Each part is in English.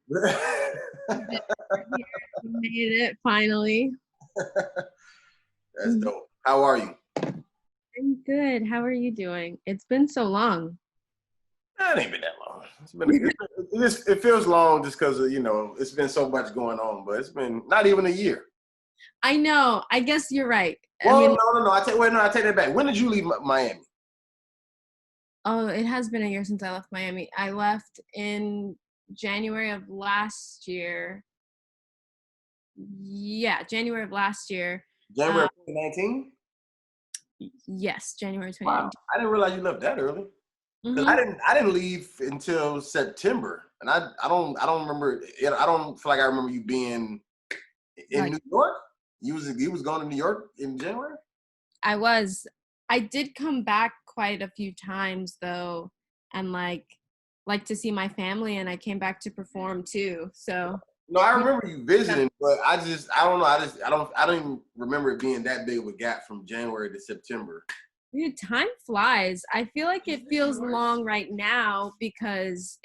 We're here. We made it finally. That's dope. How are you? I'm good. How are you doing? It's been so long. It ain't been that long. It feels long just because it's been so much going on, but it's been not even a year. I know. I guess you're right. I Well, mean, no. I take that back. When did you leave Miami? oh, it has been a year since I left Miami. I left in January of last year. Yeah, January of last year. January Uh, 2019. yes, January Wow, 2019. I didn't realize you left that early. Because Mm-hmm. I didn't leave until September, and I don't remember. I don't feel like I remember you being in Like New York. You was going to New York in January. I was. I did come back quite a few times though, and like to see my family, and I came back to perform too. So No, I we remember you visiting, but I don't know. I don't even remember it being that big of a gap from January to September. Dude, time flies. I feel like it feels long right now because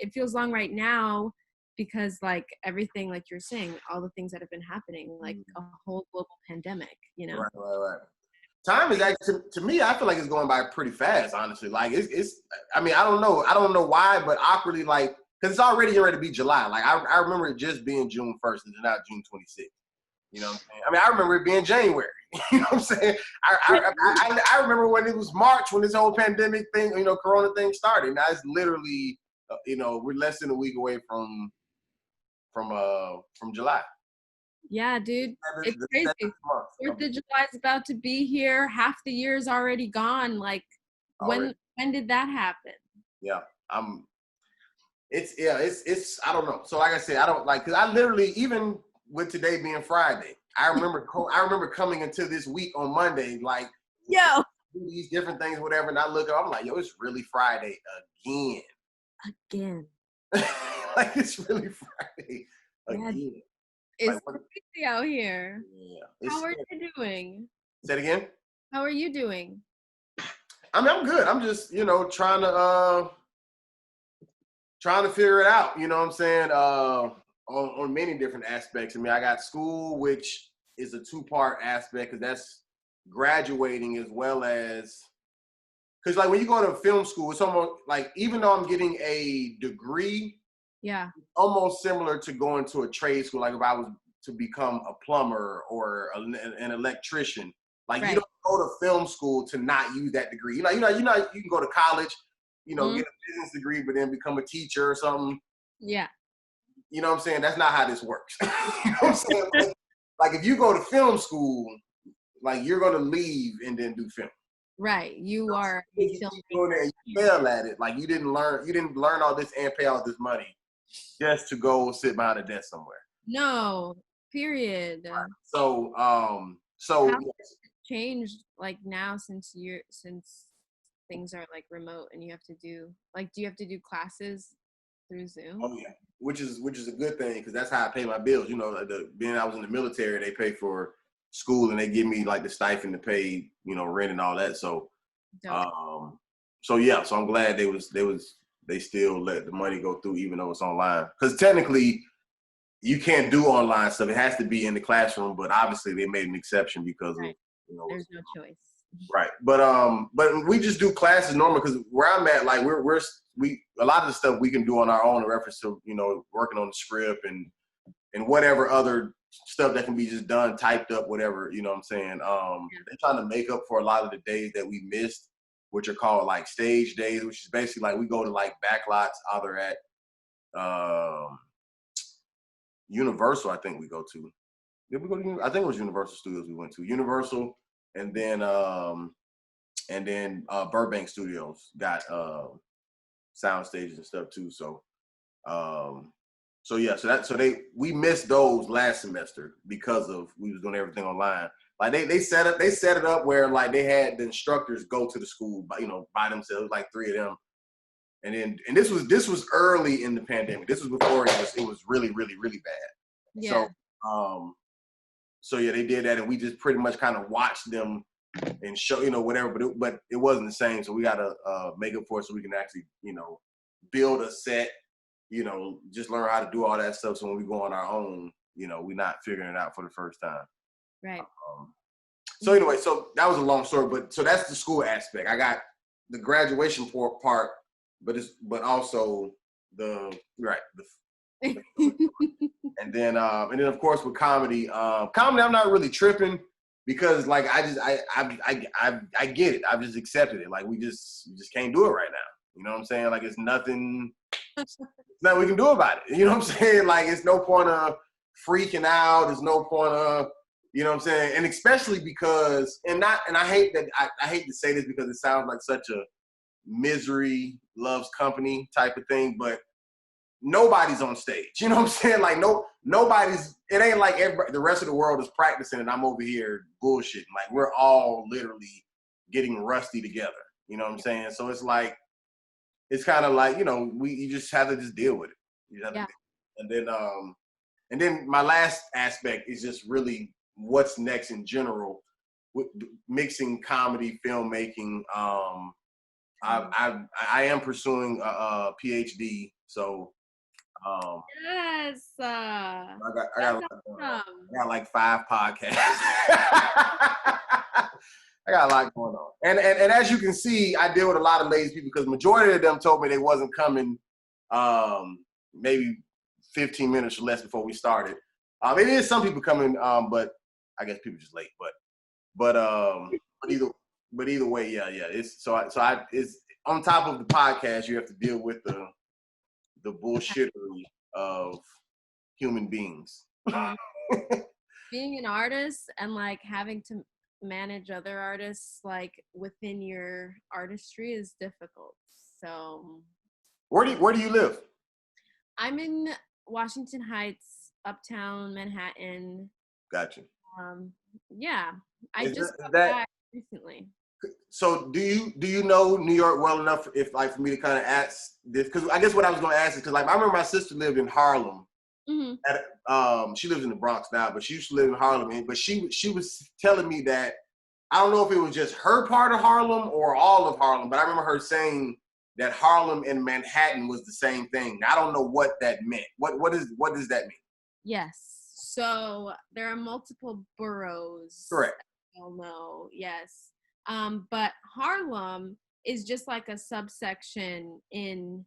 like everything like you're saying, all the things that have been happening, like a whole global pandemic, you know? Right. Time is actually to me. I feel like it's going by pretty fast. Honestly, like it's. I mean, I don't know. I don't know why, but awkwardly, like because it's already getting ready to be July. Like I remember it just being June 1st and not June 26th. You know what I'm saying? I mean, I remember it being January. You know what I'm saying? I remember when it was March when this whole pandemic thing, Corona thing started. Now it's literally, we're less than a week away from July. Yeah, dude. It's The crazy. 7th month 4th of July is about to be here. Half the year is already gone. Like already. when did that happen? Yeah, I'm. It's. I don't know. So like I said, I don't like because I literally even with today being Friday, I remember coming into this week on Monday like Yo, do these different things, whatever, and I look up, I'm like, yo, it's really Friday again. again. Like it's really Friday Yeah, again. Like it's what? crazy out here. Yeah. How are you doing? Say it again. How are you doing? I mean, I'm good. I'm just trying to figure it out. You know what I'm saying? On many different aspects. I mean, I got school, which is a two-part aspect because that's graduating as well as because like when you go to film school, it's almost like even though I'm getting a degree, Yeah. almost similar to going to a trade school. Like if I was to become a plumber or an electrician, like you Right. don't go to film school to not use that degree. You can go to college, Mm, get a business degree, but then become a teacher or something. yeah. You know what I'm saying? That's not how this works. You know what I'm saying? Like if you go to film school, like you're gonna leave and then do film. Right. You are a If you keep doing it filmmaker. and you fail at it, like you didn't learn all this and pay all this money just to go sit behind a desk somewhere. No. Period. So How changed like now since things are like remote and you have to do like do you have to do classes through Zoom? oh yeah, which is a good thing because that's how I pay my bills. Being I was in the military, they pay for school and they give me like the stipend to pay, rent and all that. Dope. Um, so yeah, so I'm glad they still let the money go through even though it's online because technically you can't do online stuff. It has to be in the classroom, but obviously they made an exception because of Right. There's no choice. right. But we just do classes normal because where I'm at, like we a lot of the stuff we can do on our own in reference to working on the script and whatever other stuff that can be just done typed up, whatever, you know what I'm saying. Yeah. They're trying to make up for a lot of the days that we missed, which are called like stage days, which is basically like we go to like backlots either at Universal, I think we go to. Did we go to? I think it was Universal Studios we went to. Universal, and then Burbank Studios got sound stages and stuff too. Um, so yeah, we missed those last semester because of we was doing everything online. Like they set it up where like they had the instructors go to the school by themselves, like three of them. And this was early in the pandemic. This was before it was really, really, really bad. Yeah. So um so yeah, they did that and we just pretty much kind of watched them and show, whatever, but it wasn't the same. So we gotta make up for it so we can actually, build a set just learn how to do all that stuff. So when we go on our own, we're not figuring it out for the first time. Right. So anyway, so that was a long story, but so that's the school aspect. I got the graduation part, but also the and then of course with comedy, I'm not really tripping because like I get it. I've just accepted it. Like we just can't do it right now. You know what I'm saying? Like it's nothing we can do about it. You know what I'm saying? Like it's no point of freaking out. There's no point of, you know what I'm saying? And especially because, and I hate that, I hate to say this because it sounds like such a misery loves company type of thing, but nobody's on stage. You know what I'm saying? Like nobody's, it ain't like the rest of the world is practicing and I'm over here bullshitting. Like we're all literally getting rusty together. You know what I'm saying? So it's like, it's kind of like, you just have to just deal with it. You have to and then my last aspect is just really what's next in general with mixing comedy, filmmaking. I am pursuing a PhD, so yes. I That's got awesome. like 5 podcasts. I got a lot going on. And as you can see, I deal with a lot of lazy people because majority of them told me they wasn't coming maybe 15 minutes or less before we started. It is some people coming, but I guess people just late. But either way, yeah. It's it's on top of the podcast, you have to deal with the bullshittery of human beings. Being an artist and like having to manage other artists like within your artistry is difficult. So where do you live? I'm in Washington Heights, uptown Manhattan. Gotcha. Yeah, I just got that back recently. So do you know New York well enough if like for me to kind of ask this? Because I guess what I was going to ask is because like I remember my sister lived in Harlem. She lives in the Bronx now, but she used to live in Harlem. But she was telling me that I don't know if it was just her part of Harlem or all of Harlem, but I remember her saying that Harlem and Manhattan was the same thing. Now, I don't know what that meant. What does that mean? Yes. So there are multiple boroughs. Correct. I don't know. Yes. But Harlem is just like a subsection in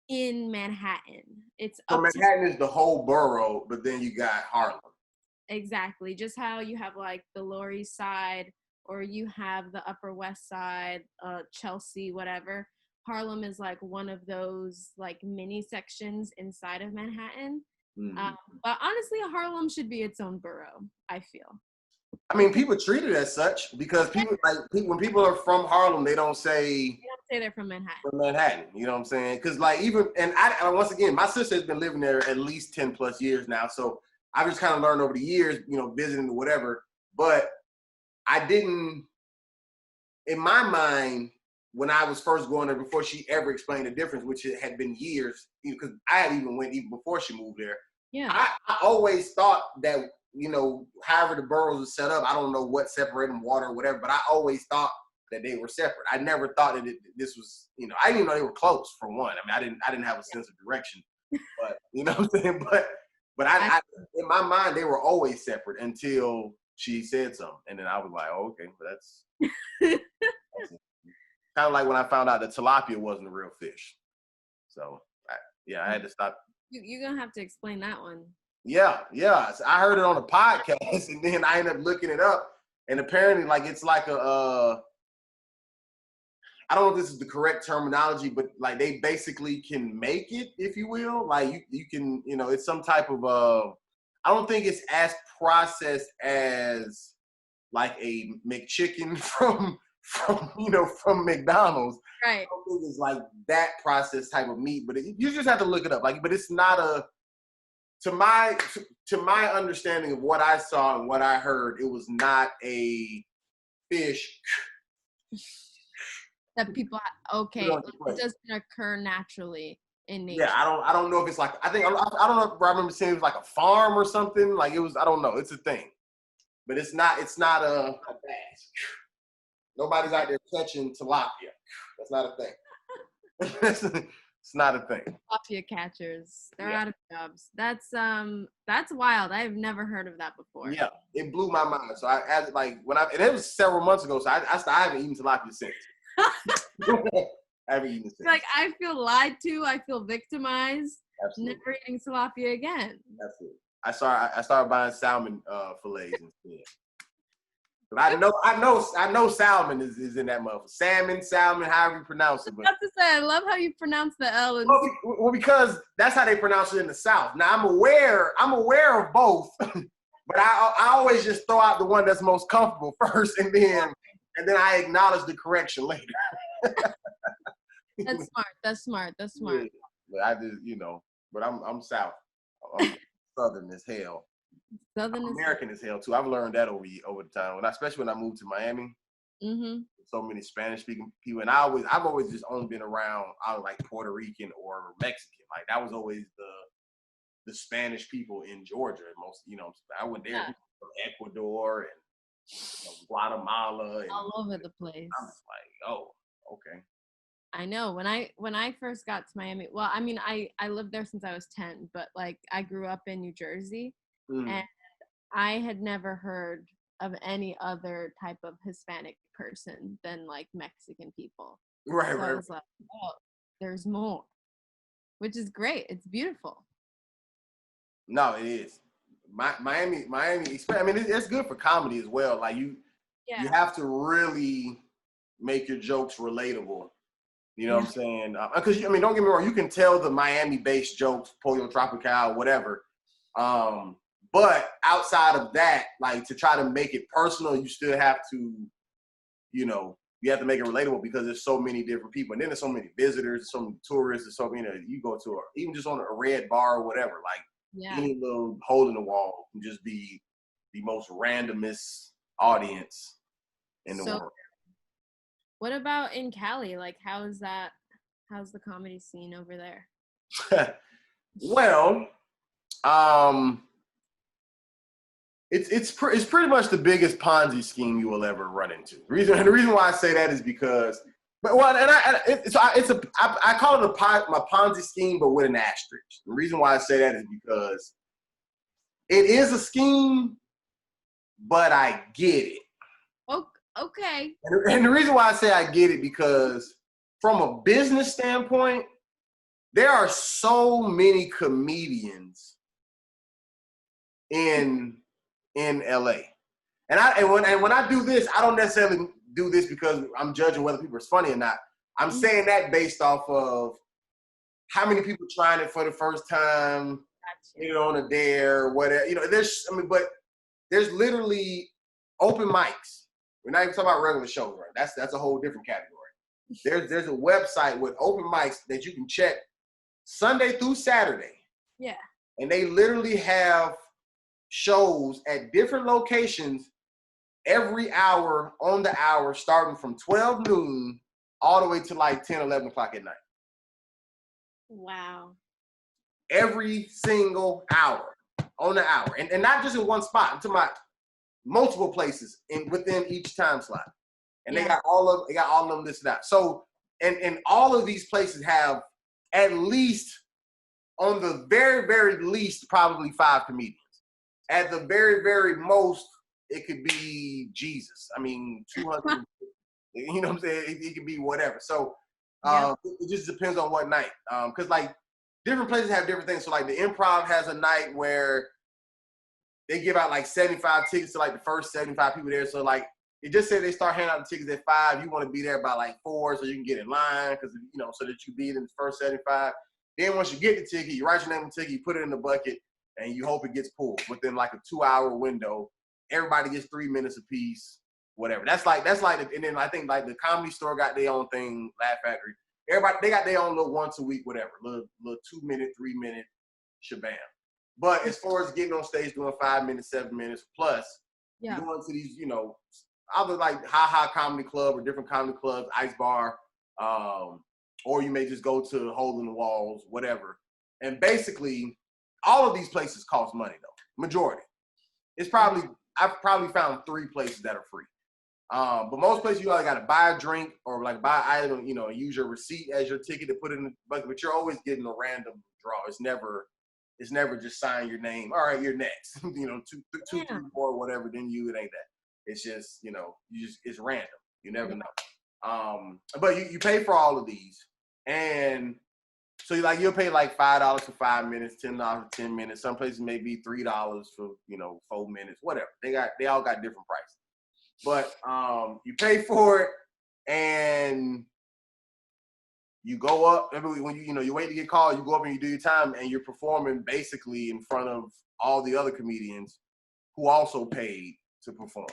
Manhattan. It's So up Manhattan is the whole borough, but then you got Harlem. Exactly. Just how you have like the Lower East Side or you have the Upper West Side, Chelsea, whatever. Harlem is like one of those like mini sections inside of Manhattan. But honestly, Harlem should be its own borough, I feel. I mean, people treat it as such because when people are from Harlem, they don't say they're from Manhattan. From Manhattan, you know what I'm saying? Because like I once again, my sister has been living there at least 10 plus years now, so I've just kind of learned over the years, visiting or whatever. But I didn't, in my mind, when I was first going there, before she ever explained the difference, which it had been years, because I had even went even before she moved there. Yeah. I always thought that, however the boroughs were set up, I don't know what separated them, water or whatever, but I always thought that they were separate. I never thought that this was, I didn't even know they were close for one. I mean, I didn't have a sense of direction, but you know what I'm saying? But I in my mind, they were always separate until she said something. And then I was like, oh, okay, well, that's kind of like when I found out that tilapia wasn't a real fish. So I had to stop. You're going to have to explain that one. Yeah. So I heard it on a podcast and then I ended up looking it up. And apparently like, it's like I don't know if this is the correct terminology, but like they basically can make it, if you will. Like you can, it's some type of I don't think it's as processed as like a McChicken from McDonald's. Right. I don't think it's like that processed type of meat, but you just have to look it up. Like, but it's not to my understanding of what I saw and what I heard, it was not a fish that people it doesn't occur naturally in nature. Yeah, I don't know if it's like I don't know if I remember saying it was like a farm or something. Like it was, I don't know. It's a thing, but it's not a bass. Nobody's out there catching tilapia. That's not a thing. It's not a thing. Tilapia catchers. They're out of jobs. That's wild. I've never heard of that before. Yeah, it blew my mind. So and it was several months ago. So I haven't eaten tilapia since. I haven't eaten it since. Like I feel lied to. I feel victimized. Absolutely. Never eating tilapia again. Absolutely. I started buying salmon fillets instead. But I know salmon is in that motherfucker. Salmon, however you pronounce it. But I have to say, I love how you pronounce the L. Well, because that's how they pronounce it in the South. Now I'm aware of both, but I always just throw out the one that's most comfortable first, and then I acknowledge the correction later. That's smart. Yeah. But I just, but I'm South. I'm Southern as hell. I'm American as hell too. I've learned that over the time, especially when I moved to Miami. Mm-hmm. So many Spanish speaking people, and I've always just only been around like Puerto Rican or Mexican. Like that was always the Spanish people in Georgia. Most, I went there from Ecuador and Guatemala and all over the place. I'm just like, oh, okay. I know when I first got to Miami. Well, I mean, I lived there since I was 10, but like I grew up in New Jersey, and I had never heard of any other type of Hispanic person than like Mexican people. Right, so right. I was like, oh, there's more, which is great. It's beautiful. No, it is. Miami. I mean, it's good for comedy as well. Like you have to really make your jokes relatable. You know what I'm saying? Because don't get me wrong, you can tell the Miami-based jokes, Pollo Tropical, whatever. But outside of that, like to try to make it personal, you still have to, you have to make it relatable because there's so many different people, and then there's so many visitors, so many tourists, and so many. You go to even just on a red bar or whatever, like any little hole in the wall can just be the most randomest audience in the world. What about in Cali? Like, how's the comedy scene over there? Well, it's pretty much the biggest Ponzi scheme you will ever run into. The reason why I say that is because, I call it my Ponzi scheme, but with an asterisk. The reason why I say that is because it is a scheme, but I get it. Okay. And the reason why I say I get it because from a business standpoint, there are so many comedians in LA. And when I do this, I don't necessarily do this because I'm judging whether people are funny or not. I'm saying that based off of how many people trying it for the first time, on a dare, whatever. But there's literally open mics. We're not even talking about regular shows, right? That's a whole different category. There's a website with open mics that you can check Sunday through Saturday. Yeah. And they literally have shows at different locations every hour on the hour, starting from 12 noon all the way to like 10, 11 o'clock at night. Wow. Every single hour on the hour. And not just in one spot. I'm talking about multiple places within each time slot. And they got all of them listed out. So, and all of these places have at least, on the very, very least, probably 5 comedians. At the very, very most, it could be Jesus. I mean, 200. You know what I'm saying? It could be whatever. So it just depends on what night. Because like different places have different things. So like the Improv has a night where they give out like 75 tickets to like the first 75 people there. So like it just said they start handing out the tickets at 5. You want to be there by like 4 so you can get in line because so that you be in the first 75. Then once you get the ticket, you write your name on the ticket, you put it in the bucket, and you hope it gets pulled within like a 2-hour window. Everybody gets 3 minutes apiece, whatever. That's like, and then I think like the Comedy Store got their own thing, Laugh Factory. Everybody, they got their own little once a week, whatever, little 2-minute, 3-minute shebang. But as far as getting on stage doing 5 minutes, 7 minutes plus, going to these, either like Ha Comedy Club or different comedy clubs, Ice Bar, or you may just go to Hole in the Walls, whatever. And basically, all of these places cost money though, majority. I've probably found 3 places that are free. But most places you either got to buy a drink or like buy an item, you know, and use your receipt as your ticket to put it in the bucket. But you're always getting a random draw. It's never just sign your name. All right, you're next. You know, two, Yeah. 3, 4, whatever. Then you, it ain't that. It's just, you know, it's random. You never know. But you pay for all of these, and so you'll pay like $5 for 5 minutes, $10 for 10 minutes. Some places may be $3 for 4 minutes, whatever. They all got different prices. But you pay for it, and you go up. When you wait to get called, you go up and you do your time, and you're performing basically in front of all the other comedians who also paid to perform,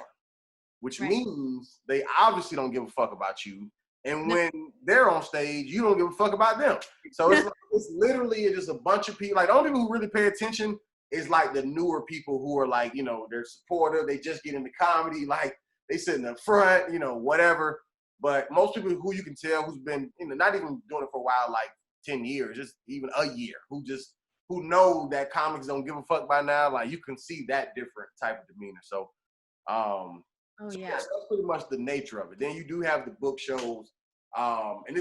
which means they obviously don't give a fuck about you. And when they're on stage, you don't give a fuck about them. So it's literally just a bunch of people. Like the only people who really pay attention is like the newer people who are like, they're supportive. They just get into comedy. Like they sit in the front, whatever. But most people who you can tell who's been, not even doing it for a while, like 10 years, just even a year, who know that comics don't give a fuck by now. Like you can see that different type of demeanor. So, that's pretty much the nature of it. Then you do have the book shows. And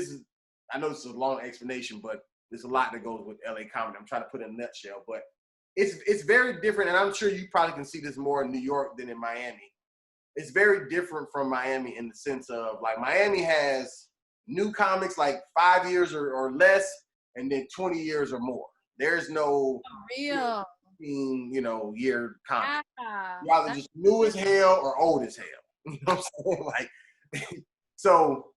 I know this is a long explanation, but there's a lot that goes with LA comedy. I'm trying to put it in a nutshell, but it's very different. And I'm sure you probably can see this more in New York than in Miami. It's very different from Miami in the sense of like Miami has new comics like 5 years or less, and then 20 years or more. There's no real, year comic. Yeah, You're either just new as hell or old as hell. You know what I'm saying? Like, so,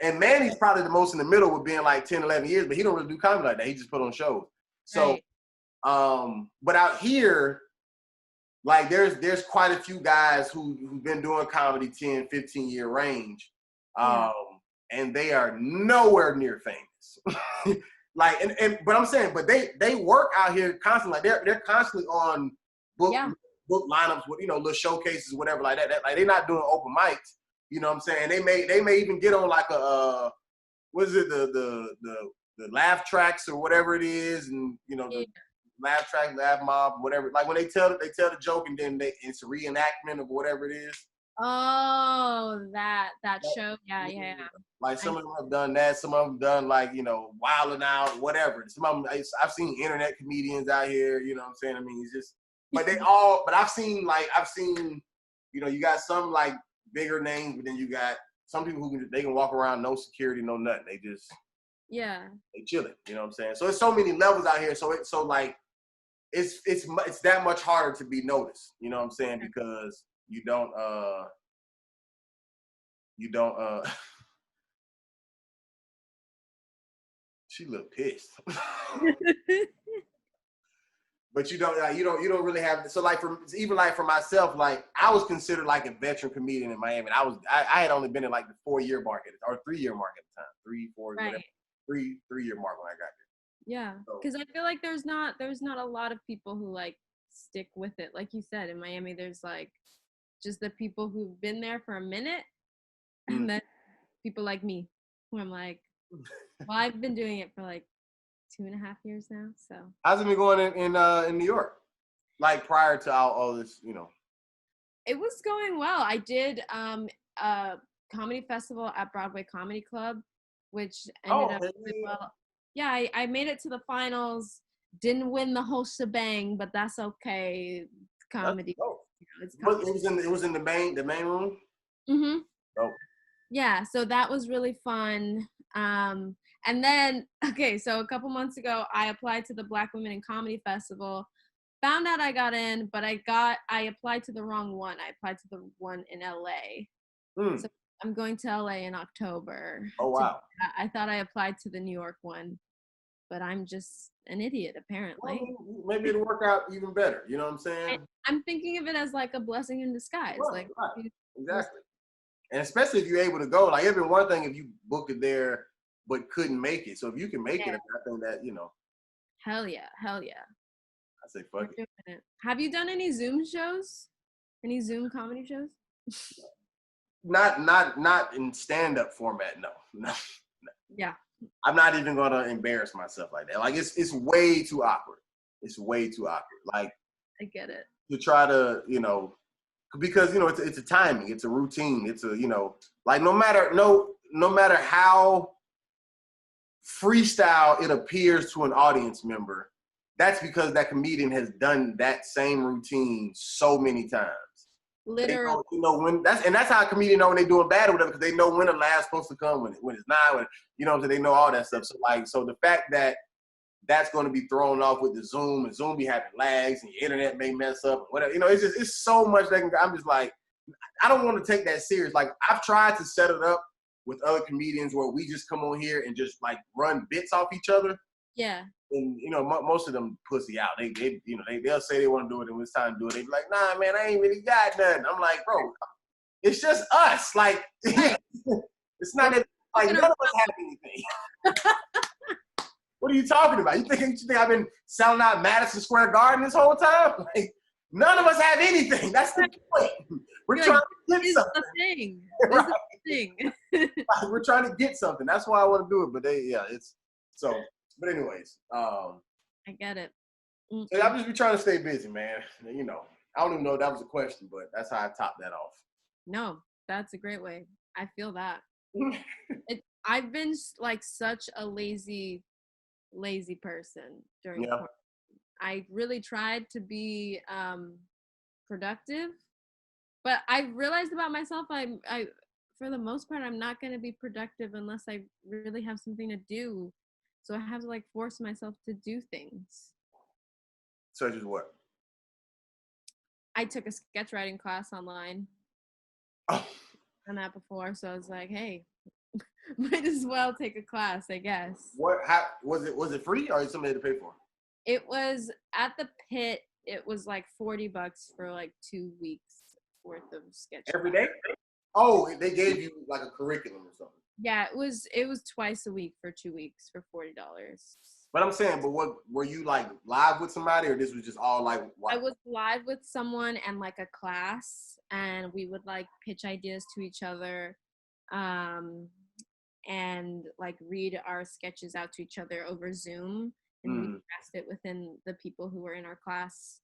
and Manny's probably the most in the middle with being like 10, 11 years, but he don't really do comedy like that. He just put on shows. So, but out here, like there's quite a few guys who've been doing comedy 10, 15 year range. And they are nowhere near famous. Like, but I'm saying, but they work out here constantly. Like they're constantly on book lineups with, little showcases, whatever like that. Like they're not doing open mics. You know what I'm saying? They may even get on like a what is it, the laugh tracks or whatever it is, and the laugh track, laugh mob, whatever. Like when they tell the joke and then it's a reenactment of whatever it is. Oh, that show. Yeah. Like some of them have done that. Some of them done like, Wilding Out, whatever. Some of them, I've seen internet comedians out here, you know what I'm saying? I mean, it's just, but I've seen, you got some like bigger names, but then you got some people they can walk around, no security, no nothing. They just, they chilling, you know what I'm saying? So it's so many levels out here. So it's that much harder to be noticed, you know what I'm saying? Because you don't she looked pissed. But you don't really have, so like for myself, like I was considered like a veteran comedian in Miami. I had only been in like the 4-year mark or 3-year mark at the time. 3, 4, whatever. 3-year mark when I got there. Yeah, because I feel like there's not a lot of people who like stick with it. Like you said, in Miami, there's like just the people who've been there for a minute, and then people like me, who I'm like, well, I've been doing it for like 2.5 years now. So how's it been going in New York? Like prior to all this, It was going well. I did a comedy festival at Broadway Comedy Club, which ended up really well. Yeah, I made it to the finals. Didn't win the whole shebang, but that's okay. Comedy. It's comedy. It was in the main room. Mm-hmm. Oh. Yeah, so that was really fun. And then, so a couple months ago, I applied to the Black Women in Comedy Festival. Found out I got in, but I applied to the wrong one. I applied to the one in LA. So I'm going to LA in October. Oh, wow. I thought I applied to the New York one, but I'm just an idiot, apparently. Well, maybe it'll work out even better. You know what I'm saying? I'm thinking of it as like a blessing in disguise. Right. Exactly. And especially if you're able to go. Like, it'd been one thing if you booked it there but couldn't make it. So if you can make it, I think that, Hell yeah. I say fuck it. Have you done any Zoom shows? Any Zoom comedy shows? Not in stand-up format, no. Yeah. I'm not even gonna embarrass myself like that. Like it's way too awkward. It's way too awkward. Like I get it. To try to, because it's a timing, it's a routine, it's a like no matter how freestyle it appears to an audience member, that's because that comedian has done that same routine so many times. Literally. They know when that's how a comedian know when they're doing bad or whatever, because they know when the laugh's supposed to come, when it's not, so they know all that stuff. So the fact that that's going to be thrown off with the Zoom, and Zoom be having lags, and your internet may mess up, whatever. It's so much that I'm just like, I don't want to take that serious. Like, I've tried to set it up with other comedians where we just come on here and just like run bits off each other. Yeah. And most of them pussy out. They'll say they want to do it, and when it's time to do it, they be like, nah, man, I ain't really got nothing. I'm like, bro, it's just us. Like, it's not that, like, none of us have anything. What are you talking about? You think I've been selling out Madison Square Garden this whole time? Like, none of us have anything. That's the point. We're trying to get something. Right. Thing. We're trying to get something. That's why I want to do it. But it's so. But anyways, I get it. So I'm just be trying to stay busy, man. I don't even know if that was a question, but that's how I top that off. No, that's a great way. I feel that. I've been like such a lazy person during quarantine. I really tried to be productive, but I realized about myself, I for the most part, I'm not going to be productive unless I really have something to do. So I have to like force myself to do things. Such as what? I took a sketch writing class online. Oh. Done that before, so I was like, hey, might as well take a class, I guess. How was it? Was it free or something you had to pay for? It was at the Pit. It was like $40 for like 2 weeks worth of sketch. Every day? Oh, they gave you like a curriculum or something. Yeah, it was twice a week for 2 weeks for $40. But I'm saying, what were you like live with somebody, or this was just all like? I was live with someone and like a class, and we would like pitch ideas to each other, and like read our sketches out to each other over Zoom, and we cast it within the people who were in our class,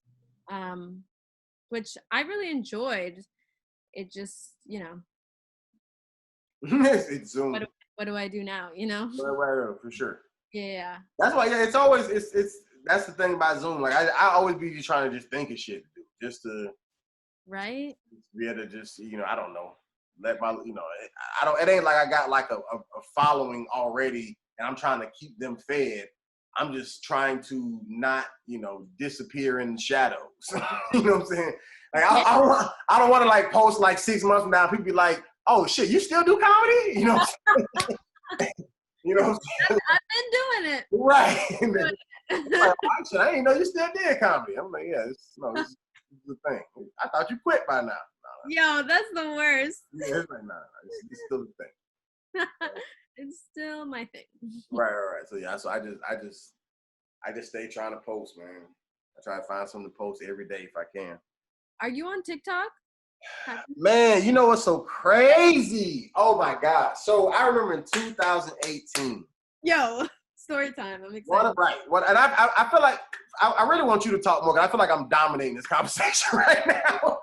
which I really enjoyed. It just, it's Zoom. What do I do now? Right, for sure. Yeah. That's why. Yeah, it's always that's the thing about Zoom. Like I always be just trying to just think of shit to do, just to. Right. Be able to just I don't know, let my I don't. It ain't like I got like a following already, and I'm trying to keep them fed. I'm just trying to not disappear in the shadows. You know what I'm saying? Like I don't want to like post like 6 months from now. People be like, oh shit, you still do comedy? You know what I'm saying? I've been doing it. Right. Like, oh, I didn't know you still did comedy. I'm like, yeah, this is the thing. I thought you quit by now. Yo, that's the worst. Yeah, it's like, it's still the thing. It's still my thing. Right. So yeah, so I just stay trying to post, man. I try to find something to post every day if I can. Are you on TikTok? Man, you know what's so crazy? Oh my God. So I remember in 2018. Yo, story time. I'm excited. And I feel like I really want you to talk more, because I feel like I'm dominating this conversation right now.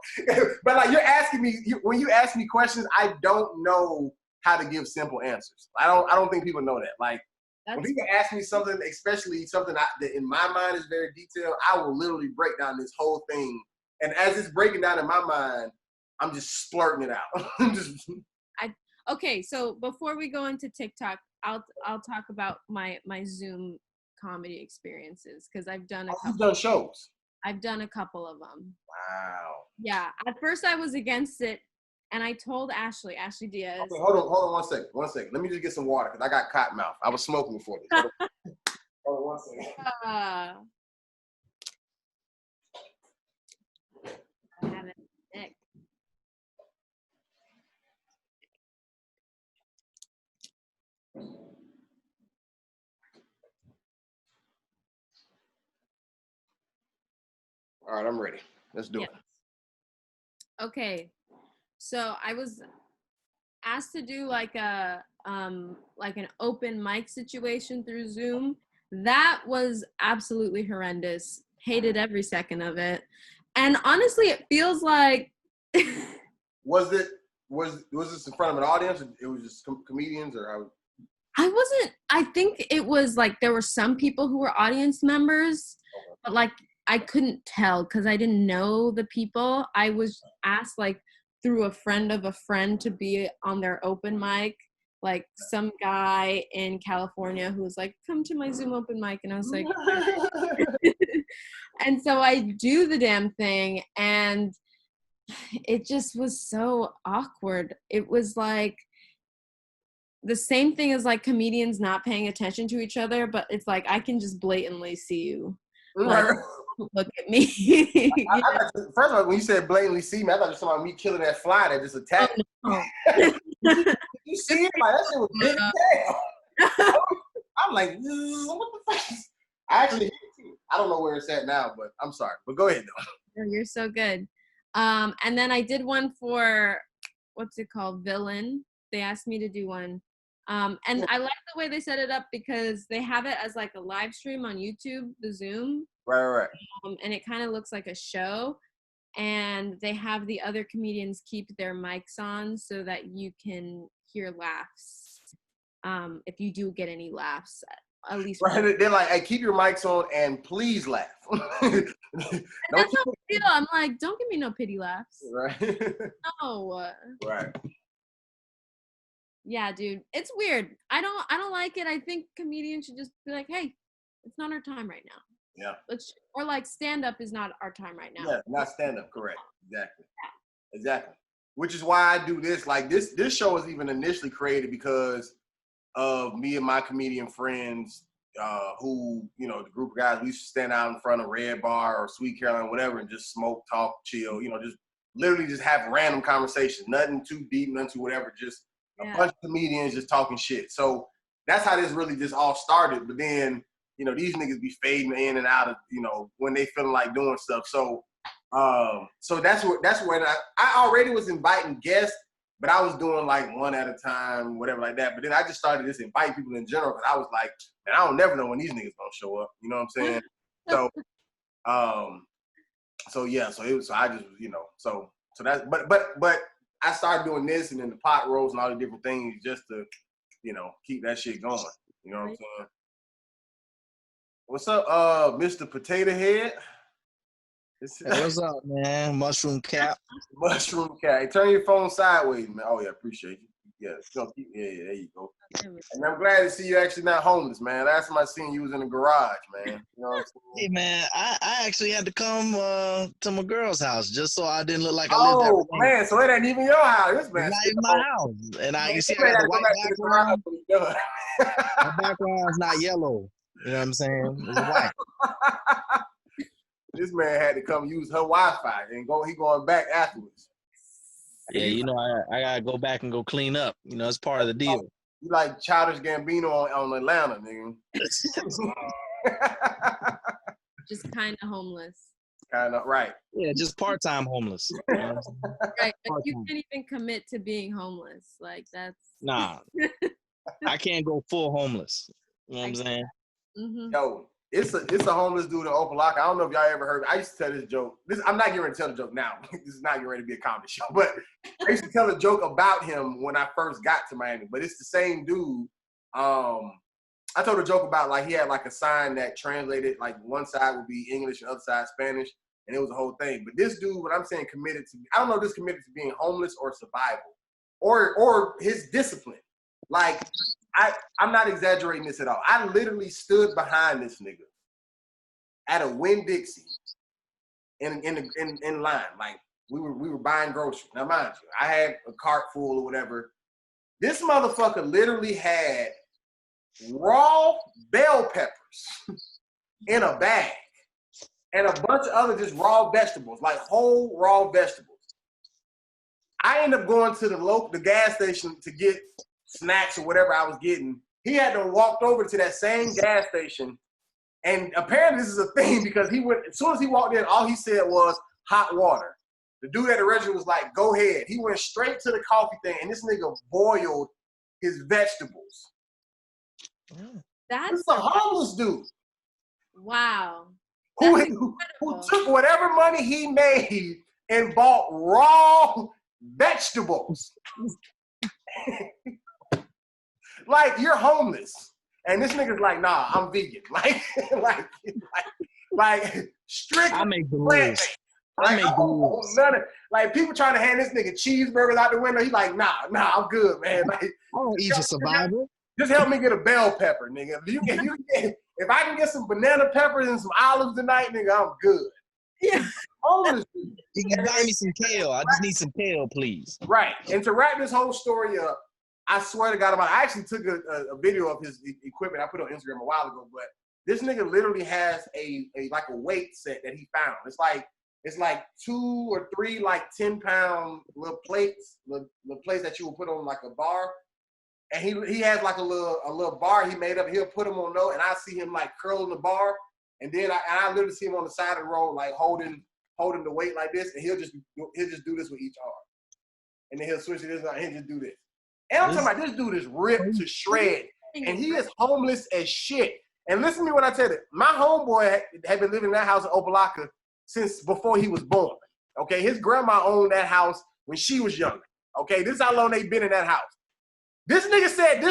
But like, you're asking me, when you ask me questions, I don't know how to give simple answers. I don't think people know that. Like, when people ask me something, especially something that in my mind is very detailed, I will literally break down this whole thing. And as it's breaking down in my mind, I'm just splurting it out. Okay, so before we go into TikTok, I'll talk about my Zoom comedy experiences, because I've done a couple. You've done shows. I've done a couple of them. Wow. Yeah. At first I was against it, and I told Ashley Diaz. Okay, hold on 1 second. Let me just get some water, because I got cotton mouth. I was smoking before this. Hold on 1 second. I have it thick. All right, I'm ready. Let's do it. Okay, so I was asked to do like an open mic situation through Zoom. That was absolutely horrendous. Hated every second of it. And honestly, it feels like Was this in front of an audience? Or it was just comedians, or how? I think it was like there were some people who were audience members, but like I couldn't tell because I didn't know the people. I was asked like through a friend of a friend to be on their open mic, like some guy in California who was like, come to my Zoom open mic. And I was like, and so I do the damn thing. And it just was so awkward. It was like, the same thing as like comedians not paying attention to each other, but it's like I can just blatantly see you. Like, look at me. First of all, when you said blatantly see me, I thought it was somebody me killing that fly that just attacked. Oh, no. You see it? Like that shit was big as hell. I'm like, what the fuck? I actually, I don't know where it's at now, but I'm sorry. But go ahead though. You're so good. And then I did one for what's it called, Villain. They asked me to do one. And I like the way they set it up because they have it as like a live stream on YouTube, the Zoom. Right. And it kind of looks like a show. And they have the other comedians keep their mics on so that you can hear laughs. If you do get any laughs, at least. Right. They're like, hey, keep your mics on and please laugh. That's how I feel. I'm like, don't give me no pity laughs. Right. No. Right. Yeah, dude, it's weird. I don't like it. I think comedians should just be like, hey, it's not our time right now. Yeah. Or like stand up is not our time right now. Yeah, not stand up. Correct. Exactly. Yeah. Exactly. Which is why I do this. Like this show was even initially created because of me and my comedian friends, who, you know, the group of guys, we used to stand out in front of Red Bar or Sweet Caroline, whatever, and just smoke, talk, chill. You know, just literally just have random conversations, nothing too deep, nothing too whatever, just. A bunch of comedians just talking shit. So that's how this really just all started. But then, you know, these niggas be fading in and out of, you know, when they feeling like doing stuff. So so that's when I already was inviting guests, but I was doing like one at a time, whatever like that. But then I just started just inviting people in general because I was like, man, I don't never know when these niggas gonna show up. You know what I'm saying? So I just, you know, so that's but I started doing this and then the pot rolls and all the different things just to, you know, keep that shit going. You know what I'm saying? What's up, Mr. Potato Head? Hey, what's up, man? Mushroom Cap. Mushroom Cap. Hey, turn your phone sideways, man. Oh yeah, appreciate you. Yeah, there you go. And I'm glad to see you actually not homeless, man. Last time I seen you was in the garage, man. You know what I'm saying? Hey, man, I actually had to come to my girl's house just so I didn't look like I lived there. Oh, man, so it ain't even your house. This man. It's not even my house. And you see I got the white background. My background's not yellow. You know what I'm saying? It's white. This man had to come use her Wi-Fi and he going back afterwards. Yeah, you know, I gotta go back and go clean up. You know, it's part of the deal. You like Childish Gambino on Atlanta, nigga. Just kind of homeless. Kind of, right. Yeah, just part-time homeless. You know right, but you can't even commit to being homeless. Like, that's... Nah, I can't go full homeless. You know what I'm saying? Mm-hmm. Yo, it's a homeless dude in Opelika. I don't know if y'all ever heard. I used to tell this joke. I'm not getting ready to tell the joke now. This is not getting ready to be a comedy show. But I used to tell a joke about him when I first got to Miami. But it's the same dude. I told a joke about like he had like a sign that translated like one side would be English and the other side Spanish, and it was a whole thing. But this dude, what I'm saying, committed to, I don't know if this committed to being homeless or survival or his discipline. Like I'm not exaggerating this at all. I literally stood behind this nigga at a Winn-Dixie in line. Like we were buying groceries. Now mind you, I had a cart full or whatever. This motherfucker literally had raw bell peppers in a bag and a bunch of other just raw vegetables, like whole raw vegetables. I ended up going to the gas station to get snacks or whatever I was getting. He had to walk over to that same gas station, and apparently this is a thing because he went, as soon as he walked in, all he said was hot water. The dude at the register was like, go ahead. He went straight to the coffee thing, and this nigga boiled his vegetables. That's a homeless dude. Wow. Who took whatever money he made and bought raw vegetables. Like, you're homeless. And this nigga's like, nah, I'm vegan. Like strict. I make the rules. Like, none of, like, people trying to hand this nigga cheeseburgers out the window. He's like, nah, I'm good, man. Like, I don't eat for survival. Just help me get a bell pepper, nigga. If I can get some banana peppers and some olives tonight, nigga, I'm good. Yeah. You can buy me some kale. I just need some kale, please. Right. And to wrap this whole story up, I swear to God, I actually took a video of his equipment. I put it on Instagram a while ago, but this nigga literally has a weight set that he found. It's like 2 or 3 like 10-pound little plates, little plates that you will put on like a bar. And he has like a little bar he made up. He'll put them on low, and I see him like curling the bar, and then I literally see him on the side of the road like holding the weight like this, and he'll just do this with each arm, and then he'll switch to this and he'll just do this. And I'm talking about this dude is ripped to shred, and he is homeless as shit. And listen to me when I tell you, my homeboy had been living in that house in Opelika since before he was born. Okay, his grandma owned that house when she was younger. Okay, this is how long they've been in that house. This nigga said,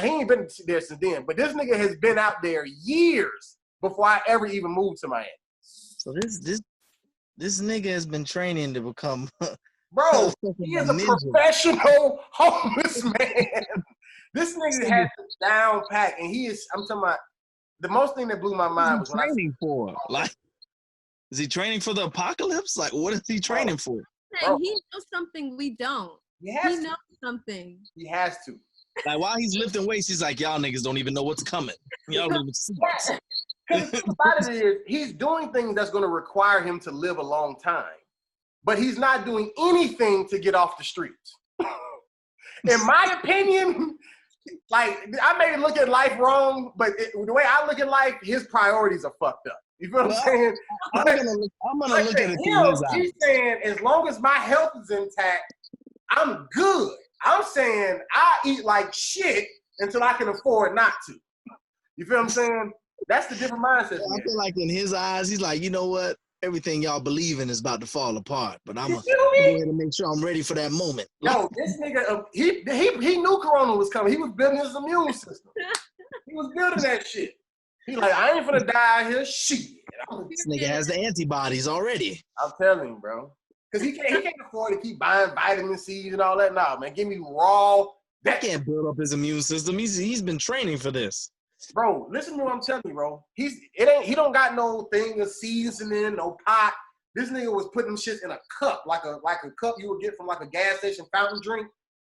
he ain't been there since then, but this nigga has been out there years before I ever even moved to Miami. So this nigga has been training to become bro, he is a professional homeless man. This nigga has it down pat, and I'm talking about, the most thing that blew my mind was training for. Like, is he training for the apocalypse? Like, what is he training for? Bro. He knows something we don't. He knows something. He has to. Like, while he's lifting weights, he's like, y'all niggas don't even know what's coming. Y'all don't even see it. Because the thing about it is, he's doing things that's going to require him to live a long time. But he's not doing anything to get off the streets. In my opinion, like, I may look at life wrong, but the way I look at life, his priorities are fucked up. You feel what I'm saying? I'm gonna look at it through his eyes. He's saying, as long as my health is intact, I'm good. I'm saying I eat like shit until I can afford not to. You feel what I'm saying? That's the different mindset. I feel like in his eyes, he's like, you know what? Everything y'all believe in is about to fall apart, but I'm going to make sure I'm ready for that moment. Yo, this nigga, he knew Corona was coming. He was building his immune system. He was building that shit. He like, I ain't finna die out here. Shit. This nigga has the antibodies already. I'm telling you, bro. Because he can't afford to keep buying vitamin C's and all that. Nah, man, give me raw. That can't build up his immune system. He's been training for this. Bro, listen to what I'm telling you, bro. He don't got no thing of seasoning, no pot. This nigga was putting shit in a cup, like a cup you would get from like a gas station fountain drink.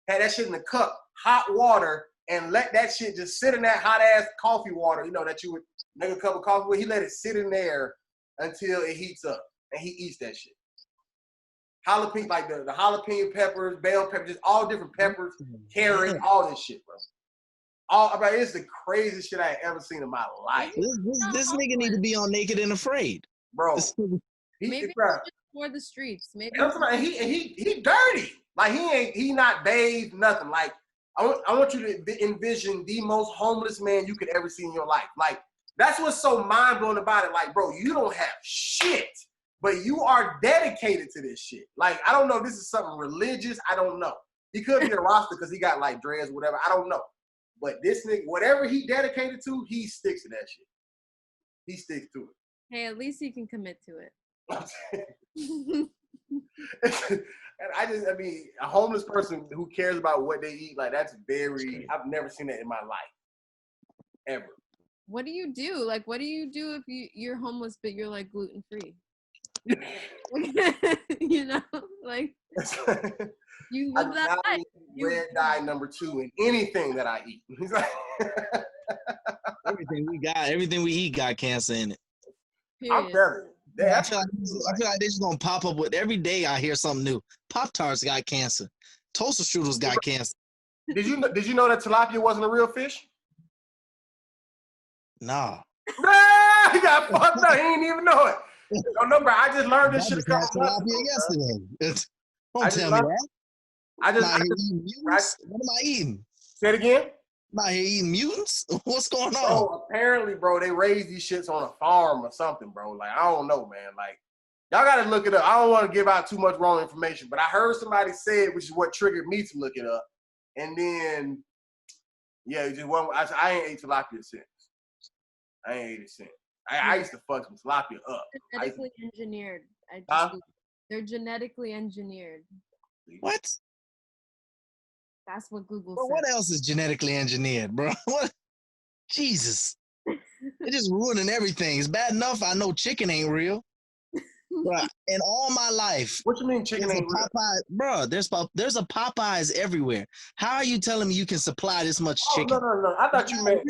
Had that shit in a cup, hot water, and let that shit just sit in that hot ass coffee water, you know, that you would make a cup of coffee with. He let it sit in there until it heats up, and he eats that shit. Jalapeno, like the jalapeno peppers, bell peppers, just all different peppers, carrots, all this shit, bro. It's the craziest shit I ever seen in my life. This nigga need to be on Naked and Afraid, bro. Maybe it's just for the streets. Maybe he dirty. Like he not bathed, nothing. Like I want you to envision the most homeless man you could ever see in your life. Like that's what's so mind blowing about it. Like, bro, you don't have shit, but you are dedicated to this shit. Like, I don't know if this is something religious. I don't know. He could be a roster because he got like dreads, whatever. I don't know. But this nigga, whatever he dedicated to, he sticks to that shit. He sticks to it. Hey, at least he can commit to it. And I mean, a homeless person who cares about what they eat, like that's I've never seen that in my life. Ever. What do you do? Like, what do you do if you're homeless, but you're like gluten-free? You know, like you live that life. Red dye number 2 in anything that I eat. Everything we eat got cancer in it. Period. I'm telling you. I feel like they're just gonna pop up with every day. I hear something new. Pop-Tarts got cancer. Toaster strudels got cancer. Did you know that tilapia wasn't a real fish? Nah. He got fucked up. He didn't even know it. No, bro. I just learned this shit a couple months ago. Yesterday. Don't tell me that. What am I eating? Say it again. Am I here eating mutants? What's going on? Bro, apparently, bro, they raise these shits on a farm or something, bro. Like, I don't know, man. Like, Y'all gotta look it up. I don't want to give out too much wrong information, but I heard somebody say it, which is what triggered me to look it up. And then, yeah, just one. I ain't ate tilapia since. I ain't ate it since. I used to fuck some tilapia up. Genetically engineered. They're genetically engineered. What? That's what Google Bro, said. what else is genetically engineered, bro? What? Jesus. They're just ruining everything. It's bad enough I know chicken ain't real. Bro, in all my life. What you mean chicken ain't real? Bro, there's a Popeyes everywhere. How are you telling me you can supply this much chicken? No. I thought you meant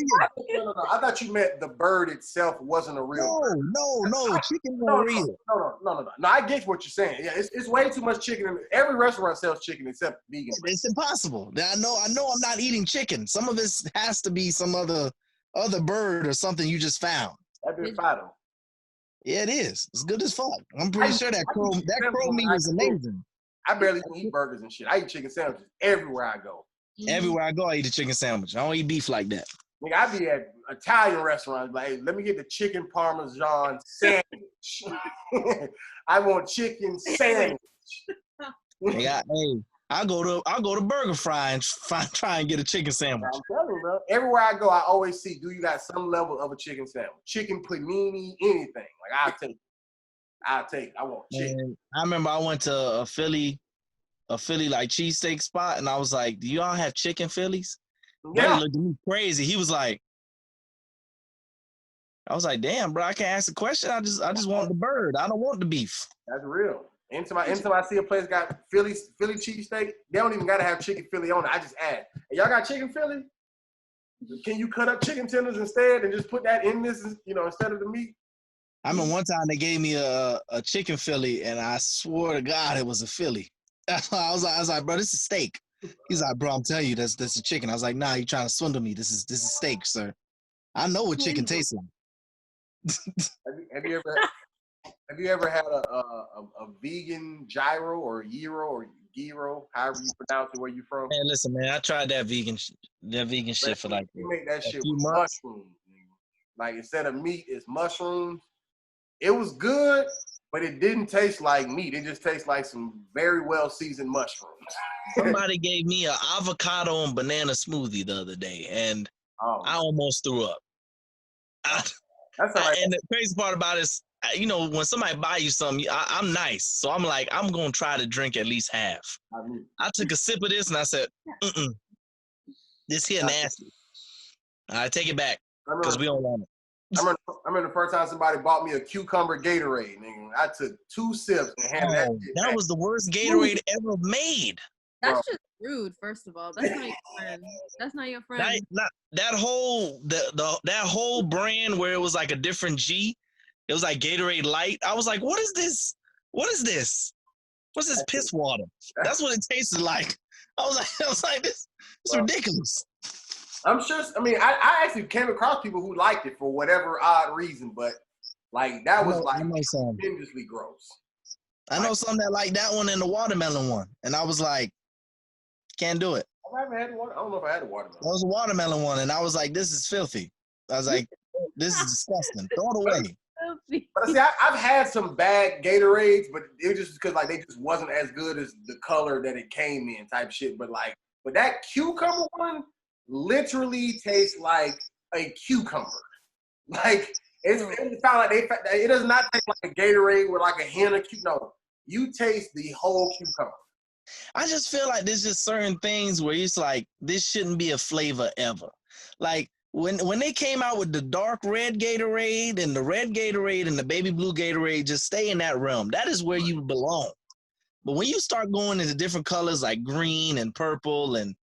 I thought you meant the bird itself wasn't a real bird. No. Chicken ain't real. No. I get what you're saying. Yeah, it's way too much chicken. Every restaurant sells chicken except vegan. It's impossible. I know I'm not eating chicken. Some of this has to be some other bird or something you just found. That'd be fine. Yeah, it is. It's good as fuck. I'm pretty sure that crow meat is amazing. I barely even eat burgers and shit. I eat chicken sandwiches everywhere I go. Everywhere I go, I eat a chicken sandwich. I don't eat beef like that. Nigga, I be at Italian restaurants like, hey, let me get the chicken parmesan sandwich. I want chicken sandwich. I'll go to Burger Fry and try and get a chicken sandwich. I'm telling you, bro. Everywhere I go, I always see, do you got some level of a chicken sandwich? Chicken panini, anything. Like, I'll take it. I want chicken. And I remember I went to a Philly like cheesesteak spot, and I was like, do y'all have chicken Phillies? Yeah. He looked at me crazy. He was like, I was like, damn, bro, I can't ask a question. I just want the bird. I don't want the beef. That's real. Anytime I see a place got Philly cheesesteak, they don't even gotta have chicken Philly on it. I just add, hey, y'all got chicken Philly? Can you cut up chicken tenders instead and just put that in this, instead of the meat? I mean, one time they gave me a chicken Philly, and I swore to God it was a Philly. I was like, bro, this is steak. He's like, bro, I'm telling you, that's a chicken. I was like, nah, you trying to swindle me. This is steak, sir. I know what chicken tastes like. Have you ever had a vegan gyro or gyro or gyro, however you pronounce it, where you from? Man, listen, man, I tried that vegan shit for like you make that shit few with months. mushrooms. Like, instead of meat, it's mushrooms. It was good, but it didn't taste like meat. It just tastes like some very well seasoned mushrooms. Somebody gave me an avocado and banana smoothie the other day, and I almost threw up. And the crazy part about it is, when somebody buy you something, I'm nice. So I'm like, I'm going to try to drink at least half. I took a sip of this and I said, this here nasty. I take it back because we don't want it. I remember the first time somebody bought me a cucumber Gatorade. Nigga. I took 2 sips and handed that shit back. Was the worst Gatorade ever made. That's just rude, first of all. That's not your friend. That's not your friend. That whole brand where it was like a different G. It was like Gatorade Light. I was like, what is this? What is this? What's this piss water? That's what it tasted like. I was like, this is ridiculous. I'm sure. I mean, I actually came across people who liked it for whatever odd reason, but like that was tremendously gross. I know some that like that one and the watermelon one, and I was like, can't do it. I haven't had one. I don't know if I had a watermelon. It was a watermelon one, and I was like, this is filthy. I was like, this is disgusting. Throw it away. But see, I've had some bad Gatorades, but it was just because like they just wasn't as good as the color that it came in, type shit. But that cucumber one literally tastes like a cucumber. Like it found like it does not taste like a Gatorade with like a hint of cucumber. No, you taste the whole cucumber. I just feel like there's just certain things where it's like this shouldn't be a flavor ever. Like when they came out with the dark red Gatorade and the red Gatorade and the baby blue Gatorade, just stay in that realm. That is where you belong. But when you start going into different colors like green and purple and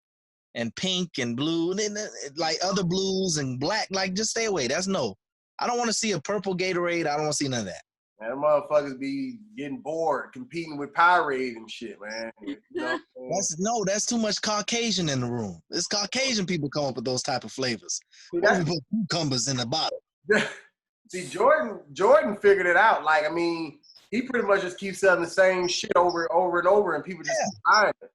pink and blue, and then like other blues and black, like just stay away. I don't want to see a purple Gatorade. I don't want to see none of that. Man, motherfuckers be getting bored competing with Powerade and shit, man. That's too much Caucasian in the room. It's Caucasian people come up with those type of flavors. We put cucumbers in the bottle. See, Jordan figured it out. Like, I mean, he pretty much just keeps selling the same shit over and over, and people just keep buying it.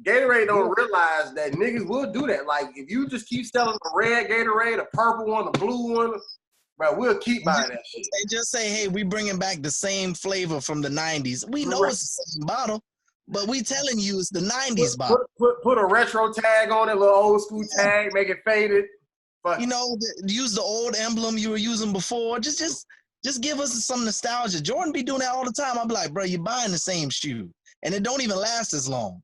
Gatorade don't realize that niggas will do that. Like, if you just keep selling a red Gatorade, a purple one, a blue one, Bro, we'll keep buying that shit. They just say, hey, we bringing back the same flavor from the 90s. We know it's the same bottle, but we telling you it's the 90s bottle. Put a retro tag on it, a little old school tag, make it faded. But you know, use the old emblem you were using before. Just give us some nostalgia. Jordan be doing that all the time. I'm like, bro, you're buying the same shoe, and it don't even last as long.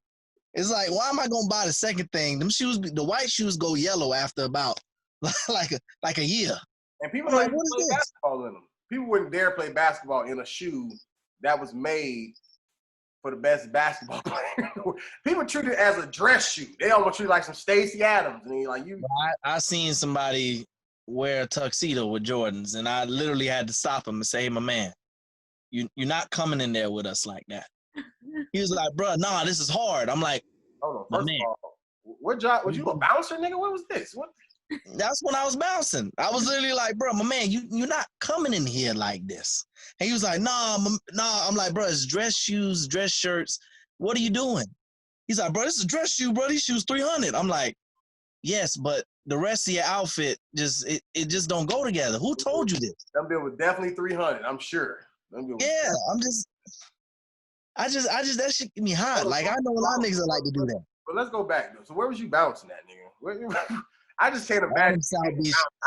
It's like, why am I gonna buy the second thing? Them shoes, the white shoes go yellow after about like a year. And people don't even play basketball in them. People wouldn't dare play basketball in a shoe that was made for the best basketball player. People treat it as a dress shoe. They almost treat it like some Stacey Adams. And like you. I seen somebody wear a tuxedo with Jordans, and I literally had to stop him and say, hey, my man, you're not coming in there with us like that. He was like, bro, nah, this is hard. I'm like, hold on, first of all, what job? Was you a bouncer, nigga? What was this? What? That's when I was bouncing. I was literally like, bro, my man, you're not coming in here like this. And he was like, nah. I'm like, bro, it's dress shoes, dress shirts. What are you doing? He's like, bro, this is a dress shoe, bro. These shoes $300. I'm like, yes, but the rest of your outfit it just don't go together. Who told you this? Them bill was definitely $300. I'm sure. Yeah, I just that shit get me hot. Like I know a lot of niggas that like to do that. But let's go back though. So where was you bouncing at, nigga? I just can't imagine.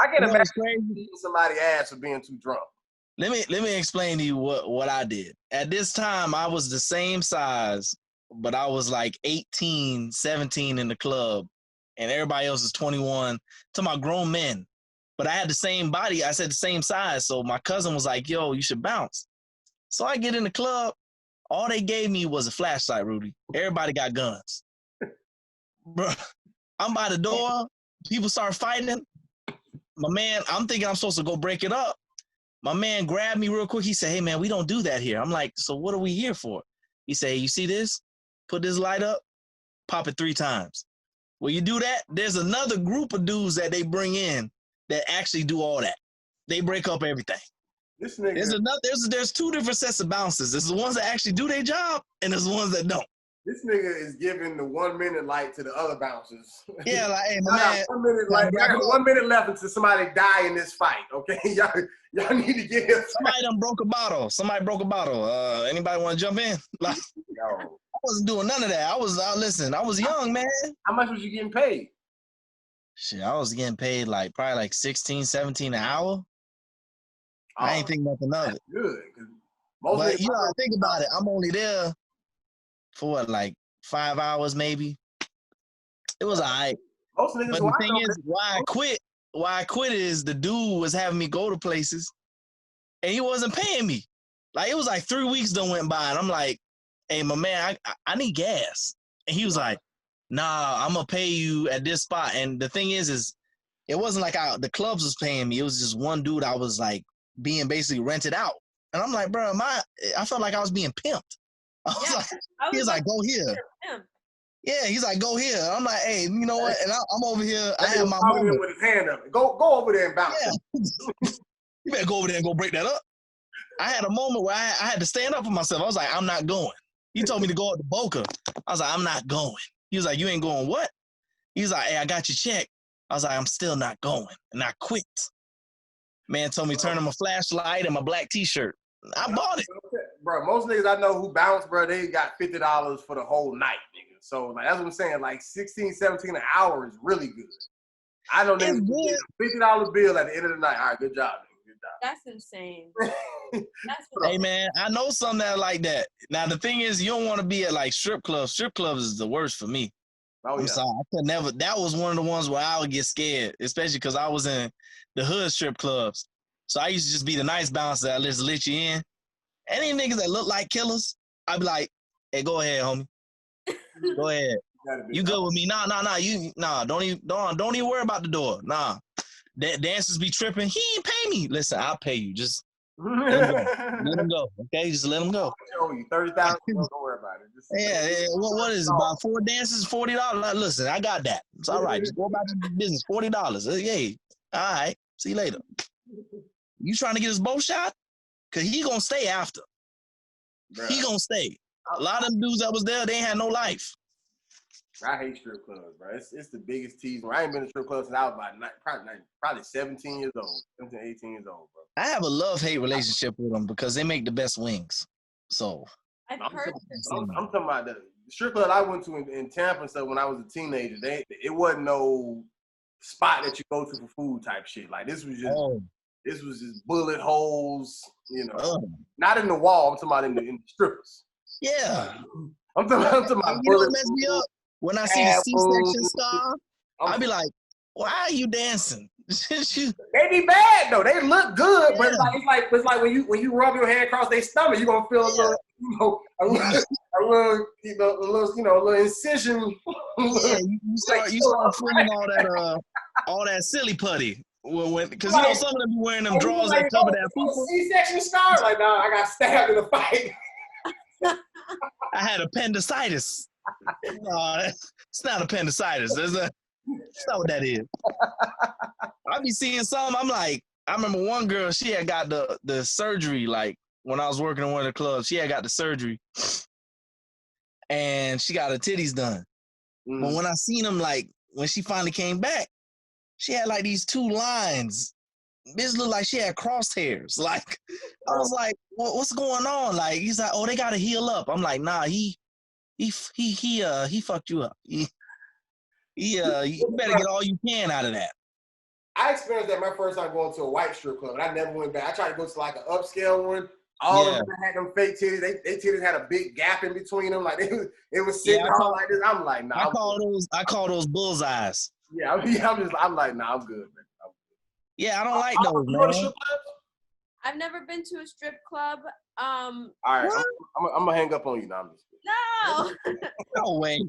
I can't imagine somebody ass for being too drunk. Let me explain to you what I did. At this time, I was the same size, but I was like 18, 17 in the club, and everybody else is 21. To my grown men. But I had the same body. I said the same size. So my cousin was like, yo, you should bounce. So I get in the club. All they gave me was a flashlight, Rudy. Everybody got guns. Bro, I'm by the door. People start fighting. My man, I'm thinking I'm supposed to go break it up. My man grabbed me real quick. He said, hey, man, we don't do that here. I'm like, so what are we here for? He said, you see this? Put this light up, pop it 3 times. When you do that, there's another group of dudes that they bring in that actually do all that. They break up everything. This nigga, there's 2 different sets of bouncers. There's the ones that actually do their job, and there's the ones that don't. This nigga is giving the 1 minute light to the other bouncers. Yeah, like, hey, my man. 1 minute light. I got 1 minute left until somebody die in this fight, okay? Y'all need to get him. Somebody done broke a bottle. Anybody want to jump in? Like, no. I wasn't doing none of that. I was young, man. How much was you getting paid? Shit, I was getting paid probably like 16, 17 an hour. I ain't think nothing of it. Good. But you know, think about it. I'm only there for what, like 5 hours maybe. It was all right. Most niggas, but the thing is, why I quit is the dude was having me go to places and he wasn't paying me. Like it was like 3 weeks done went by and I'm like, hey, my man, I need gas. And he was like, nah, I'm gonna pay you at this spot. And the thing is it wasn't like the clubs was paying me. It was just one dude I was like being basically rented out. And I'm like, bro, I felt like I was being pimped. He was like, go here. Yeah, he's like, go here. I'm like, hey, you know what? And I'm over here. I have my moment. With his hand up. Go over there and bounce. Yeah. You better go over there and go break that up. I had a moment where I had to stand up for myself. I was like, I'm not going. He told me to go up to Boca. I was like, I'm not going. He was like, you ain't going what? He was like, hey, I got your check. I was like, I'm still not going. And I quit. Man told me to turn on my flashlight and my black T-shirt. I bought it. Bro, most niggas I know who bounce, bro, they got $50 for the whole night, nigga. So, like, that's what I'm saying. Like, 16, 17 an hour is really good. I know niggas get a $50 bill at the end of the night. All right, good job, nigga. Good job. That's insane. Hey, man, I know some that are like that. Now, the thing is, you don't want to be at, like, strip clubs. Strip clubs is the worst for me. Oh, I'm sorry. I could never. That was one of the ones where I would get scared, especially because I was in the hood strip clubs. So I used to just be the nice bouncer that just let you in. Any niggas that look like killers, I'd be like, hey, go ahead, homie. Go ahead. You good with me? Nah. Don't even worry about the door. Nah. Dancers be tripping. He ain't pay me. Listen, I'll pay you. Just let him go. Okay, just let him go. You $30,000. Don't worry about it. Yeah. What is it? About 4 dances, $40? Listen, I got that. It's all right. Just go about your business. $40. Yay. All right. See you later. You trying to get his both shot? Cause he gonna stay after. Bruh. He gonna stay. A lot of them dudes that was there, they ain't had no life. I hate strip clubs, bro. It's the biggest tease. I ain't been to strip clubs since I was about probably 17 years old, 17, 18 years old, bro. I have a love-hate relationship with them because they make the best wings. So I've I'm heard talking about the strip club I went to in Tampa and stuff when I was a teenager. It wasn't no spot that you go to for food type shit. Like this was just bullet holes, you know. Not in the wall. I'm talking about in the strippers. Yeah. I'm talking about you know what messed me up? When I see the C-section scar, I be like, why are you dancing? They be bad though. They look good, but it's like when you rub your hand across their stomach, you're gonna feel a little incision. Yeah, you start feeling all that silly putty. Because some of them be wearing them drawers that cover their people. C-section scar, like nah, I got stabbed in a fight. I had appendicitis. No, it's not appendicitis. That's not what that is. I be seeing some. I'm like, I remember one girl. She had got the surgery. Like when I was working in one of the clubs, she had got the surgery, and she got her titties done. But when I seen them, like when she finally came back, she had like these 2 lines. This looked like she had crosshairs. Like I was like, what's going on? Like he's like, oh, they gotta heal up. I'm like, nah, he fucked you up. You better get all you can out of that. I experienced that my first time going to a white strip club, and I never went back. I tried to go to like an upscale one. All of them had them fake titties. They titties had a big gap in between them. Like it was sitting all like this. I'm like, nah. I call those bullseyes. Yeah, I'm like, nah, I'm good, man. Yeah, I don't like those, man. I've never been to a strip club. All right, I'm gonna hang up on you now. No. No way.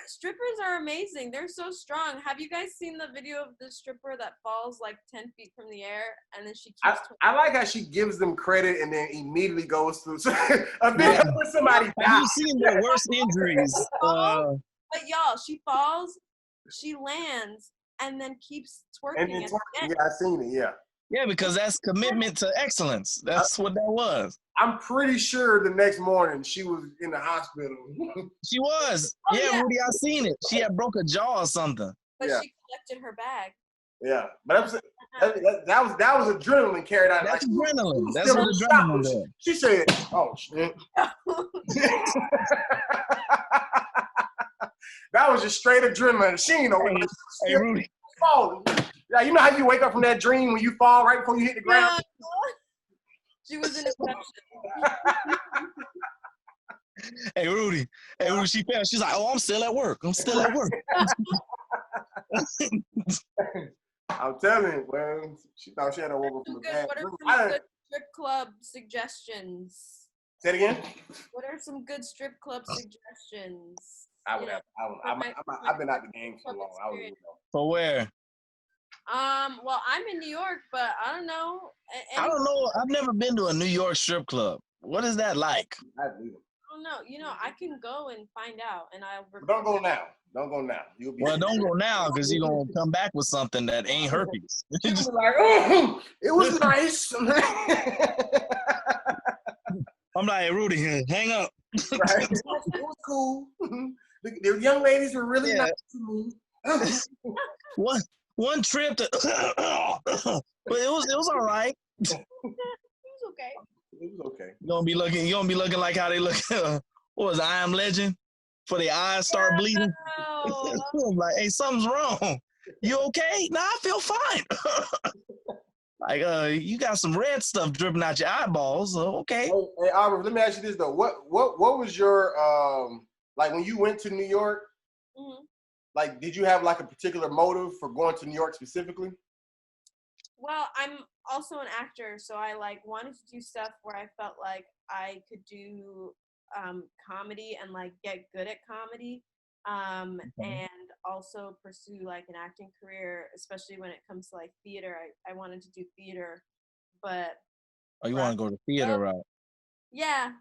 Strippers are amazing. They're so strong. Have you guys seen the video of the stripper that falls like 10 feet from the air and then she keeps I like how she gives them credit and then immediately goes through a video where somebody dies. Have you seen their worst injuries? But y'all, she falls, she lands, and then keeps twerking. Yeah, I seen it, yeah. Yeah, because that's commitment to excellence. That's what that was. I'm pretty sure the next morning she was in the hospital. She was. Oh, yeah, Rudy, I seen it. She had broke a jaw or something. But she collected her bag. Yeah, but that was adrenaline carried out. That's like, adrenaline. That's what adrenaline is. She said, "Oh shit." That was just straight adrenaline. She ain't know what hey, Rudy. Falling. Yeah, you know how you wake up from that dream when you fall right before you hit the ground? She was in Inception. Hey, Rudy, she fell. She's like, oh, I'm still at work. I'm telling you, well, she thought she had to woke up from the bed. What are some good strip club suggestions? Say it again? What are some good strip club suggestions? I've been out the game so long. I would know. For where? Well, I'm in New York, but I don't know. I don't know. I've never been to a New York strip club. What is that like? I don't know. You know, I can go and find out, and I'll. Don't go now. Don't go now. You'll be. Well, don't go now because you're gonna come back with something that ain't herpes. You'll be like, oh, it was nice. I'm like, Rudy, hang up. Right. It was cool. The young ladies were really nice to me. One trip to, but it was all right. It was okay. It was okay. You gonna be looking like how they look. What was I Am Legend? For the eyes start bleeding. No. I'm like, hey, something's wrong. You okay? Nah, I feel fine. Like, you got some red stuff dripping out your eyeballs. So okay. Hey, Auberth, let me ask you this though. What was your like when you went to New York? Mm-hmm. Like, did you have like a particular motive for going to New York specifically? Well, I'm also an actor, so I like wanted to do stuff where I felt like I could do comedy and like get good at comedy, and also pursue like an acting career, especially when it comes to like theater. I wanted to do theater, but you want to go to theater, right? Yeah,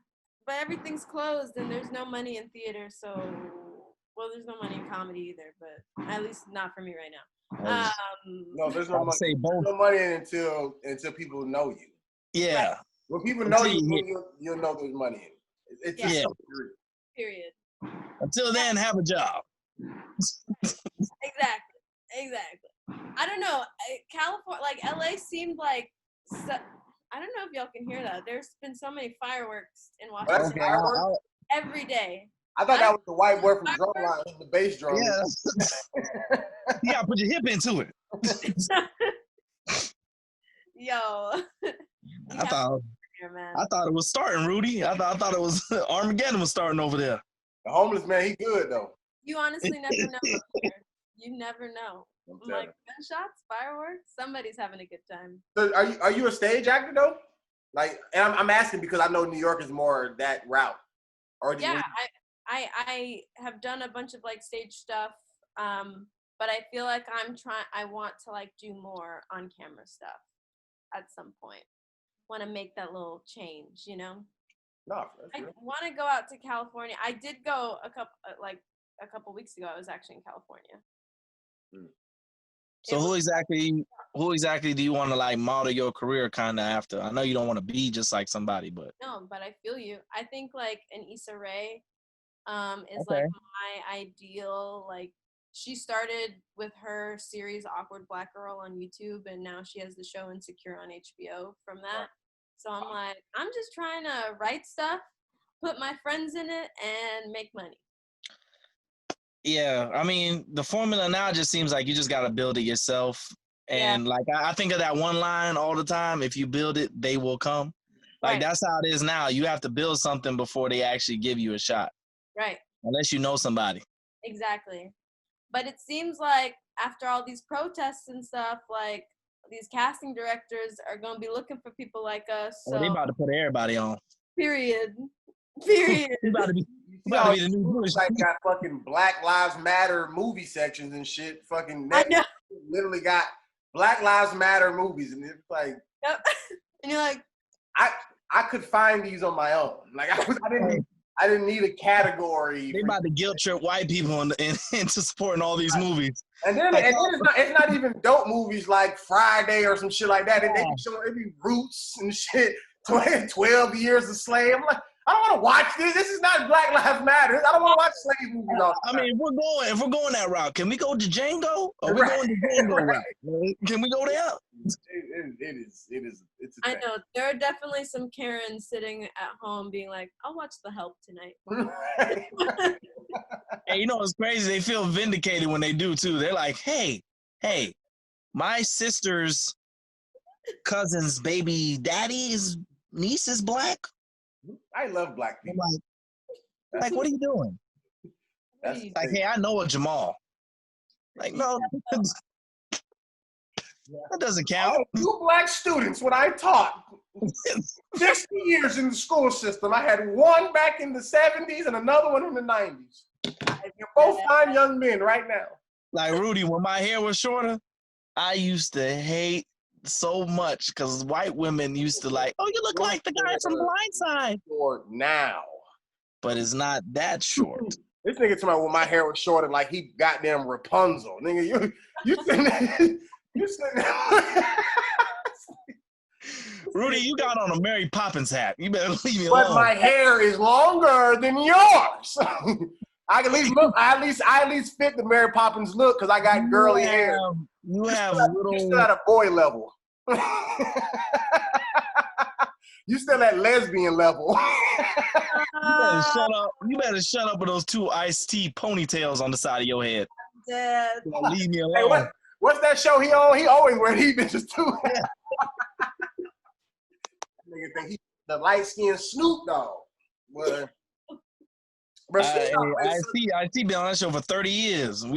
but everything's closed and there's no money in theater, so. Well, there's no money in comedy either, but at least not for me right now. No, there's no money. There's no money until people know you. Yeah. Right. When people know you'll know there's money in it. It's just period. Until then, have a job. Exactly. I don't know. California, like LA seemed like, I don't know if y'all can hear that. There's been so many fireworks in That's Washington Okay, fireworks. every day. I thought that was the white boy from Fireworks? Drumline, the bass drum. yeah. You gotta put your hip into it. Yo. I thought Here, man. I thought it was starting, Rudy. I thought it was Armageddon was starting over there. The homeless man, he good though. You honestly never know up here. You never know. I'm like, gunshots, fireworks, somebody's having a good time. So are you a stage actor though? Like, and I'm asking because I know New York is more that route. Or yeah, I have done a bunch of like stage stuff, but I feel like I want to like do more on camera stuff at some point. Want to make that little change, you know? No, I want to go out to California. I did go a couple weeks ago. I was actually in California. So who exactly do you want to like model your career kind of after? I know you don't want to be just like somebody, but no, but I feel you. I think like an Issa Rae is Okay. like my ideal. Like she started with her series Awkward Black Girl on YouTube, and now she has the show Insecure on HBO from that. So I'm like, I'm just trying to write stuff, put my friends in it, and make money. yeah, I mean the formula now just seems like you just got to build it yourself. And like I think of that one line all the time: if you build it, they will come. Like that's how it is now. You have to build something before they actually give you a shot. Right. Unless you know somebody. Exactly. But it seems like after all these protests and stuff, like these casting directors are going to be looking for people like us. So they about to put everybody on. Period. You about to be the new Bush. Like got fucking Black Lives Matter movie sections and shit. Fucking Netflix literally got Black Lives Matter movies, and it's like, yep. And you're like, I could find these on my own. Like I didn't need a category. They about to guilt trip white people into supporting all these movies. And then, like, it's not even dope movies like Friday or some shit like that. They be showing every Roots and shit. 12 Years a Slave. I'm like, I don't want to watch this. This is not Black Lives Matter. I don't want to watch slave movies all the time. I mean, if we're going that route, can we go to Django? Or we going to Django route? Can we go there? It's a I thing. know. There are definitely some Karens sitting at home being like, I'll watch The Help tonight. Hey, you know what's crazy? They feel vindicated when they do, too. They're like, hey, my sister's cousin's baby daddy's niece is black? I love black people. Like, what are you doing? Like, hey, I know a Jamal. Like, no, that doesn't count. I had 2 black students when I taught 60 years in the school system. I had one back in the 70s and another one in the 90s. You're both fine young men right now. Like, Rudy, when my hair was shorter, I used to hate so much because white women used to like, oh, you look like the guy from Blindside. Short now. But it's not that short. This nigga talking about when my hair was shorter, like he goddamn Rapunzel. Nigga, you sitting there. Rudy, you got on a Mary Poppins hat. You better leave me alone. But my hair is longer than yours. I at least fit the Mary Poppins look because I got girly hair. You still at a boy level. You still at lesbian level. You better shut up with those 2 iced tea ponytails on the side of your head. Dead. Leave me alone. Hey, what's that show he on? He always wearing he bitches too. Nigga think he the light-skinned Snoop Dogg. Well, I see been on that show for 30 years. I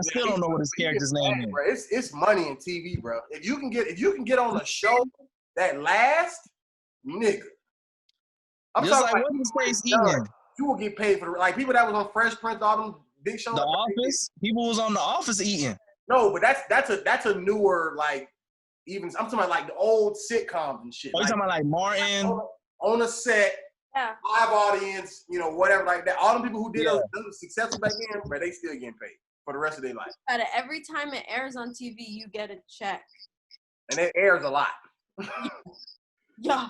still don't know what his character's name is. Bro. It's money in TV, bro. If you can get on a show that lasts, nigga. I'm just talking like what his face eating. You will get paid for like people that was on Fresh Prince, all them big shows. The Office. People was on The Office eating. No, but that's a newer like even. I'm talking about like the old sitcoms and shit. Oh, you talking about like Martin on a set. Yeah. Live audience, whatever like that. All the people who did those successful back then, but they still getting paid for the rest of their life. But every time it airs on TV, you get a check. And it airs a lot. Yeah.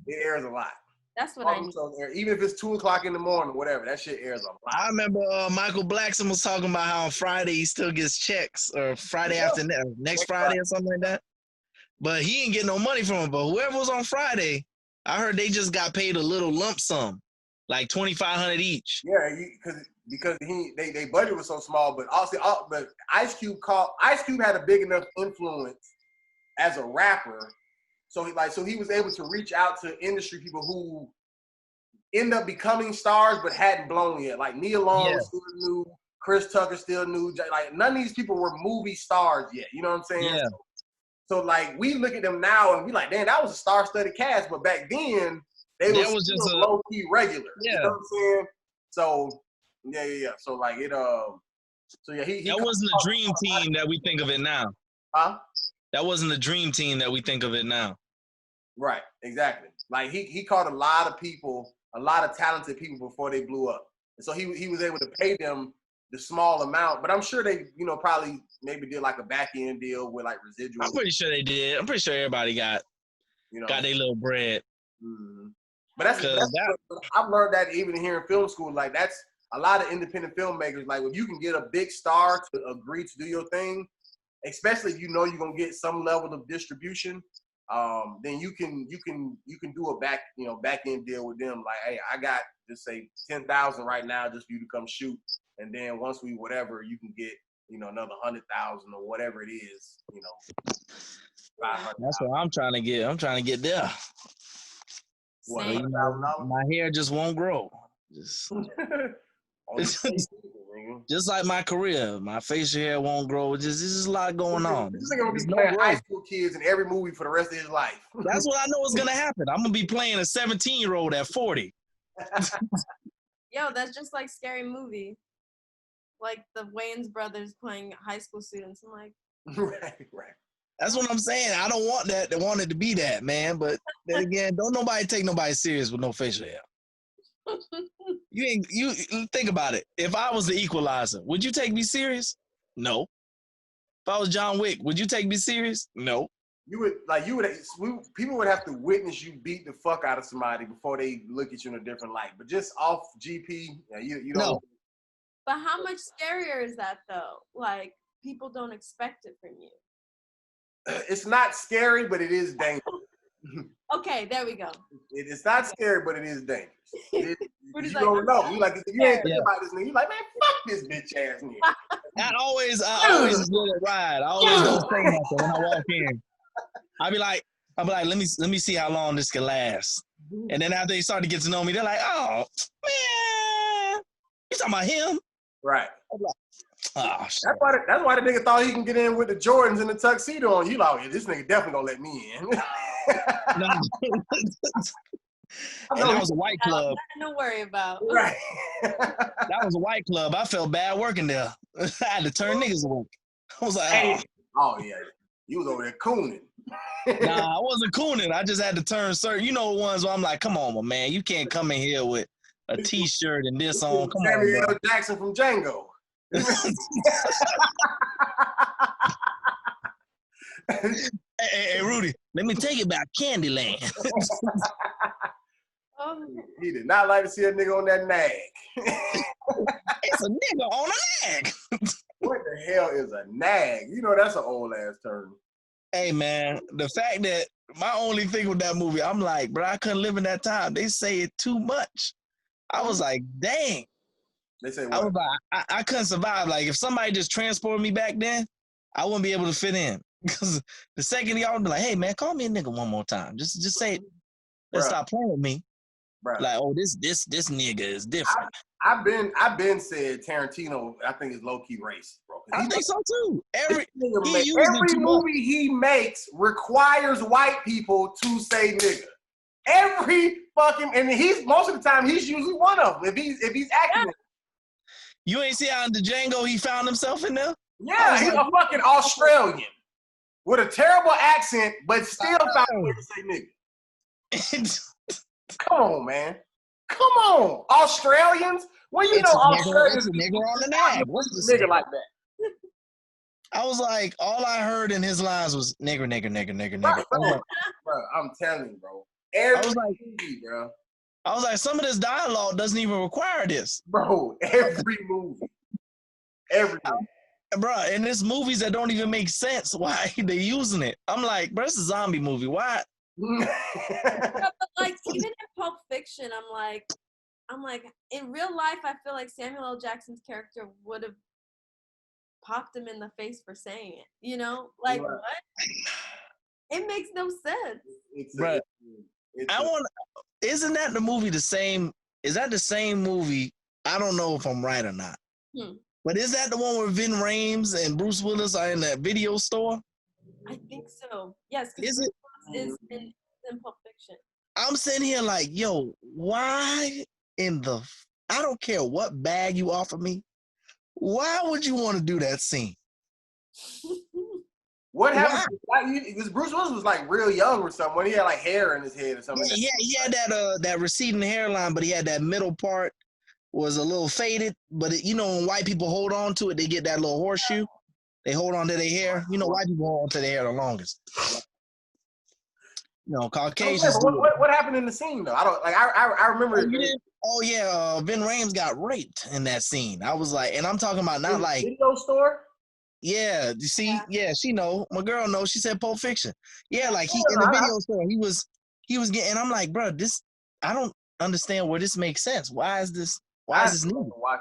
It airs a lot. That's what All I them need. shows air. Even if it's 2:00 in the morning, whatever, that shit airs on. I remember Michael Blackson was talking about how on Friday he still gets checks, or Friday after next Friday or something like that. But he ain't getting no money from it. But whoever was on Friday, I heard they just got paid a little lump sum, like $2,500 each. Yeah, because they budget was so small, but also but Ice Cube had a big enough influence as a rapper, so he was able to reach out to industry people who end up becoming stars but hadn't blown yet. Like Nia Long was still new, Chris Tucker still new. Like none of these people were movie stars yet. You know what I'm saying? Yeah. So like we look at them now and we like, damn, that was a star-studded cast. But back then they was still just low-key regular. Yeah. You know what I'm saying? So yeah. So like it so yeah, he that wasn't the dream team that we think of it now. Huh? That wasn't the dream team that we think of it now. Right, exactly. Like he caught a lot of people, a lot of talented people before they blew up. And so he was able to pay them the small amount, but I'm sure they, probably maybe did like a back end deal with like residuals. I'm pretty sure they did. I'm pretty sure everybody got their little bread. Mm-hmm. But I've learned that even here in film school, like that's a lot of independent filmmakers. Like when you can get a big star to agree to do your thing, especially if you're gonna get some level of distribution, then you can do a back end deal with them. Like, hey, I got just say 10,000 right now just for you to come shoot, and then once we whatever, you can get another 100,000 or whatever it is. 500. That's what I'm trying to get. I'm trying to get there. What, my hair just won't grow. Just like my career, my facial hair won't grow. There's just a lot going on. This nigga gonna be playing high school kids in every movie for the rest of his life. That's what I know is gonna happen. I'm gonna be playing a 17-year-old at 40. Yo, that's just like Scary Movie. Like the Wayans brothers playing high school students. I'm like, right. That's what I'm saying. I don't want that. I want it to be that, man. But then again, don't nobody take nobody serious with no facial hair. You think about it. If I was the Equalizer, would you take me serious? No. If I was John Wick, would you take me serious? No. People would have to witness you beat the fuck out of somebody before they look at you in a different light. But just off GP, you don't. No. But how much scarier is that though? Like people don't expect it from you. It's not scary, but it is dangerous. Okay, there we go. It's not scary, but it is dangerous. You like, don't know. You like if you ain't think about this nigga, you like, man, fuck this bitch ass nigga. I always let it ride. I always don't say nothing when I walk in. I'll be like, let me see how long this can last. And then after they start to get to know me, they're like, oh man, you talking about him? Right. Oh, shit. That's why the nigga thought he can get in with the Jordans and the tuxedo on. You like, yeah, this nigga definitely gonna let me in. No. And that was a white club. Nothing to worry about. Right. That was a white club. I felt bad working there. I had to turn niggas away. I was like, oh yeah, you was over there cooning. Nah, I wasn't cooning. I just had to turn certain, ones where I'm like, come on, my man, you can't come in here with a t-shirt and this on. Come Samuel on, L. Jackson from Django. Hey, Rudy, let me tell you about Candyland. He did not like to see a nigga on that nag. It's a nigga on a nag. What the hell is a nag? That's an old ass term. Hey, man, the fact that my only thing with that movie, I'm like, bro, I couldn't live in that time. They say it too much. I was like, dang. They say what? I was like, I couldn't survive. Like, if somebody just transported me back then, I wouldn't be able to fit in. Because the second y'all would be like, hey, man, call me a nigga one more time. Just say it. Let's stop playing with me. Bruh. Like, oh, this nigga is different. I've been said Tarantino, I think, is low-key racist, bro. I think so, too. Every movie he makes requires white people to say nigga. Every fucking, and most of the time, he's usually one of them. If he's acting. You ain't see how in the Django he found himself in there? Yeah, he's a fucking Australian with a terrible accent, but still found a way to say nigga. Come on, man. Come on. Australians? Well, Australians. It's a nigga on the nag. What's the nigga like that? I was like, all I heard in his lines was nigger. Bro, I'm telling you, bro. Every movie, bro. I was like, some of this dialogue doesn't even require this. Bro, every movie. Every movie. Bro, and there's movies that don't even make sense why they using it. I'm like, bro, it's a zombie movie. Why? Yeah, but like even in Pulp Fiction, I'm like, in real life, I feel like Samuel L. Jackson's character would have popped him in the face for saying it. You know, like Right. what? It makes no sense. Bro, isn't that the movie the same? Is that the same movie? I don't know if I'm right or not. But is that the one where Vin Rames and Bruce Willis are in that video store? I think so. Yes, Is Bruce it? Willis is in Pulp Fiction. I'm sitting here like, yo, why in the? I don't care what bag you offer me. Why would you want to do that scene? What happened? Because Bruce Willis was like real young or something. When he had like hair in his head or something. Yeah, he had that receding hairline, but he had that middle part was a little faded. But it, you know, when white people hold on to it, they get that little horseshoe. They hold on to their hair. You know, white people hold on to their hair the longest. You know, Caucasians. What happened in the scene though? I don't like. I remember. Oh yeah, Vin Rames got raped in that scene. I was like, and I'm talking about not like video store. Yeah, you see, yeah, she know. My girl knows. She said Pulp Fiction. Yeah, like he in the video store, he was getting. And I'm like, bro, this I don't understand where this makes sense. Why is this needed? Watch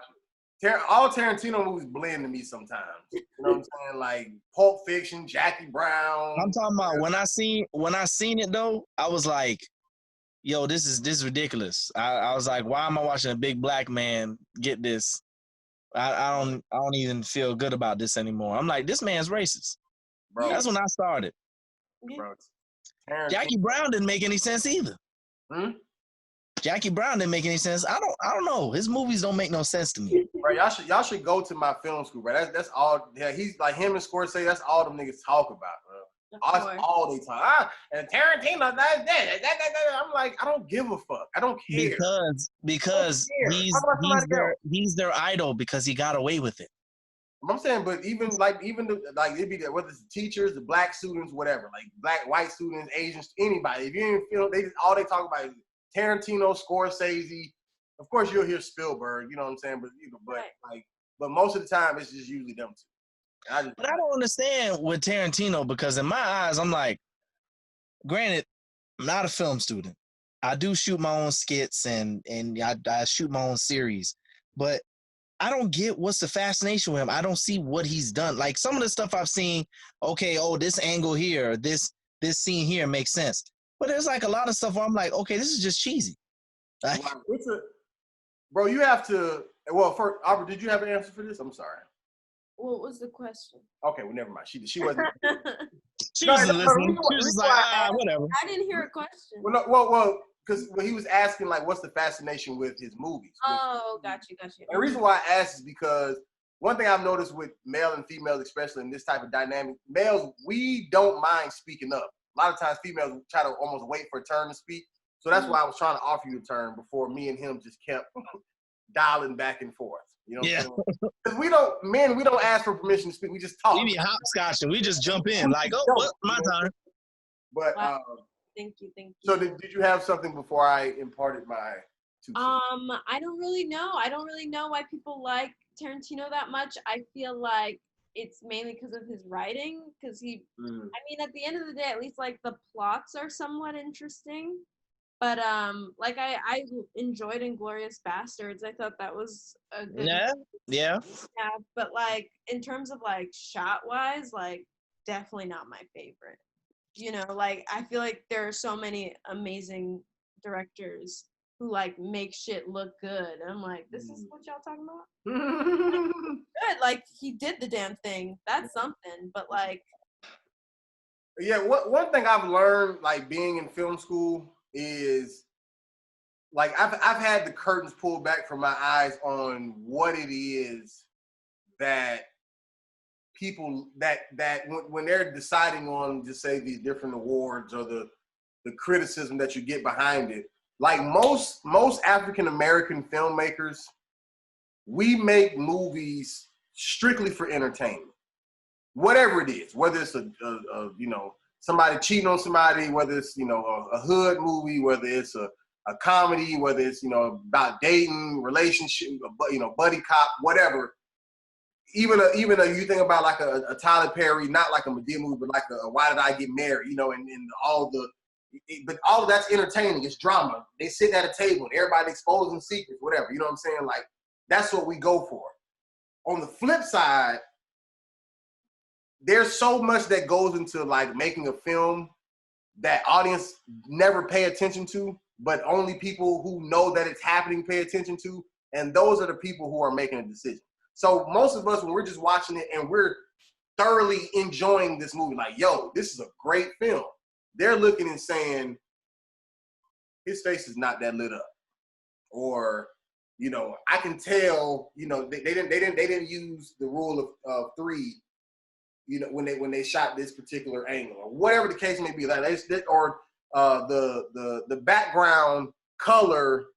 it. All Tarantino movies blend to me sometimes. You know what I'm saying? Like Pulp Fiction, Jackie Brown. I'm talking about when I seen it though, I was like, yo, this is ridiculous. I was like, why am I watching a big black man get this? I don't even feel good about this anymore. I'm like, this man's racist. Bro, that's when I started. Bro, Jackie Brown didn't make any sense either. Jackie Brown didn't make any sense. I don't know. His movies don't make no sense to me. Bro, y'all should go to my film school, bro. That's all. Yeah, he's like him and Scorsese. That's all them niggas talk about, bro. That's all they talk. And Tarantino, that. I'm like, I don't give a fuck. I don't care. Because he's their idol because he got away with it. I'm saying, but even it'd be whether it's the teachers, the black students, whatever, like black, white students, Asians, anybody. If you didn't feel all they talk about is Tarantino, Scorsese. Of course, you'll hear Spielberg. You know what I'm saying? But most of the time, it's just usually them two. But I don't understand with Tarantino because in my eyes, I'm like, granted, I'm not a film student. I do shoot my own skits and I shoot my own series, but I don't get what's the fascination with him. I don't see what he's done. Like some of the stuff I've seen, okay, this angle here, this scene here makes sense. But there's like a lot of stuff where I'm like, okay, this is just cheesy. Like, bro, you have to. Well, first, Aubrey, did you have an answer for this? I'm sorry. What was the question? Okay, well, never mind. She wasn't. She wasn't listening. She was just like, whatever. I didn't hear a question. Well, because he was asking like, what's the fascination with his movies? Oh, got you. And the reason why I asked is because one thing I've noticed with male and females, especially in this type of dynamic, males, we don't mind speaking up. A lot of times females try to almost wait for a turn to speak. So that's why I was trying to offer you a turn before me and him just kept dialing back and forth. You know what I'm saying? Because we don't ask for permission to speak. We just talk. We be hopscotching. We just jump in like, my turn. But thank you. So did you have something before I imparted my 2 cents? I don't really know. I don't really know why people like Tarantino that much. I feel like it's mainly because of his writing. Because I mean, at the end of the day, at least like the plots are somewhat interesting. But like I enjoyed Inglourious Bastards. I thought that was a good yeah. But like in terms of like shot wise, like definitely not my favorite. You know, like I feel like there are so many amazing directors who like make shit look good. And I'm like, this is what y'all talking about? Good, like he did the damn thing. That's something. But like, yeah, one thing I've learned like being in film school is like I've had the curtains pulled back from my eyes on what it is that people that when they're deciding on just say these different awards or the criticism that you get behind it, like most African American filmmakers, we make movies strictly for entertainment, whatever it is, whether it's a somebody cheating on somebody, whether it's a hood movie, whether it's a a comedy, whether it's, you know, about dating, relationship, you know, buddy cop, whatever. Even you think about like a Tyler Perry, not like a Madea movie, but like a Why Did I Get Married, you know, and but all of that's entertaining. It's drama. They sit at a table and everybody exposing secrets, whatever. You know what I'm saying? Like, that's what we go for. On the flip side, there's so much that goes into like making a film that audience never pay attention to, but only people who know that it's happening pay attention to. And those are the people who are making a decision. So most of us, when we're just watching it and we're thoroughly enjoying this movie, like, yo, this is a great film, they're looking and saying, his face is not that lit up. Or, you know, I can tell, you know, they didn't use the rule of three, you know, when they shot this particular angle, or whatever the case may be. Like, or the background color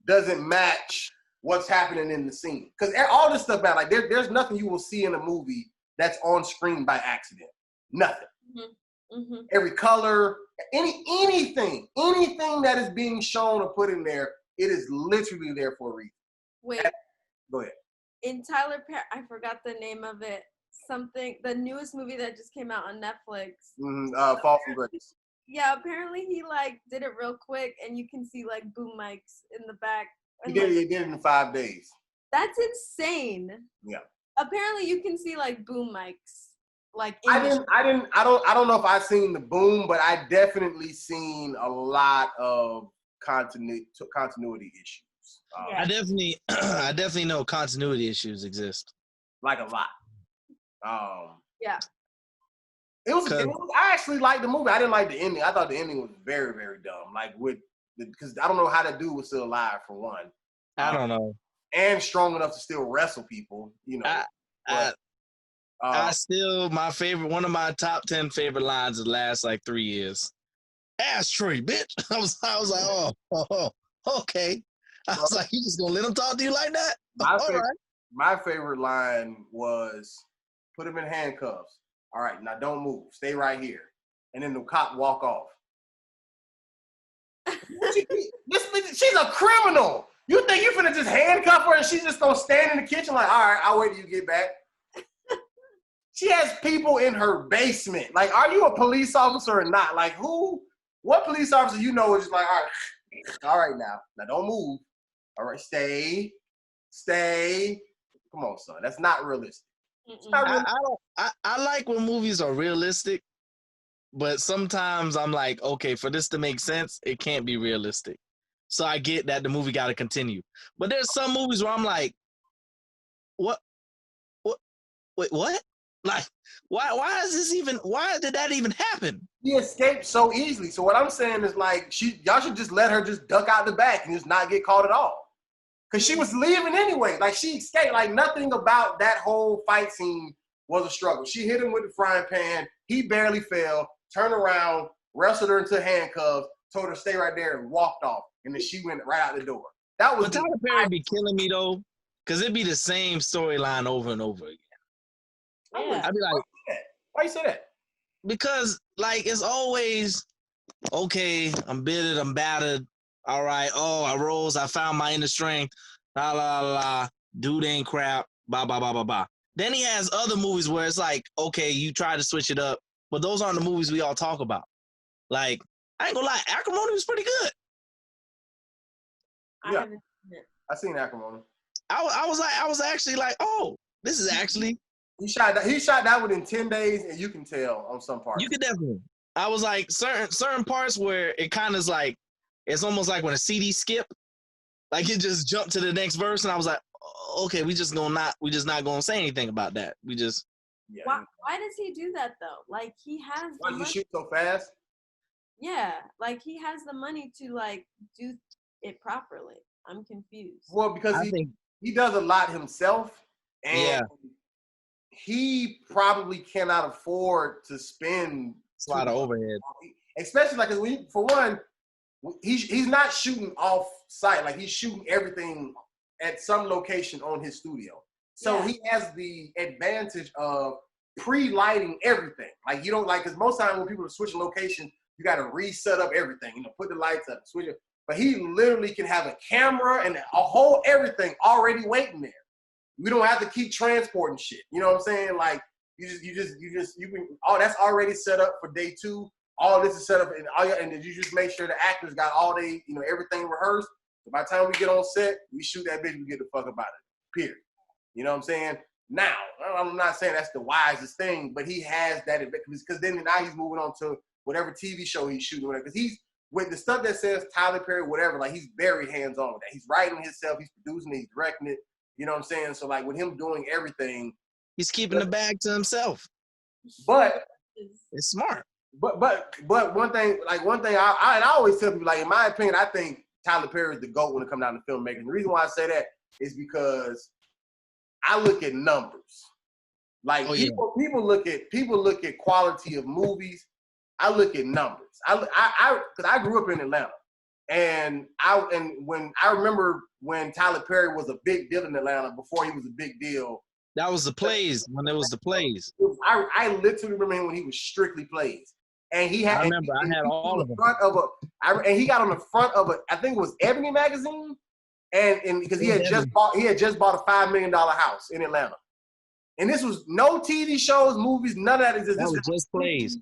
doesn't match what's happening in the scene. Because all this stuff, like, there's nothing you will see in a movie that's on screen by accident. Nothing. Mm-hmm. Mm-hmm. Every color, anything that is being shown or put in there, it is literally there for a reason. Wait. Go ahead. In Tyler Perry, I forgot the name of it. Something, the newest movie that just came out on Netflix. Fall from Grace. Yeah, apparently he like did it real quick, and you can see like boom mics in the back. He did it in 5 days. That's insane. Yeah. Apparently you can see like boom mics. Like I don't know if I've seen the boom, but I definitely seen a lot of continuity issues. I definitely know continuity issues exist. Like a lot. Yeah. It was. I actually liked the movie. I didn't like the ending. I thought the ending was very, very dumb. Like, because I don't know how that dude was still alive, for one. I don't know. And strong enough to still wrestle people, you know. One of my top 10 favorite lines of the last like 3 years. Ashtray, bitch. I was like, oh, okay. I was like, you just gonna let him talk to you like that? My favorite line was, put him in handcuffs. All right, now don't move. Stay right here. And then the cop walk off. She's a criminal. You think you finna just handcuff her and she's just gonna stand in the kitchen like, all right, I'll wait till you get back. She has people in her basement. Like, are you a police officer or not? Like, what police officer you know is just like, all right now don't move. All right, stay. Come on, son. That's not realistic. I like when movies are realistic, but sometimes I'm like, okay, for this to make sense, it can't be realistic. So I get that the movie got to continue. But there's some movies where I'm like, what? Wait, what? Like, why did that even happen? She escaped so easily. So what I'm saying is, like, y'all should just let her just duck out the back and just not get caught at all. Because she was leaving anyway. Like, she escaped. Like, nothing about that whole fight scene was a struggle. She hit him with the frying pan. He barely fell. Turned around, wrestled her into handcuffs, told her to stay right there, and walked off. And then she went right out the door. That was. But Tyler Perry be killing me, though, because it'd be the same storyline over and over again. Yeah. I'd be like, why you say that? Because, like, it's always, okay, I'm bitted, I'm battered. All right, I rose, I found my inner strength. La, la, la, la. Dude ain't crap. Blah, blah, blah, blah, blah. Then he has other movies where it's like, okay, you try to switch it up, but those aren't the movies we all talk about. Like, I ain't gonna lie, Acrimony was pretty good. Yeah, I seen Acrimony. I was actually like, oh, this is actually. He shot that within 10 days, and you can tell on some parts. You could definitely. I was like, certain parts where it kind of is like, it's almost like when a CD skip, like it just jumped to the next verse, and I was like, okay, we just not gonna say anything about that. We just. Yeah. Why does he do that though? Like, he has. Why he shoot so fast? Yeah, like he has the money to like do it properly. I'm confused. Well, because he does a lot himself, and he probably cannot afford to spend a lot of overhead. Especially like, for one, he's not shooting off site. Like, he's shooting everything at some location on his studio. So he has the advantage of pre-lighting everything. Like, you don't, like, because most times when people are switching locations, you got to reset up everything. You know, put the lights up, switch it. but he literally can have a camera and a whole everything already waiting there. We don't have to keep transporting shit. You know what I'm saying? Like you can. Oh, that's already set up for day 2. All this is set up, and you just make sure the actors got all they, everything rehearsed. So by the time we get on set, we shoot that bitch. We get the fuck about it. Period. You know what I'm saying? Now, I'm not saying that's the wisest thing, but he has that because then now he's moving on to whatever TV show he's shooting. Because he's with the stuff that says Tyler Perry, whatever. Like he's very hands on with that. He's writing himself. He's producing it. He's directing it. You know what I'm saying? So like with him doing everything, he's keeping the bag to himself. But it's smart. But one thing I always tell people, like, in my opinion, I think Tyler Perry is the GOAT when it comes down to filmmaking. The reason why I say that is because I look at numbers. Like people look at quality of movies. I look at numbers. Because I grew up in Atlanta, and when I remember when Tyler Perry was a big deal in Atlanta before he was a big deal. That was the plays when there was the plays. I literally remember him when he was strictly plays. And he had. I remember I had all of them. And he got on the front of I think it was Ebony magazine, and because he had just bought a $5 million house in Atlanta, and this was no TV shows, movies, none of that existed. That was just plays.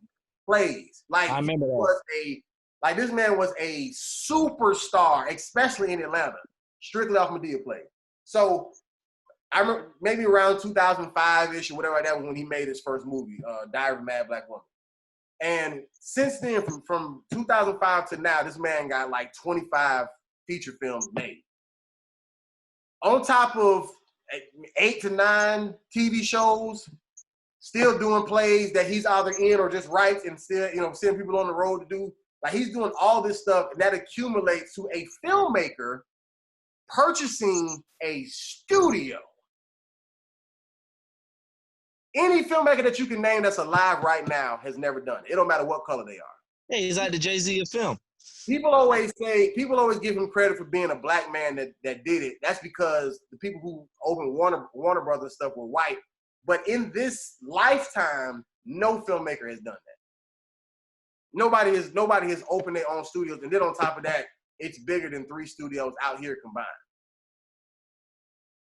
Plays. Like I remember that. This man was a superstar, especially in Atlanta, strictly off Madea plays. So I remember maybe around 2005-ish or whatever like that was when he made his first movie, Diary of a Mad Black Woman. And since then, from 2005 to now, this man got like 25 feature films made. On top of 8 to 9 TV shows, still doing plays that he's either in or just writes and still, sending people on the road to do. Like he's doing all this stuff and that accumulates to a filmmaker purchasing a studio. Any filmmaker that you can name that's alive right now has never done it. It don't matter what color they are. Hey, he's like the Jay-Z of film. People always give him credit for being a black man that did it. That's because the people who opened Warner Brothers stuff were white. But in this lifetime, no filmmaker has done that. Nobody has opened their own studios, and then on top of that, it's bigger than 3 studios out here combined.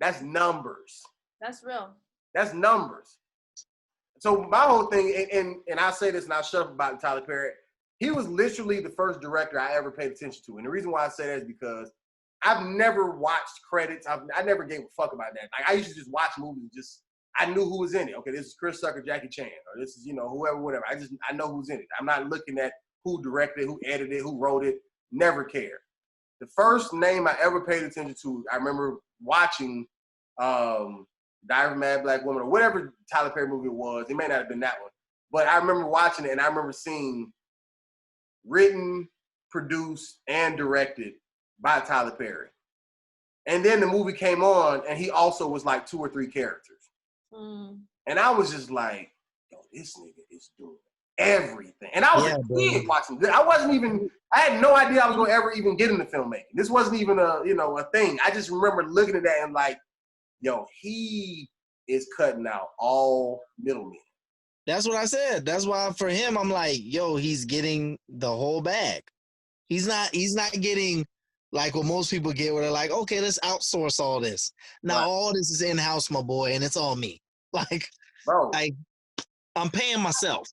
That's numbers. That's real. That's numbers. So my whole thing, and I say this and I'll shut up about Tyler Perry, he was literally the first director I ever paid attention to. And the reason why I say that is because I've never watched credits. I never gave a fuck about that. Like I used to just watch movies and I knew who was in it. Okay, this is Chris Tucker, Jackie Chan, or this is, whoever, whatever. I know who's in it. I'm not looking at who directed, who edited, who wrote it. Never cared. The first name I ever paid attention to, I remember watching Diary of a Mad Black Woman, or whatever Tyler Perry movie it was. It may not have been that one. But I remember watching it, and I remember seeing written, produced, and directed by Tyler Perry. And then the movie came on, and he also was like 2 or 3 characters. And I was just like, yo, this nigga is doing everything. And I was a kid watching this. I had no idea I was going to ever even get into filmmaking. This wasn't even a thing. I just remember looking at that and like, yo, he is cutting out all middlemen. That's what I said. That's why for him, I'm like, yo, he's getting the whole bag. He's not getting like what most people get where they're like, okay, let's outsource all this. Now all this is in-house, my boy, and it's all me. Like, bro, I'm paying myself.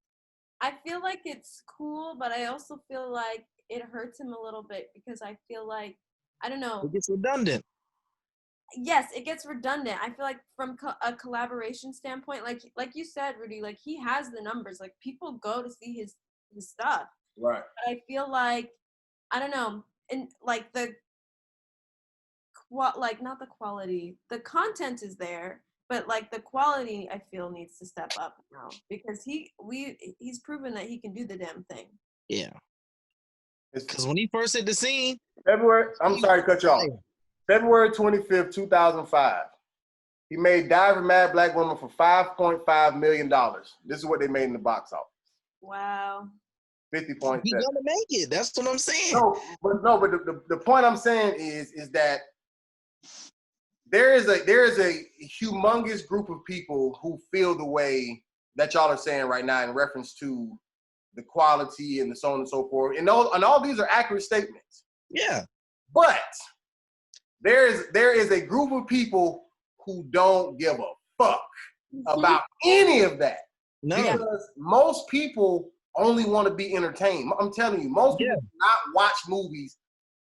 I feel like it's cool, but I also feel like it hurts him a little bit because I feel like, I don't know. It gets redundant. Yes, it gets redundant. I feel like from a collaboration standpoint, like you said, Rudy, like he has the numbers. Like people go to see his stuff. Right. But I feel like, I don't know, and like not the quality. The content is there, but like the quality, I feel needs to step up now because he's proven that he can do the damn thing. Yeah. Because when he first hit the scene, I'm sorry to cut you off. February 25th, 2005. He made Diary of a Mad Black Woman for $5.5 million. This is what they made in the box office. Wow. 50.7. He's gonna make it. That's what I'm saying. But the point I'm saying is that there is a humongous group of people who feel the way that y'all are saying right now in reference to the quality and the so on and so forth. And all these are accurate statements. Yeah. But there is a group of people who don't give a fuck about any of that. No. Because most people only want to be entertained. I'm telling you, most people do not watch movies.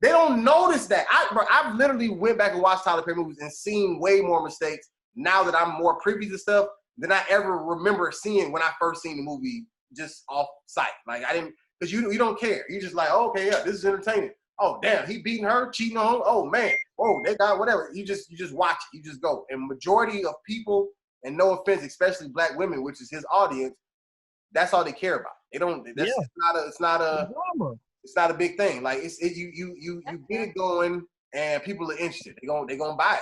They don't notice that. I've literally went back and watched Tyler Perry movies and seen way more mistakes now that I'm more privy to stuff than I ever remember seeing when I first seen the movie just off sight. Like I didn't, because you don't care. You just like, oh, okay, yeah, this is entertaining. Oh damn, he beating her, cheating on her. Oh man, oh they got whatever. You just watch it. You just go. And majority of people, and no offense, especially black women, which is his audience, that's all they care about. They don't. It's not a big thing. Like you get it going, and people are interested. They gonna buy it.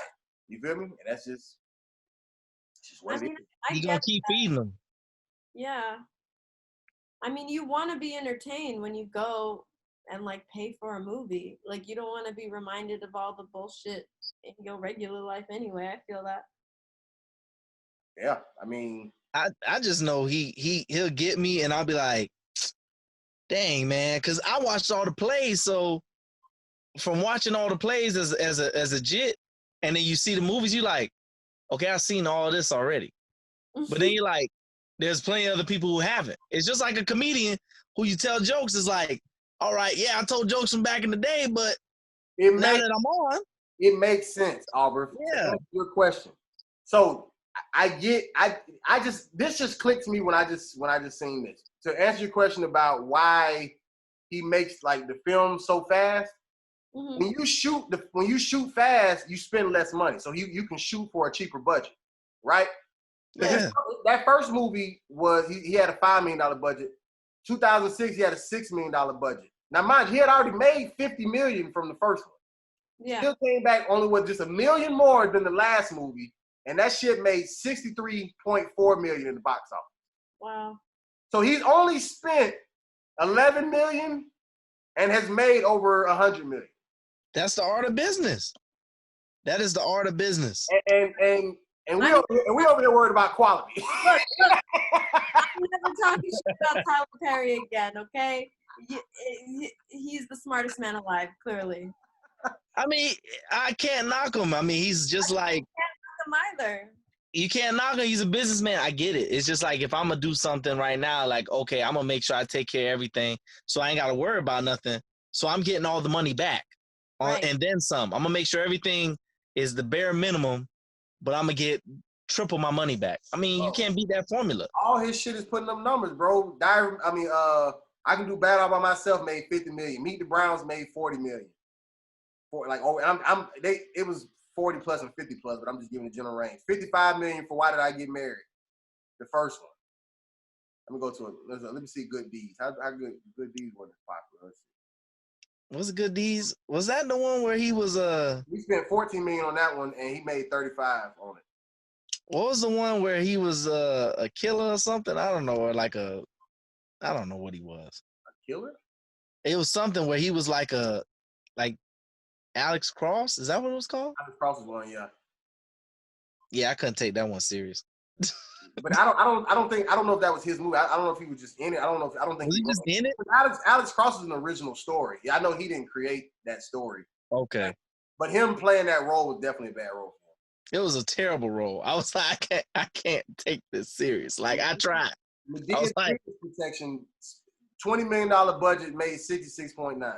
You feel me? And that's just what it is. You're gonna keep feeding them. Yeah. I mean, you want to be entertained when you go and like pay for a movie. Like you don't want to be reminded of all the bullshit in your regular life anyway. I feel that. Yeah, I mean, I just know he'll get me, and I'll be like, dang man, because I watched all the plays. So from watching all the plays as a jit, and then you see the movies, you like, okay, I've seen all this already. But then you're like, there's plenty of other people who haven't. It's just like a comedian who you tell jokes is like, all right, yeah, I told jokes from back in the day, but now that I'm on, it makes sense, Auberth. Yeah. To answer your question. So this just clicked to me when I just seen this. To answer your question about why he makes like the film so fast, when you shoot fast, you spend less money. So you can shoot for a cheaper budget, right? Yeah. That first movie was he had a $5 million budget. 2006, he had a $6 million budget. Now, mind you, he had already made $50 million from the first one. Yeah. Still came back only with just $1 million more than the last movie, and that shit made $63.4 million in the box office. Wow. So he's only spent $11 million and has made over $100 million. That's the art of business. That is the art of business. And we over here worried about quality. Look, I'm never talking shit about Tyler Perry again, okay? He's the smartest man alive, clearly. I mean, I can't knock him. I mean, he's just like... I can't knock him either. You can't knock him. He's a businessman. I get it. It's just like if I'm going to do something right now, like, okay, I'm going to make sure I take care of everything so I ain't got to worry about nothing. So I'm getting all the money back. Right. And then some. I'm going to make sure everything is the bare minimum, but I'm going to get triple my money back. I mean, you can't beat that formula. All his shit is putting up numbers, bro. I Can Do Bad All By Myself made $50 million. Meet the Browns made $40 million. It was 40 plus and 50 plus, but I'm just giving a general range. $55 million for Why Did I Get Married? The first one. Let me go to it. Let me see Good Deeds. How Good Deeds wasn't popular. Let's see. What's Good Deeds? Was that the one where he was We spent $14 million on that one, and he made 35 on it. What was the one where he was a killer or something? I don't know, or like I don't know what he was. A killer? It was something where he was like Alex Cross. Is that what it was called? Alex Cross was one, yeah. Yeah, I couldn't take that one serious. But I don't know if that was his movie. I don't know if he was just in it. I don't think was he just in it. Alex Cross is an original story. Yeah, I know he didn't create that story. Okay. But him playing that role was definitely a bad role for him. It was a terrible role. I was like, I can't take this serious. Like I tried. I was like, protection, $20 million budget made 66.9.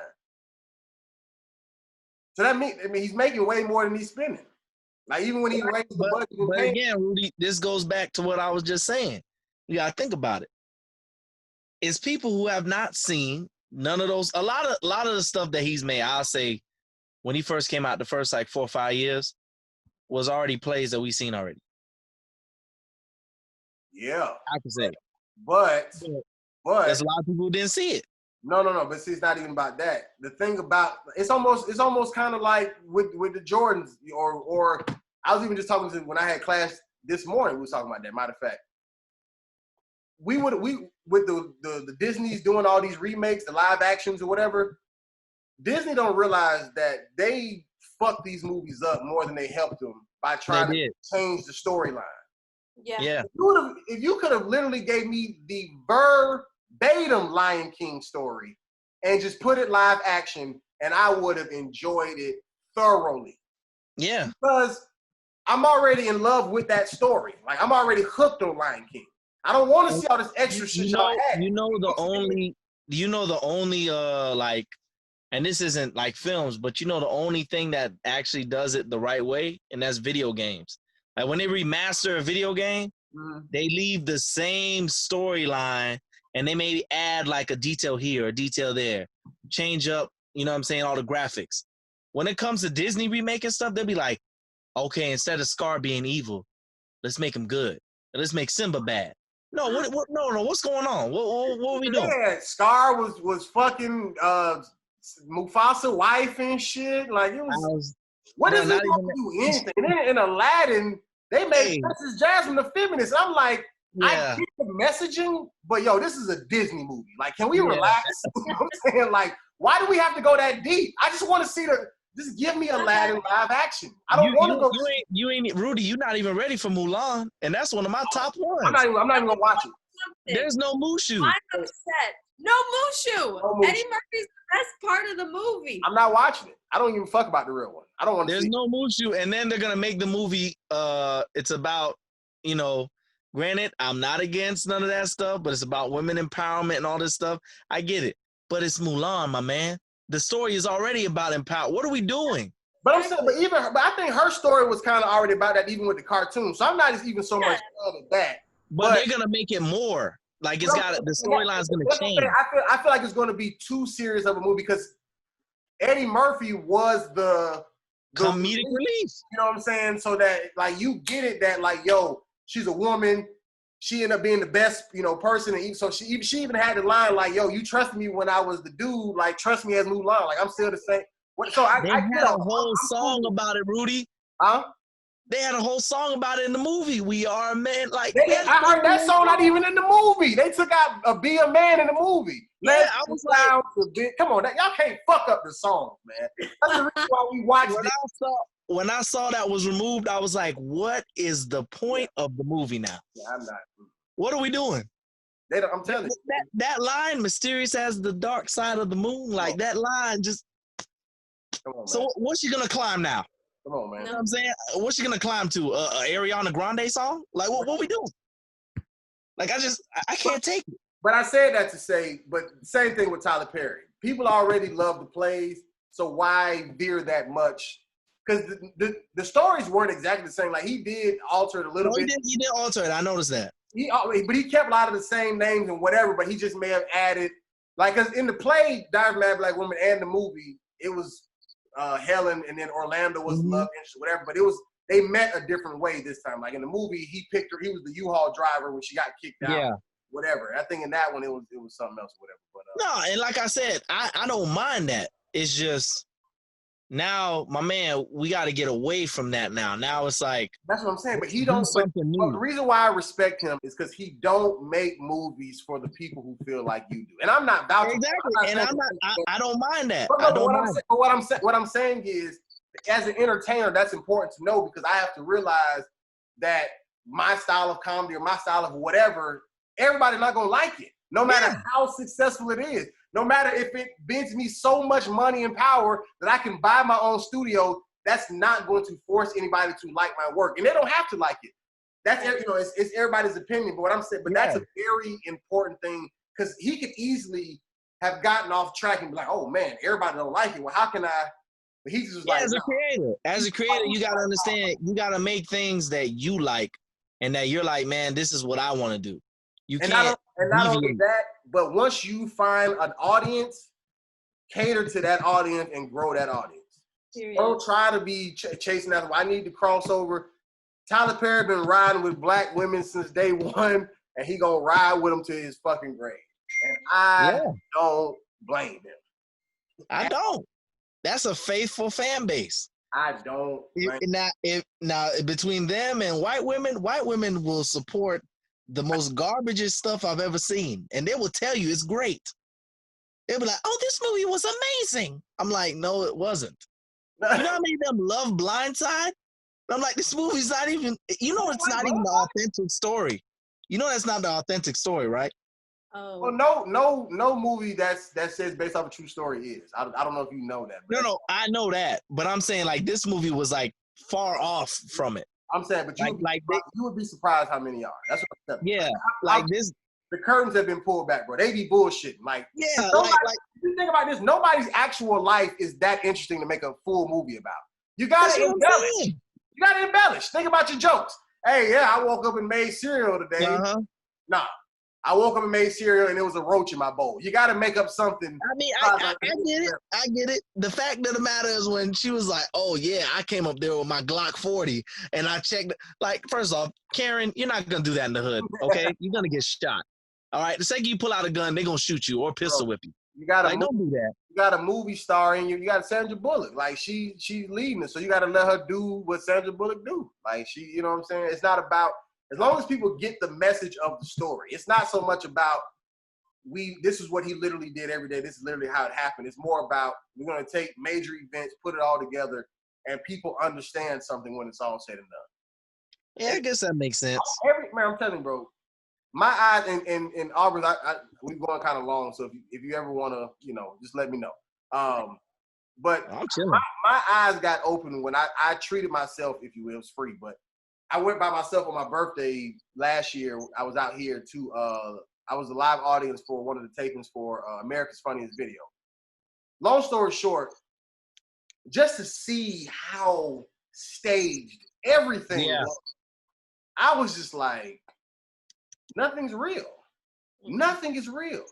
So that means he's making way more than he's spending. Like even when he raised the budget. But again, Rudy, this goes back to what I was just saying. You gotta think about it. It's people who have not seen none of those. A lot of the stuff that he's made, I'll say, when he first came out, the first like 4 or 5 years, was already plays that we've seen already. Yeah, I can say. But there's a lot of people who didn't see it. No. But see, it's not even about that. The thing about it's almost kind of like with the Jordans, or I was even just talking to when I had class this morning. We was talking about that. Matter of fact, we with the Disney's doing all these remakes, the live actions or whatever. Disney don't realize that they fucked these movies up more than they helped them by trying to change the storyline. Yeah. If you could have literally gave me the verbatim Lion King story and just put it live action and I would have enjoyed it thoroughly. Yeah. Because I'm already in love with that story. Like, I'm already hooked on Lion King. I don't want to see all this extra shit y'all had. You know the only like, and this isn't like films, but you know the only thing that actually does it the right way, and that's video games. Like when they remaster a video game, they leave the same storyline and they maybe add like a detail here, a detail there, change up, you know what I'm saying, all the graphics. When it comes to Disney remaking stuff, they'll be like, okay, instead of Scar being evil, let's make him good. Let's make Simba bad. No, what's going on? What are we doing? Yeah, Scar was fucking Mufasa wife and shit. Like, it was what is it going to do anything? And then in Aladdin, they made Princess Jasmine a feminist. I'm like, I get the messaging, but yo, this is a Disney movie. Like, can we relax? You know what I'm saying? Like, why do we have to go that deep? I just want to see just give me Aladdin live action. I don't want to go. You ain't Rudy. You're not even ready for Mulan, and that's one of my top ones. I'm not even gonna watch it. There's no Mushu. I'm upset. No Mushu. Eddie Murphy's the best part of the movie. I'm not watching it. I don't even fuck about the real one. I don't want to. There's no Mushu, and then they're gonna make the movie. It's about, you know. Granted, I'm not against none of that stuff, but it's about women empowerment and all this stuff. I get it, but it's Mulan, my man. The story is already about empowerment. What are we doing? But I'm saying, but I think her story was kind of already about that, even with the cartoon. So I'm not even so much mad at that. But they're gonna make it more. Like the storyline's gonna change. I feel like it's gonna be too serious of a movie because Eddie Murphy was the comedic relief. You know what I'm saying? So that like you get it that like yo, she's a woman. She ended up being the best, you know, person. And so she even had the line like, "Yo, you trusted me when I was the dude. Like, trust me as Mulan. Like, I'm still the same." So they had a whole song about it, Rudy. Huh? They had a whole song about it in the movie. We are a man. Like, I heard that song not even in the movie. They took out a "Be a Man" in the movie. Yeah, I was like, come on, y'all can't fuck up the song, man. That's the reason why we watched it. When I saw that was removed, I was like, what is the point of the movie now? Yeah, I'm not. What are we doing? I'm telling you. That line, mysterious as the dark side of the moon, like that line just. Come on, man. So what's she going to climb now? Come on, man. You know what I'm saying? What's she going to climb to? Ariana Grande song? Like, what we doing? Like, I can't take it. But I said that to say, but same thing with Tyler Perry. People already love the plays, so why veer that much? Because the stories weren't exactly the same. Like, he did alter it a little bit. He did alter it. I noticed that. But he kept a lot of the same names and whatever, but he just may have added, like, because in the play, Diary of a Mad Black Woman and the movie, it was Helen and then Orlando was love interest, whatever. But they met a different way this time. Like in the movie, he picked her. He was the U-Haul driver when she got kicked out. Yeah. Whatever. I think in that one it was something else, whatever. But no, and like I said, I don't mind that. It's just now, my man, we got to get away from that now. Now it's like that's what I'm saying. But he don't. Something new. But the reason why I respect him is because he don't make movies for the people who feel like you do. And I'm not vouching. Exactly. I don't mind that. What I'm saying is, as an entertainer, that's important to know because I have to realize that my style of comedy or my style of whatever, everybody's not gonna like it, no matter how successful it is. No matter if it bids me so much money and power that I can buy my own studio, that's not going to force anybody to like my work. And they don't have to like it. That's, it's everybody's opinion. But what I'm saying, that's a very important thing because he could easily have gotten off track and be like, oh man, everybody don't like it. Well, how can I? But he's just like, as a creator, you got to understand, you got to make things that you like and that you're like, man, this is what I want to do. You can't. And not only that, but once you find an audience, cater to that audience and grow that audience. Serious. Don't try to be chasing after. I need to cross over. Tyler Perry been riding with black women since day one, and he gonna ride with them to his fucking grave. And I don't blame him. I don't. That's a faithful fan base. I don't. Now between them and white women will support the most garbagest stuff I've ever seen. And they will tell you it's great. They'll be like, oh, this movie was amazing. I'm like, no, it wasn't. You know how many of them love Blindside? I'm like, this movie's not even, it's not even the authentic story. You know that's not the authentic story, right? Oh. Well, no movie that says based off a true story is. I don't know if you know that. But No, I know that, but I'm saying like this movie was like far off from it. I'm saying, but you would be surprised how many are. That's what I'm saying. Yeah, like this. The curtains have been pulled back, bro. They be bullshitting. Like, Yeah, if you think about this, nobody's actual life is that interesting to make a full movie about. You gotta embellish. You gotta embellish. Think about your jokes. Hey, yeah, I woke up and made cereal today. Nah, I woke up and made cereal and there was a roach in my bowl. You gotta make up something. I mean, I get it. I get it. The fact of the matter is when she was like, oh yeah, I came up there with my Glock 40 and I checked. Like, first off, Karen, you're not gonna do that in the hood, okay? You're gonna get shot. All right. The second you pull out a gun, they're gonna shoot you or pistol whip you. You got don't do that. You got a movie star in you. You got Sandra Bullock. Like she's leading it, so you got to let her do what Sandra Bullock do. Like you know what I'm saying? It's not about, as long as people get the message of the story. It's not so much about this is what he literally did every day. This is literally how it happened. It's more about we're gonna take major events, put it all together, and people understand something when it's all said and done. Yeah, I guess that makes sense. Man, I'm telling you, bro. My eyes and Auberth, we're going kind of long, so if you ever want to, just let me know. But I'm chilling. My eyes got open when I treated myself, if you will. It was free, but I went by myself on my birthday last year. I was out here I was a live audience for one of the tapings for America's Funniest Video. Long story short, just to see how staged everything was, I was just like, nothing's real. Nothing is real.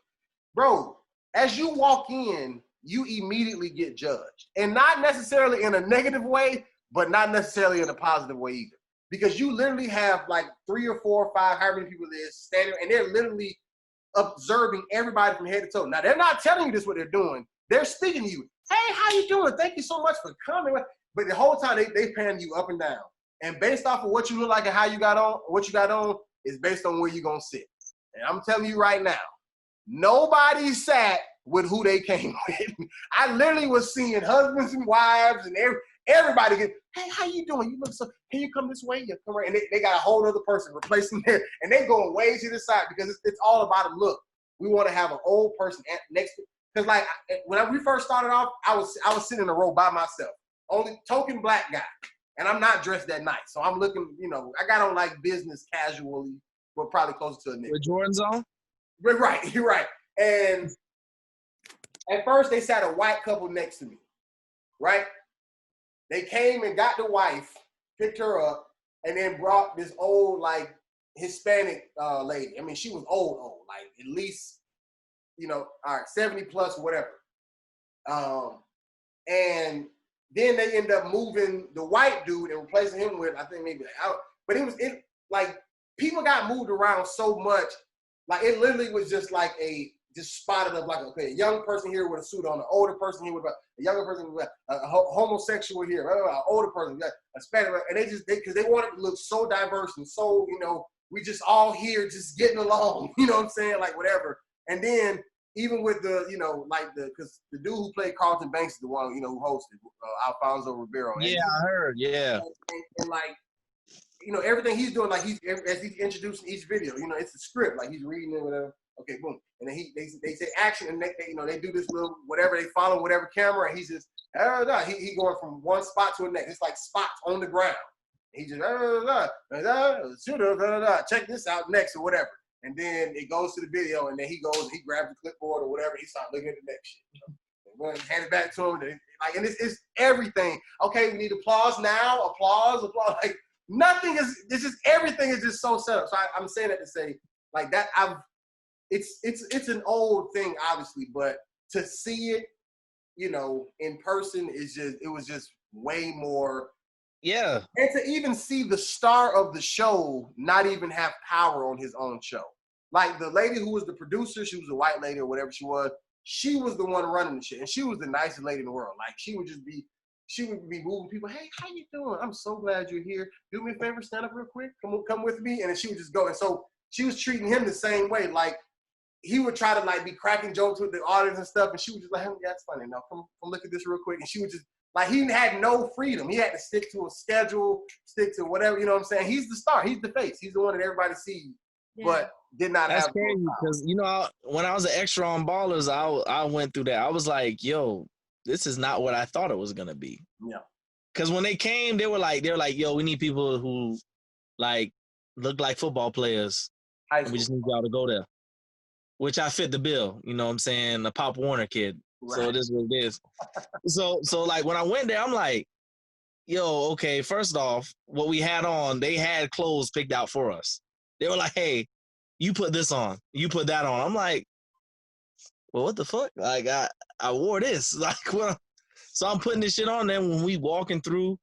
Bro, as you walk in, you immediately get judged. And not necessarily in a negative way, but not necessarily in a positive way either. Because you literally have like 3 or 4 or 5, however many people there is standing, and they're literally observing everybody from head to toe. Now, they're not telling you this what they're doing. They're speaking to you. Hey, how you doing? Thank you so much for coming. But the whole time, they pan you up and down. And based off of what you look like and how you got on, what you got on, is based on where you're going to sit. And I'm telling you right now, nobody sat with who they came with. I literally was seeing husbands and wives and everybody get, hey, how you doing? You look so, can you come this way? You come right. And they got a whole other person replacing there. And they going way to the side because it's all about a look. We want to have an old person next to, because like when we first started off, I was sitting in a row by myself. Only token black guy. And I'm not dressed that nice. So I'm looking, I got on like business casually, but probably closer to a nigga. With Jordan's on? Right, you're right. And at first they sat a white couple next to me, right? They came and got the wife, picked her up, and then brought this old, like, Hispanic lady. I mean, she was old, like at least, all right, 70 plus or whatever. And then they end up moving the white dude and replacing him with, I think maybe, but it like people got moved around so much, like it literally was just like just spotted up like, okay, a young person here with a suit on, an older person here with a younger person with a homosexual here, an older person, a Spanish, and because they wanted to look so diverse and so, we just all here just getting along, you know what I'm saying, like whatever. And then even with the, because the dude who played Carlton Banks is the one, who hosted, Alfonso Ribeiro. Yeah, I heard, yeah. And like, everything he's doing, like as he's introducing each video, it's a script, like he's reading it, whatever. Okay, boom. And then they say action, and they do this little, whatever, they follow whatever camera, and he's just, he going from one spot to the next. It's like spots on the ground. He just, check this out next or whatever. And then it goes to the video, and then he goes and he grabs the clipboard or whatever. He starts looking at the next shit. Hand it back to him. And it's everything. Okay, we need applause now. Applause. Like nothing is. It's just everything is just so set up. So I'm saying that to say like that. It's an old thing, obviously, but to see it, in person it was just way more. Yeah. And to even see the star of the show not even have power on his own show. Like the lady who was the producer, she was a white lady or whatever she was the one running the shit. And she was the nicest lady in the world. Like she would be moving people. Hey, how you doing? I'm so glad you're here. Do me a favor, stand up real quick. Come with me. And then she would just go. And so she was treating him the same way. Like he would try to like be cracking jokes with the audience and stuff. And she would just like, hey, that's funny. Now come look at this real quick. And she would just, like he had no freedom. He had to stick to a schedule, stick to whatever, you know what I'm saying? He's the star. He's the face. He's the one that everybody sees. but did not That's have. crazy because when I was an extra on Ballers, I went through that. I was like, yo, this is not what I thought it was gonna be. Yeah. Because when they came, they were like, yo, we need people who like look like football players, and we just need y'all to go there. Which I fit the bill. You know what I'm saying? The Pop Warner kid. Right. So it is what it is. So like when I went there, I'm like, yo, okay. First off, what we had on, they had clothes picked out for us. They were like, hey, you put this on, you put that on. I'm like, well, what the fuck? Like, I wore this. Like, well, so I'm putting this shit on. Then when we walking through,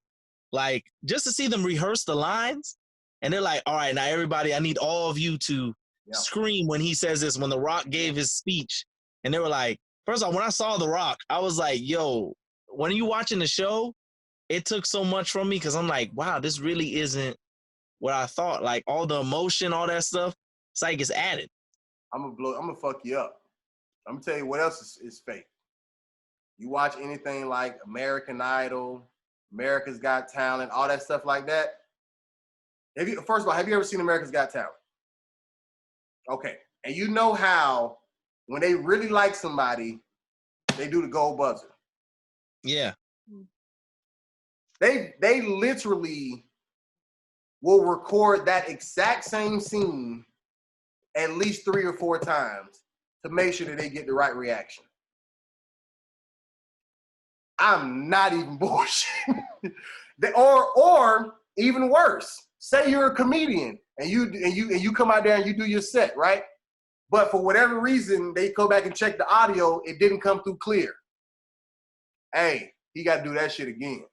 like, just to see them rehearse the lines, and they're like, all right, now everybody, I need all of you to scream when he says this, when The Rock gave his speech. And they were like, first off, when I saw The Rock, I was like, yo, when you watching the show, it took so much from me because I'm like, wow, this really isn't what I thought. Like, all the emotion, all that stuff, it's like it's added. I'm gonna fuck you up. I'm gonna tell you what else is fake. You watch anything like American Idol, America's Got Talent, all that stuff like that. First of all, have you ever seen America's Got Talent? Okay. And you know how when they really like somebody, they do the gold buzzer. Yeah. They literally will record that exact same scene at least 3 or 4 times to make sure that they get the right reaction. I'm not even bullshitting. Or even worse, say you're a comedian and you come out there and you do your set, right? But for whatever reason, they go back and check the audio, it didn't come through clear. Hey, he got to do that shit again.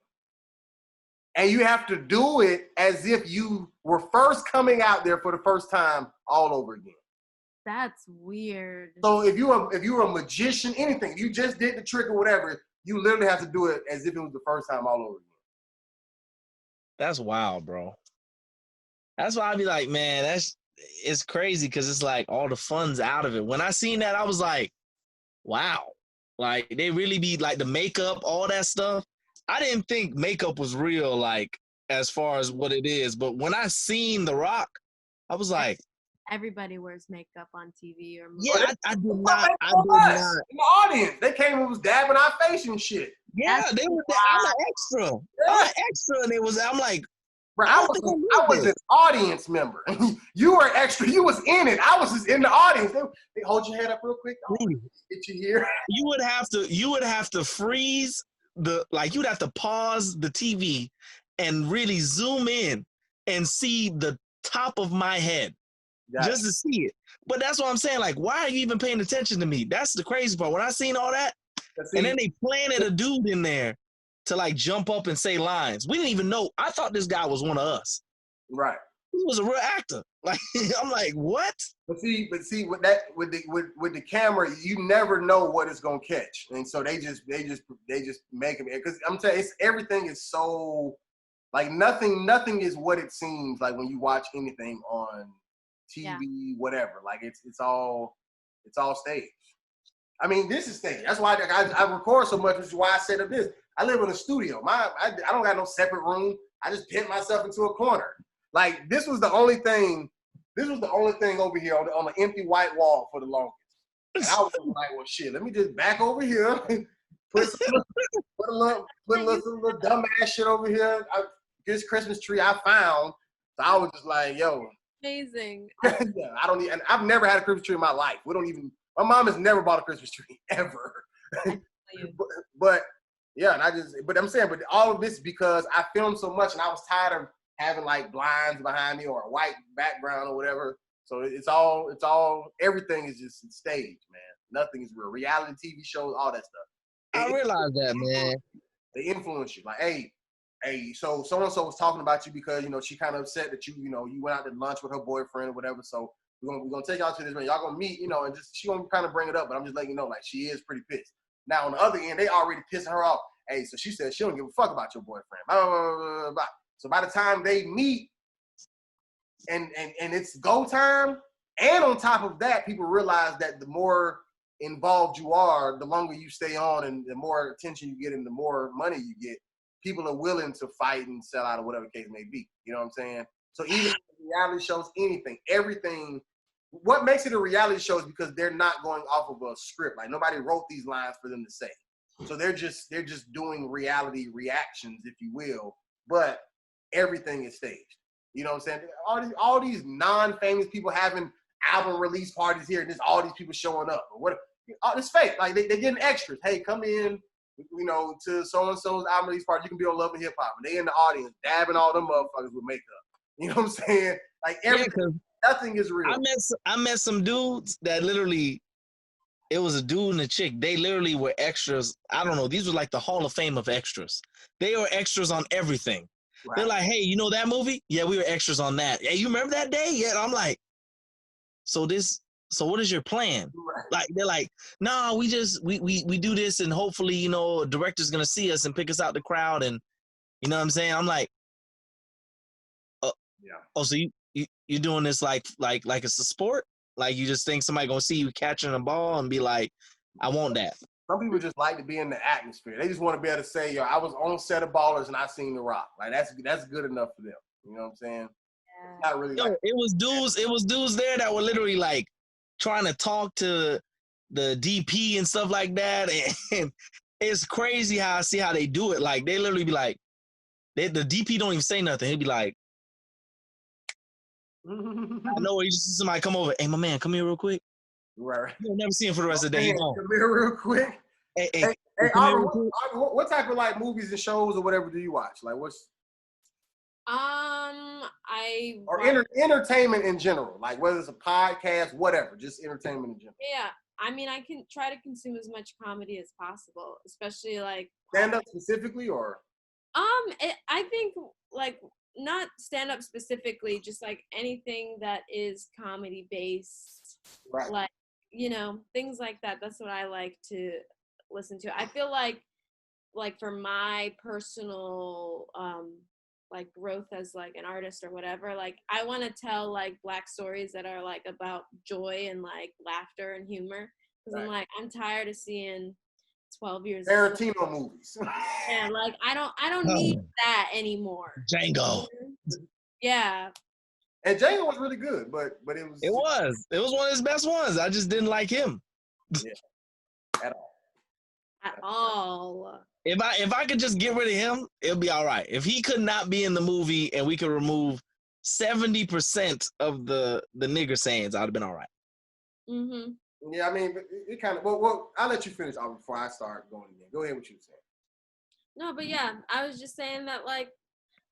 And you have to do it as if you were first coming out there for the first time all over again. That's weird. So if you were a magician, anything, you just did the trick or whatever, you literally have to do it as if it was the first time all over again. That's wild, bro. That's why I be like, man, it's crazy because it's like all the fun's out of it. When I seen that, I was like, wow. Like, they really be like the makeup, all that stuff. I didn't think makeup was real, like, as far as what it is. But when I seen The Rock, I was like, everybody wears makeup on TV or movies. Yeah, I did not. In the audience, they came and was dabbing our face and shit. Yeah, they were. I'm an extra. Yeah. I'm an extra, and it was. I'm like, bro, I was an audience member. You were extra. You was in it. I was just in the audience. They hold your head up real quick. Rudy, get you here. You would have to freeze you'd have to pause the TV and really zoom in and see the top of my head just to see it. But that's what I'm saying. Like, why are you even paying attention to me? That's the crazy part. When I seen all that, and then they planted a dude in there to like jump up and say lines. We didn't even know. I thought this guy was one of us. Right. He was a real actor. Like, I'm like, what? But see, with the camera, you never know what it's gonna catch, and so they just make it. Because I'm telling you, everything is so like nothing is what it seems like when you watch anything on TV, whatever. Like it's all staged. I mean, this is staged. That's why I record so much, which is why I set up this. I live in a studio. I don't got no separate room. I just pin myself into a corner. Like this was the only thing over here on the empty white wall for the longest. And I was like, well, shit, let me just back over here, put a little dumbass shit over here. This Christmas tree I found. So I was just like, yo. Amazing. Yeah, I've never had a Christmas tree in my life. My mom has never bought a Christmas tree ever. but yeah, but I'm saying, but all of this because I filmed so much and I was tired of having like blinds behind me or a white background or whatever. So it's all everything is just staged, man. Nothing is real. Reality TV shows, all that stuff. I realize that, man. They influence you. Like, hey, so so-and-so was talking about you because, she kind of upset that you went out to lunch with her boyfriend or whatever. So we're gonna take y'all to this man. Y'all gonna meet, and just she gonna kind of bring it up, but I'm just letting you know, like, she is pretty pissed. Now on the other end, they already pissing her off. Hey, so she said she don't give a fuck about your boyfriend. Blah, blah, blah, blah, blah. So by the time they meet and it's go time, and on top of that, people realize that the more involved you are, the longer you stay on and the more attention you get and the more money you get, people are willing to fight and sell out or whatever the case may be. You know what I'm saying? So even reality shows, everything what makes it a reality show is because they're not going off of a script. Like nobody wrote these lines for them to say. So they're just doing reality reactions, if you will, but everything is staged. You know what I'm saying? All these non-famous people having album release parties here, and there's all these people showing up. Or what? It's fake. Like they're getting extras. Hey, come in, you know, to so and so's album release party. You can be on Love and Hip Hop, and they in the audience dabbing all them motherfuckers with makeup. You know what I'm saying? Like everything, nothing is real. I met some dudes that literally, it was a dude and a chick. They literally were extras. I don't know. These were like the Hall of Fame of extras. They were extras on everything. Right. They're like, hey, you know that movie? Yeah, we were extras on that. Hey, you remember that day? Yeah. I'm like, so what is your plan? Right. Like, they're like, no, we do this and hopefully, you know, a director's going to see us and pick us out the crowd. And you know what I'm saying? I'm like, oh, so you're doing this like it's a sport? Like you just think somebody gonna see you catching a ball and be like, I want that. Some people just like to be in the atmosphere. They just want to be able to say, yo, I was on set of Ballers and I seen The Rock. Like that's good enough for them. You know what I'm saying? Yeah. Not really. Yo, it was dudes there that were literally like trying to talk to the DP and stuff like that. And it's crazy how I see how they do it. Like they literally be like, the DP don't even say nothing. He'd be like, I know you just see somebody come over. Hey, my man, come here real quick. Right. You'll never see him for the rest of the day. Come here real quick. Hey, Aubrey, what type of like movies and shows or whatever do you watch? Like what's entertainment in general, like whether it's a podcast, whatever, just entertainment in general. Yeah, I mean, I can try to consume as much comedy as possible, especially like stand up specifically, or I think like not stand up specifically, just like anything that is comedy based, right? Like, you know, things like that. That's what I like to listen to. I feel like for my personal like growth as like an artist or whatever, like I want to tell like Black stories that are like about joy and like laughter and humor, because right. I'm like, I'm tired of seeing 12 years Tarantino movies. Yeah, like I don't need that anymore. Django. Yeah. And Django was really good, but it was one of his best ones. I just didn't like him. Yeah. At all. If I could just get rid of him, it'll be all right. If he could not be in the movie and we could remove 70% of the nigger sayings, I'd have been all right. Mm-hmm. Yeah, I mean, it kind of. Well, I'll let you finish before I start going again. Go ahead, what you were saying. No, but yeah, I was just saying that like,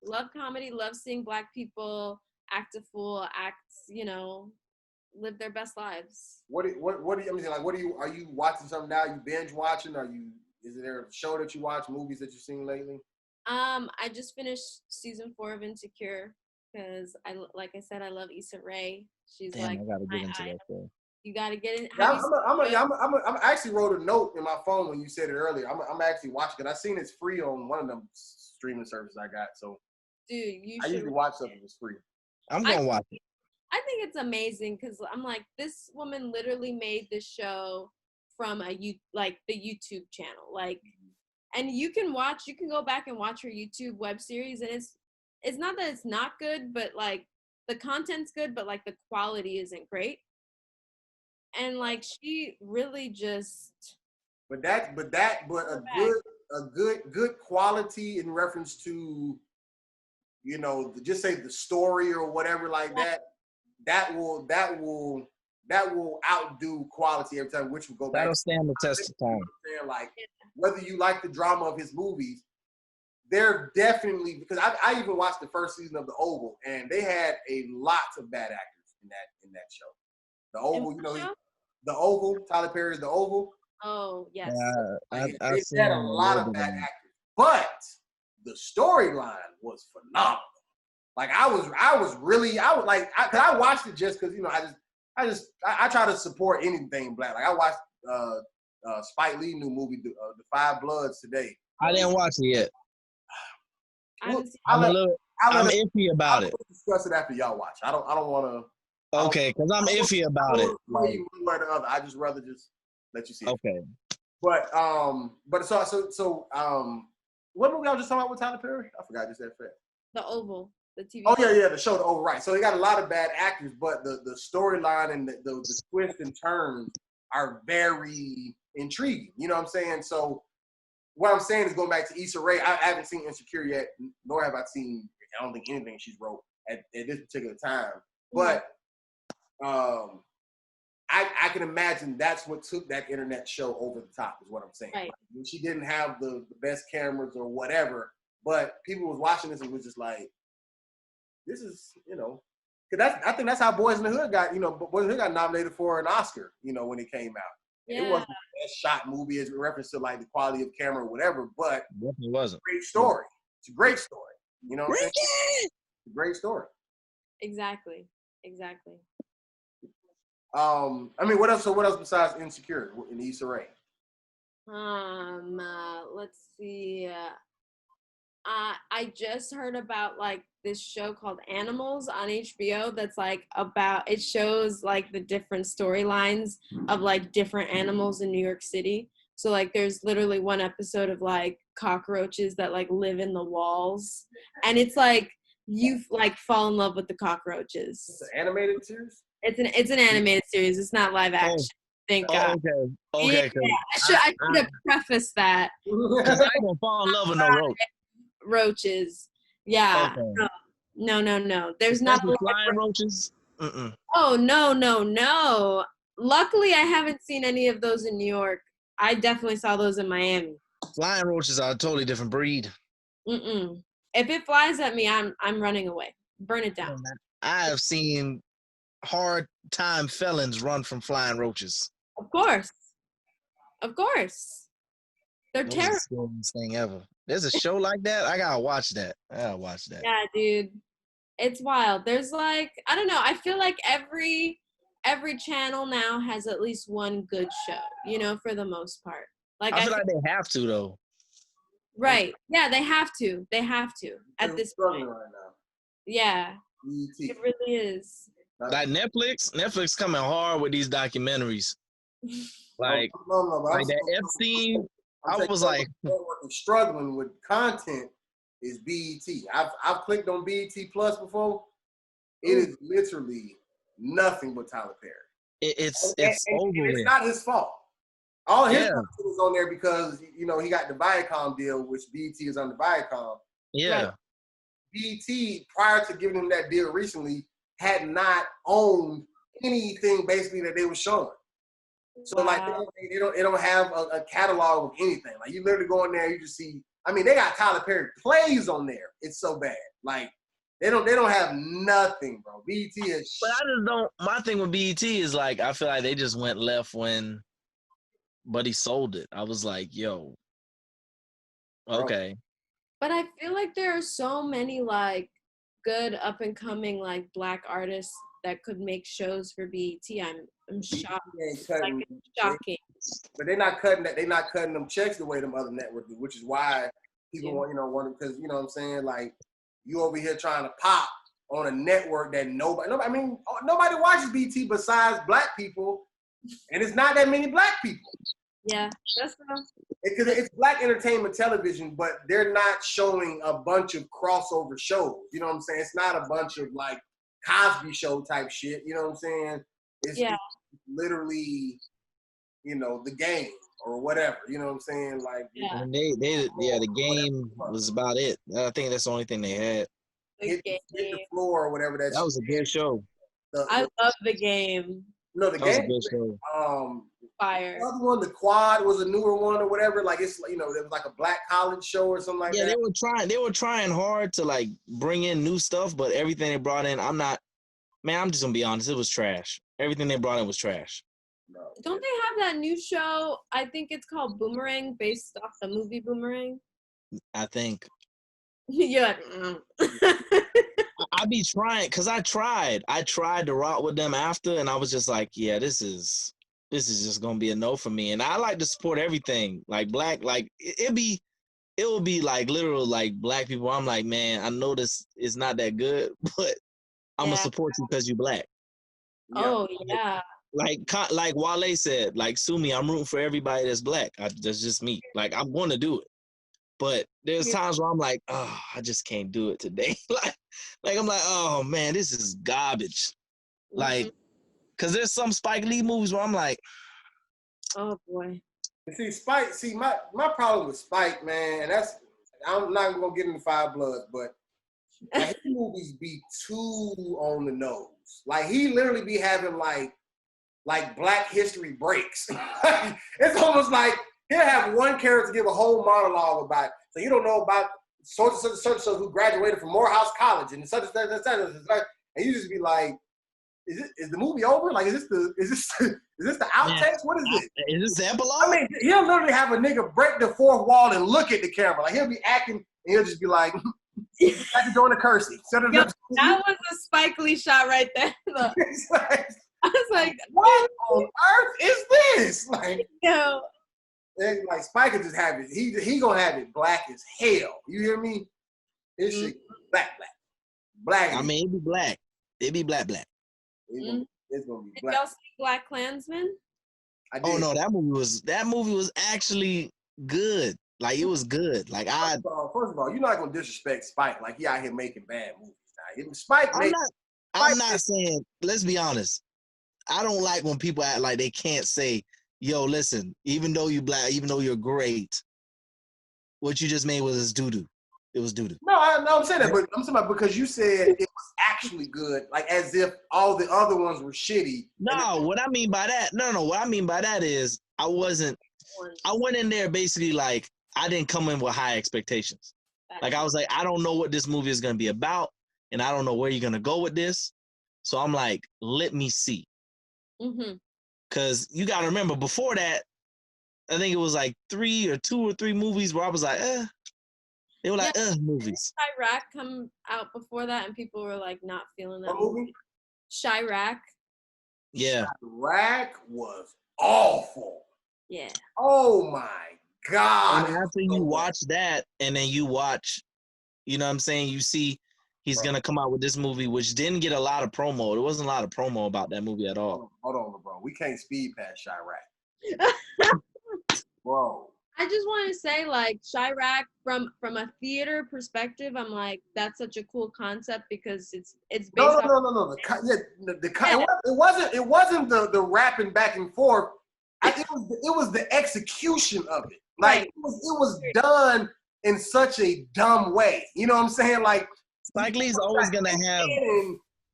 love comedy, love seeing Black people act a fool, you know, live their best lives. What do you? I mean, like, are you watching something now? You binge watching? Is there a show that you watch? Movies that you've seen lately? I just finished season 4 of Insecure because like I said, I love Issa Rae. She's Damn, like, I gotta get into that show. You gotta get in. I actually wrote a note in my phone when you said it earlier. I'm actually watching it. I seen it's free on one of them streaming services I got. So, dude, I usually watch something that's free. I'm gonna watch it. I think it's amazing because I'm like, this woman literally made this show from the YouTube channel, like, and you can go back and watch her YouTube web series, and it's not that it's not good, but like the content's good, but like the quality isn't great. And like she really just a good quality in reference to, you know, just say the story or whatever like that will outdo quality every time, which will go back. That'll stand the test of time. Like whether you like the drama of his movies, they're definitely, because I even watched the first season of The Oval, and they had a lot of bad actors in that show. The Oval, you know, The Oval, Tyler Perry's The Oval. Oh, yes. They had a lot of bad actors. But the storyline was phenomenal. Like I watched it just because, you know, I try to support anything Black. Like I watched Spike Lee new movie, The Five Bloods today. I didn't watch it yet. I'm iffy about it. We'll discuss it after y'all watch. I don't want to. Okay, because I'm iffy about it. One way or the other. I just rather just let you see it. Okay. But so what movie I was just talking about with Tyler Perry? I forgot just that fast. The Oval. The TV Oh show. yeah, the show. Oh right. So they got a lot of bad actors, but the storyline and the twists and turns are very intriguing. You know what I'm saying? So what I'm saying is going back to Issa Rae. I haven't seen Insecure yet, nor have I seen. I don't think anything she's wrote at this particular time. But I can imagine that's what took that internet show over the top. Is what I'm saying. Right. Like, she didn't have the best cameras or whatever, but people was watching this and was just like, this is, because I think that's how Boys in the Hood got, Boys in the Hood got nominated for an Oscar, when it came out. Yeah. It wasn't the best shot movie as a reference to like the quality of camera or whatever, but Definitely wasn't. Great story. It's a great story. You know what I'm saying? It's a great story. Exactly. I mean, what else besides Insecure in Issa Rae? Let's see. I just heard about like this show called Animals on HBO that's like it shows like the different storylines of like different animals in New York City. So like there's literally one episode of like cockroaches that like live in the walls, and it's like you like fall in love with the cockroaches. It's an animated series? It's an animated series. It's not live action. Thank God. Okay. Yeah, I should have prefaced that. Because I ain't gonna fall in love with no roach. Roaches. Yeah. Okay. No. There's not flying roaches. Mm-mm. Oh, no. Luckily, I haven't seen any of those in New York. I definitely saw those in Miami. Flying roaches are a totally different breed. Mm-mm. If it flies at me, I'm running away. Burn it down. I have seen hard time felons run from flying roaches. Of course. They're That was terrible. the scariest thing ever. There's a show like that. I gotta watch that. Yeah, dude. It's wild. There's like, I don't know. I feel like every channel now has at least one good show, for the most part. Like I feel like they have to though. Right. Yeah, they have to. At this point. Right now. Yeah. E.T. It really is. Like Netflix coming hard with these documentaries. Like, like that Epstein. I was like, struggling with content is BET. I've clicked on BET Plus before. It is literally nothing but Tyler Perry. It's over with. It's not his fault. All his content is on there because he got the Viacom deal, which BET is under Viacom. Yeah. But BET, prior to giving him that deal recently, had not owned anything basically that they were showing. So like they don't have a catalog of anything. Like you literally go in there, you just see. I mean, they got Tyler Perry plays on there. It's so bad. Like they don't have nothing, bro. BET is. But I just don't. My thing with BET is like I feel like they just went left when Buddy sold it. I was like, yo, okay. But I feel like there are so many like good up and coming like Black artists that could make shows for BET. I'm shocked. It's shocking. But they're not cutting that. They're not cutting them checks the way them other networks do, which is why people want because you know what I'm saying. Like you over here trying to pop on a network that nobody. I mean, nobody watches BET besides Black people, and it's not that many Black people. Yeah, that's true. Because it's Black entertainment television, but they're not showing a bunch of crossover shows. You know what I'm saying? It's not a bunch of like Cosby Show type shit. You know what I'm saying? It's literally, the game or whatever. You know what I'm saying? Like, and the game was about it. I think that's the only thing they had. Hit the floor or whatever. That was a good show. I love the game. No, the game. Was a good show. Fire. The other one, the Quad, was a newer one or whatever. Like it was like a Black college show or something like that. Yeah, they were trying hard to like bring in new stuff, but everything they brought in, I'm just gonna be honest, it was trash. Everything they brought in was trash. No. Don't they have that new show? I think it's called Boomerang, based off the movie Boomerang. I think. Yeah. I be trying because I tried to rock with them after, and I was just like, yeah, this is just gonna be a no for me. And I like to support everything like Black. Like it will be like literal like Black people. I'm like, man, I know this is not that good, but I'm gonna support you because you Black. Oh yeah. Like Wale said, like sue me. I'm rooting for everybody that's Black. That's just me. Like I'm going to do it. But there's times where I'm like, oh, I just can't do it today. like I'm like, oh man, this is garbage. Like, cause there's some Spike Lee movies where I'm like, oh boy. See, Spike. See, my problem with Spike, man, and that's I'm not gonna get into Five Bloods, but like, his movies be too on the nose. Like he literally be having like Black History breaks. It's almost like he'll have one character give a whole monologue about it. So you don't know about such and such who graduated from Morehouse College and such and such and such. And you just be like, is the movie over? Like, is this the outtakes? What is this? Is this the epilogue? I mean, he'll literally have a nigga break the fourth wall and look at the camera. Like, he'll be acting and he'll just be like, I can join the Kersey. That was a Spike Lee shot right there. Look. I was like, what on earth is this? Like, yo. Like Spike can just have it. He gonna have it black as hell. You hear me? This shit black. Mm-hmm. I mean, it be black. It be black. It's gonna be Did black. y'all see Black Klansman? Oh no, that movie was actually good. Like it was good. Like First of all, you're not gonna disrespect Spike. Like he out here making bad movies now. Spike. I'm not saying. Let's be honest. I don't like when people act like they can't say, "Yo, listen. Even though you black, even though you're great, what you just made was doo-doo. It was doo-doo." No, I'm saying that, but I'm saying about because you said it was actually good, like as if all the other ones were shitty. No, what I mean by that, what I mean by that is I went in there basically like I didn't come in with high expectations. Like I was like, I don't know what this movie is gonna be about, and I don't know where you're gonna go with this. So I'm like, let me see. Mm-hmm. Cause you gotta remember, before that, I think it was like 2 or 3 movies where I was like, They were like, movies. Chirac come out before that, and people were like not feeling that movie. Chirac. Yeah. Chirac was awful. Yeah. Oh my God. And after you watch that, and then you watch, you know what I'm saying, you see he's going to come out with this movie, which didn't get a lot of promo. There wasn't a lot of promo about that movie at all. Hold on, bro. We can't speed past Chirac. Bro. I just want to say, like, Chirac, from a theater perspective, I'm like, that's such a cool concept because it's based No. It wasn't the rapping back and forth. It was the execution of it. Like right. it was done in such a dumb way. You know what I'm saying? Like Spike Lee's always gonna have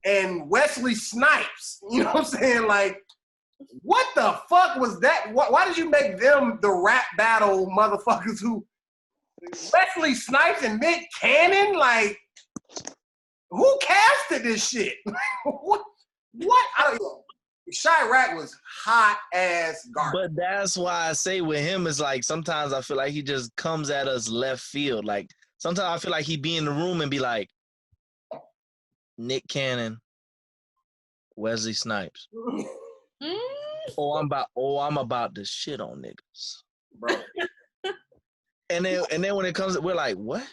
and Wesley Snipes. You know what I'm saying? Like, what the fuck was that? Why did you make them the rap battle motherfuckers who Wesley Snipes and Nick Cannon? Like, who casted this shit? What? I don't know. Chirac was hot ass garbage. But that's why I say with him is like sometimes I feel like he just comes at us left field. Like sometimes I feel like he'd be in the room and be like, Nick Cannon, Wesley Snipes. I'm about to shit on niggas. Bro. and then when it comes, we're like, what?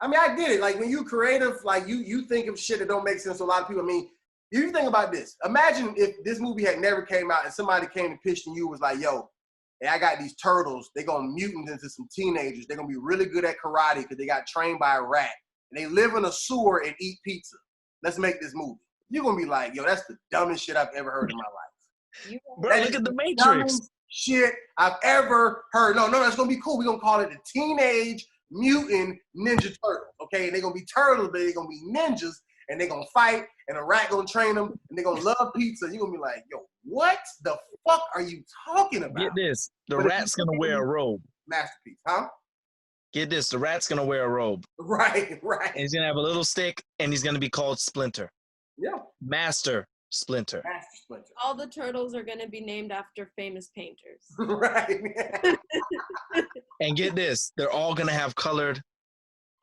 I mean, I get it. Like when you creative, like you think of shit that don't make sense to a lot of people. I mean, you think about this. Imagine if this movie had never came out and somebody came and pitched and you was like, yo, hey, I got these turtles. They're going to mutant into some teenagers. They're going to be really good at karate because they got trained by a rat. And they live in a sewer and eat pizza. Let's make this movie. You're going to be like, yo, that's the dumbest shit I've ever heard in my life. Bro, look at the Matrix. Shit I've ever heard. No, that's going to be cool. We're going to call it the Teenage Mutant Ninja Turtles. Okay? And they're going to be turtles, but they're going to be ninjas. And they're going to fight, and a rat going to train them, and they're going to love pizza. You're going to be like, yo, what the fuck are you talking about? Get this. The rat's going to wear a robe. Masterpiece, huh? Get this. The rat's going to wear a robe. Right. And he's going to have a little stick, and he's going to be called Splinter. Yeah. Master Splinter. All the turtles are going to be named after famous painters. Right. And get this. They're all going to have colored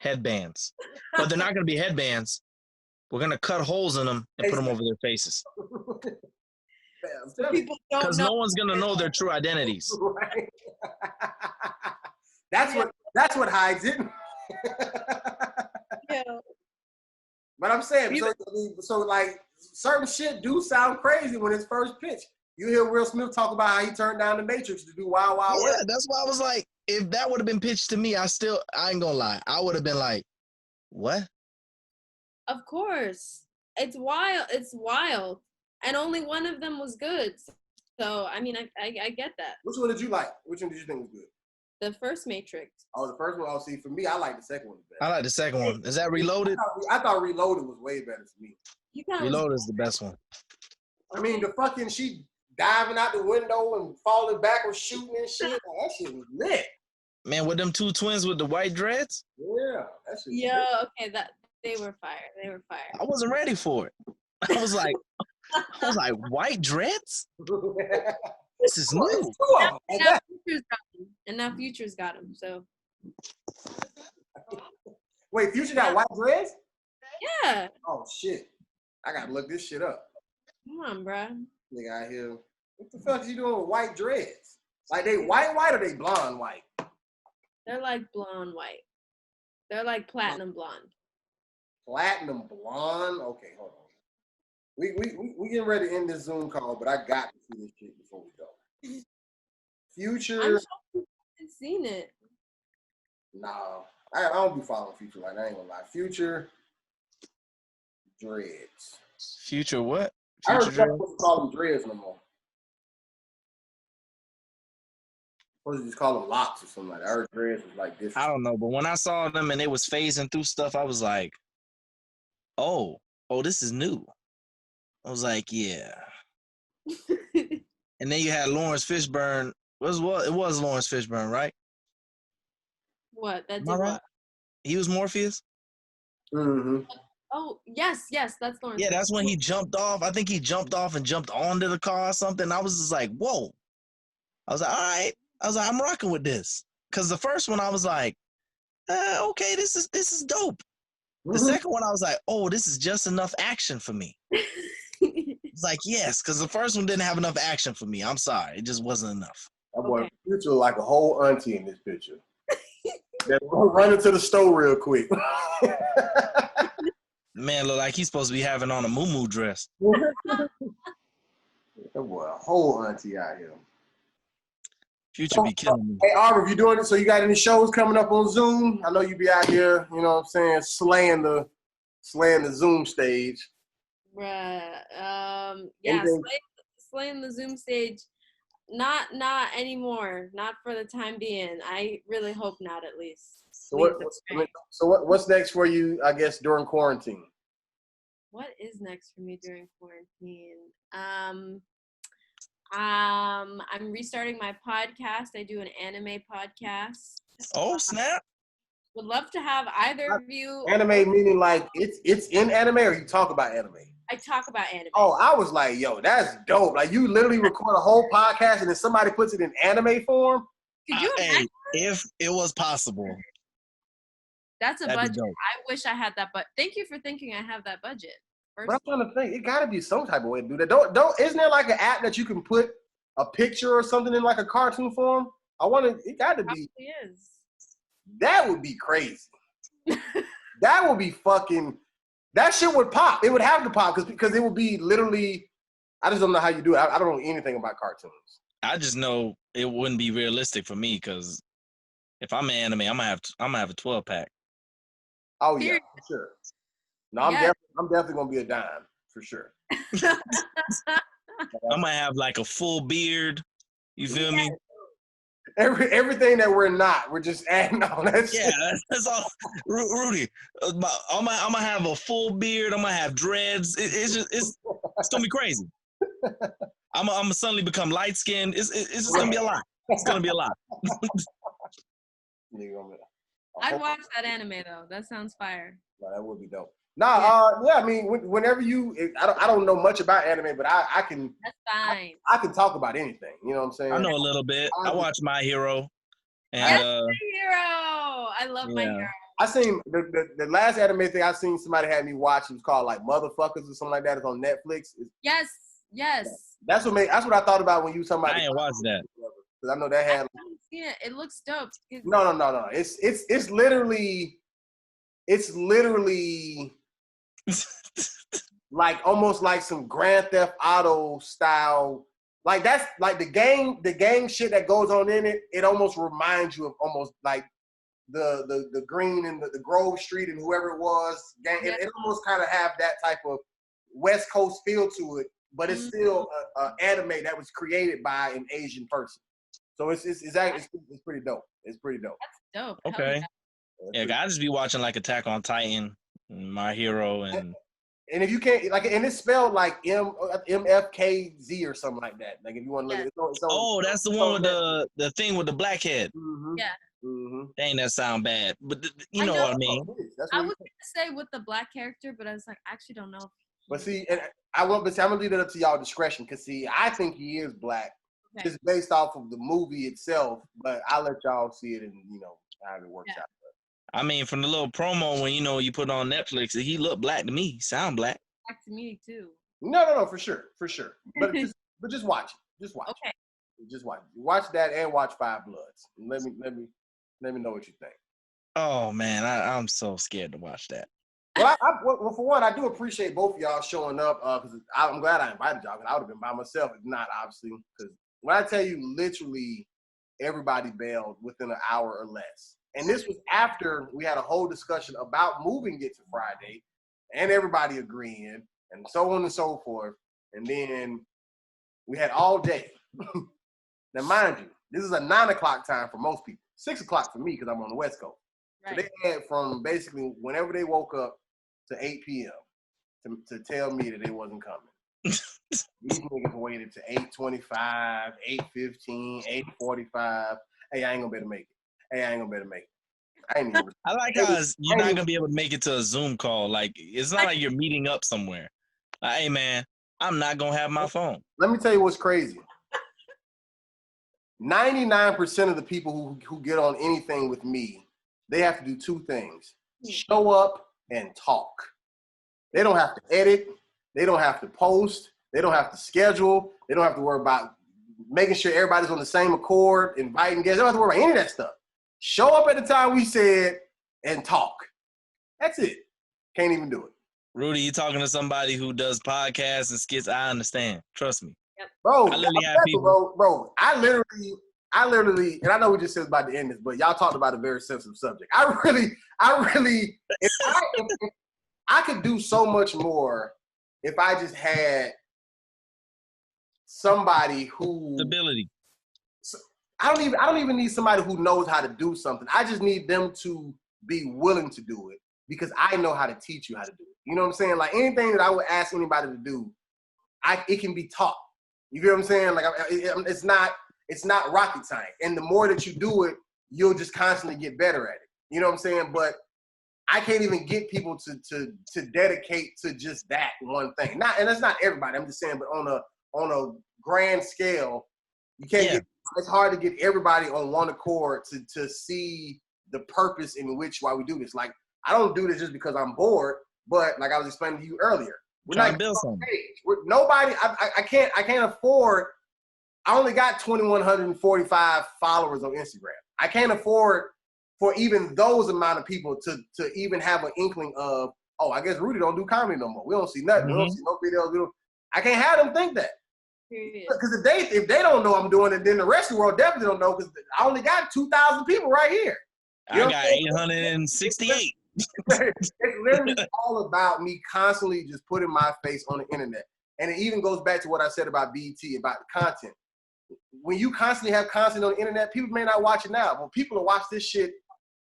headbands. But they're not going to be headbands. We're going to cut holes in them and put them over their faces. Because no one's going to know their true identities. Right. That's what hides it. Yeah. But I'm saying, so like certain shit do sound crazy when it's first pitch. You hear Will Smith talk about how he turned down The Matrix to do Wild Wild West. Yeah, that's why I was like, if that would have been pitched to me, I ain't gonna lie. I would have been like, what? Of course. It's wild. It's wild. And only one of them was good. So, I mean, I get that. Which one did you like? Which one did you think was good? The first Matrix. Oh, the first one. Oh, see, for me, I like the second one better. I like the second one. Is that Reloaded? I thought Reloaded was way better for me. Reloaded is the best one. I mean, the fucking she diving out the window and falling backwards, shooting and shit. Like, that shit was lit. Man, with them two twins with the white dreads? Yeah, that shit. Yeah, okay, they were fire. They were fire. I wasn't ready for it. I was like, white dreads? This is new. And now Future's got him. So. Wait, Future got white dreads? Yeah. Oh shit! I gotta look this shit up. Come on, bro. Nigga out here, what the fuck is you doing with white dreads? Like they white or they blonde white? They're like blonde white. They're like platinum blonde. Platinum blonde? Okay, hold on. We getting ready to end this Zoom call, but I got to see this shit before we go. Future. I'm sure you haven't seen it. Nah, I don't be following Future like that. I ain't gonna lie. Future dreads. Future what? I heard Future some people call them dreads no more. Or just call them locks or something like that. I heard dreads was like this. I don't know, but when I saw them and they was phasing through stuff, I was like, oh, this is new. I was like, yeah. And then you had Lawrence Fishburne. It was Lawrence Fishburne, right? What? That did right? what? He was Morpheus? Mm-hmm. Oh, yes, that's Lawrence. Yeah, that's when he jumped off. I think he jumped off and jumped onto the car or something. I was just like, whoa. I was like, all right. I was like, I'm rocking with this. Because the first one, I was like, okay, this is dope. The second one, I was like, oh, this is just enough action for me. It's like, yes, because the first one didn't have enough action for me. I'm sorry. It just wasn't enough. That boy Future like a whole auntie in this picture. That run into the store real quick. Man, look like he's supposed to be having on a muumuu dress. That boy a whole auntie out here. Future be killing me. Hey, Auberth, you doing it? So you got any shows coming up on Zoom? I know you be out here, you know what I'm saying, slaying the Zoom stage. Bruh. Yeah, slaying the Zoom stage. Not anymore. Not for the time being. I really hope not, at least. So what's next for you, I guess, during quarantine? What is next for me during quarantine? I'm restarting my podcast. I do an anime podcast. Oh, snap. Would love to have either of you. Anime meaning like it's in anime or you talk about anime? I talk about anime. Oh, I was like, yo, that's dope. Like you literally record a whole podcast and then somebody puts it in anime form? Could you imagine? If it was possible. That's a budget. I wish I had that, but thank you for thinking I have that budget. But I'm trying to think, it gotta be some type of way to do that. Don't isn't there like an app that you can put a picture or something in like a cartoon form? It gotta be. Is. That would be crazy. That would be fucking. That shit would pop. It would have to pop because it would be literally. I just don't know how you do it. I don't know anything about cartoons. I just know it wouldn't be realistic for me because if I'm an anime, I'm gonna have a 12-pack. Oh yeah, for sure. No, I'm definitely gonna be a dime for sure. I'm gonna have like a full beard. You feel me? Everything that we're not, we're just adding on. That's all. Rudy, I'm gonna have a full beard. I'm gonna have dreads. It's gonna be crazy. I'm gonna suddenly become light skinned. It's just gonna be a lot. It's gonna be a lot. I'd watch that anime though. That sounds fire. No, that would be dope. I mean, whenever I don't know much about anime, but I can. That's fine. I can talk about anything. You know what I'm saying? I know a little bit. I watch My Hero. And, My Hero. I love My Hero. I seen the last anime thing I seen somebody had me watch. It was called like Motherfuckers or something like that. It's on Netflix. Yes. That's what I thought about when you were talking about. I ain't watched that. Because I know that had. I haven't seen it. It looks dope. No. It's literally. Like almost like some Grand Theft Auto style like that's like the gang shit that goes on in it. It almost reminds you of almost like the Green and the Grove Street and whoever it was. Gang, it almost kind of have that type of West Coast feel to it, but it's still a anime that was created by an Asian person. So it's pretty dope. It's pretty dope. That's dope. Okay. Yeah, I just be watching like Attack on Titan, My Hero, and if you can't like, and it's spelled like MFKZ or something like that. Like if you want to look at it. Oh, that's the one with the thing with the black head. Mm-hmm. Yeah. Mm-hmm. Dang, that sound bad, but you know what I mean. I was gonna say with the black character, but I was like, I actually don't know. But see, and I'm gonna leave it up to y'all discretion, because see, I think he is black, just based off of the movie itself. But I'll let y'all see it and how it works out. I mean, from the little promo when you put on Netflix, he looked black to me. Sound black. Back to me too. No, for sure. But just watch it. Just watch. Okay. It. Just watch. Watch that and watch Five Bloods. Let me know what you think. Oh man, I'm so scared to watch that. Well, well, for one, I do appreciate both of y'all showing up, because I'm glad I invited y'all, because I would have been by myself if not, obviously. Because when I tell you, literally everybody bailed within an hour or less. And this was after we had a whole discussion about moving it to Friday and everybody agreeing and so on and so forth. And then we had all day. Now, mind you, this is a 9 o'clock time for most people, 6 o'clock for me because I'm on the West Coast. Right. So they had from basically whenever they woke up to 8 p.m. to tell me that they wasn't coming. These niggas waited to 8:25, 8:15, 8:45. Hey, I ain't gonna be able to make it. I like how you're not gonna be able to make it to a Zoom call. Like it's not like you're meeting up somewhere. Like, hey man, I'm not gonna have my phone. Let me tell you what's crazy. 99% of the people who get on anything with me, they have to do two things: show up and talk. They don't have to edit. They don't have to post. They don't have to schedule. They don't have to worry about making sure everybody's on the same accord, inviting guests. They don't have to worry about any of that stuff. Show up at the time we said and talk. That's it. Can't even do it. Rudy, you talking to somebody who does podcasts and skits. I understand. Trust me. Bro, I literally, and I know we just said about to end this, but y'all talked about a very sensitive subject. I really, if I could do so much more if I just had somebody who stability. I don't even need somebody who knows how to do something. I just need them to be willing to do it because I know how to teach you how to do it. You know what I'm saying? Like anything that I would ask anybody to do, it can be taught. You get what I'm saying? Like it's not rocket science. And the more that you do it, you'll just constantly get better at it. You know what I'm saying? But I can't even get people to dedicate to just that one thing. And that's not everybody. I'm just saying, but on a grand scale, you can't get. It's hard to get everybody on one accord to see the purpose in why we do this. Like I don't do this just because I'm bored, but like I was explaining to you earlier, we're not build something. Nobody. I can't afford. I only got 2,145 followers on Instagram. I can't afford for even those amount of people to even have an inkling of, oh, I guess Rudy don't do comedy no more. We don't see nothing. Mm-hmm. We don't see no videos. I can't have them think that. Because if they don't know I'm doing it, then the rest of the world definitely don't know because I only got 2,000 people right here. I got 868. It's literally all about me constantly just putting my face on the internet. And it even goes back to what I said about BET, about the content. When you constantly have content on the internet, people may not watch it now. But people will watch this shit,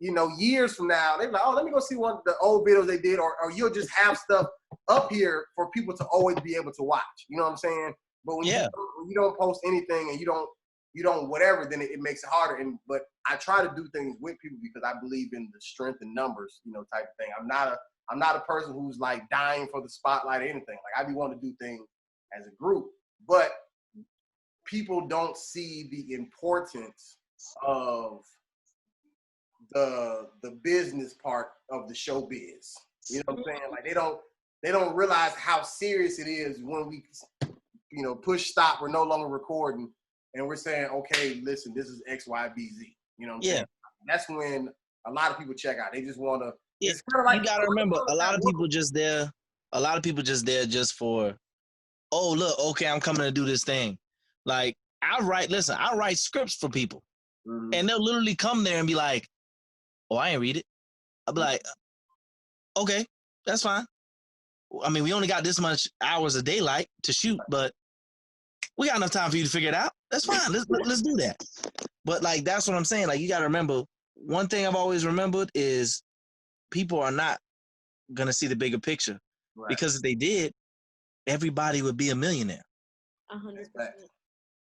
years from now. They're like, oh, let me go see one of the old videos they did. Or you'll just have stuff up here for people to always be able to watch. You know what I'm saying? But when you don't post anything and you don't whatever, then it makes it harder. But I try to do things with people because I believe in the strength in numbers, type of thing. I'm not a person who's like dying for the spotlight or anything. Like I be wanting to do things as a group, but people don't see the importance of the business part of the showbiz. You know what I'm saying? Like they don't realize how serious it is when we push stop, we're no longer recording, and we're saying, okay, listen, this is XYBZ. You know what I'm saying? That's when a lot of people check out. They just want to. It's kind of like, you gotta remember, a lot of people just there just for, oh look, okay, I'm coming to do this thing. Like, I write scripts for people. Mm-hmm. And they'll literally come there and be like, oh, I ain't read it. I'll be like, okay, that's fine. I mean, we only got this much hours of daylight to shoot, but we got enough time for you to figure it out. That's fine. Let's do that. But like, that's what I'm saying. Like, you got to remember, one thing I've always remembered is people are not going to see the bigger picture. Right. Because if they did, everybody would be a millionaire. 100%.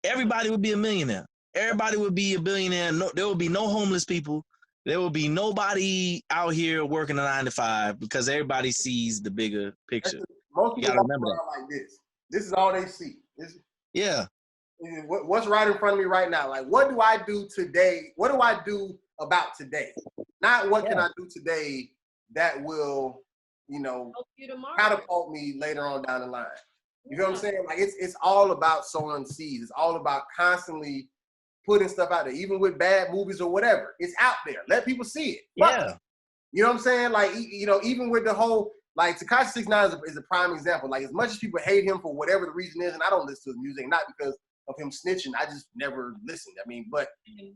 Everybody would be a millionaire. Everybody would be a billionaire. No, there would be no homeless people. There will be nobody out here working a 9 to 5 because everybody sees the bigger picture. Most people gotta remember that. like this. This is all they see. Yeah. What's right in front of me right now? Like, what do I do today? What do I do about today? Not what can I do today that will, help you tomorrow. catapult me later on down the line. You know what I'm saying? Like, it's all about sowing seeds. It's all about constantly putting stuff out there, even with bad movies or whatever. It's out there. Let people see it. Yeah. You know what I'm saying? Like, even with the whole, like, Tekashi 69 is a prime example. Like, as much as people hate him for whatever the reason is, and I don't listen to his music, not because of him snitching, I just never listened. I mean, but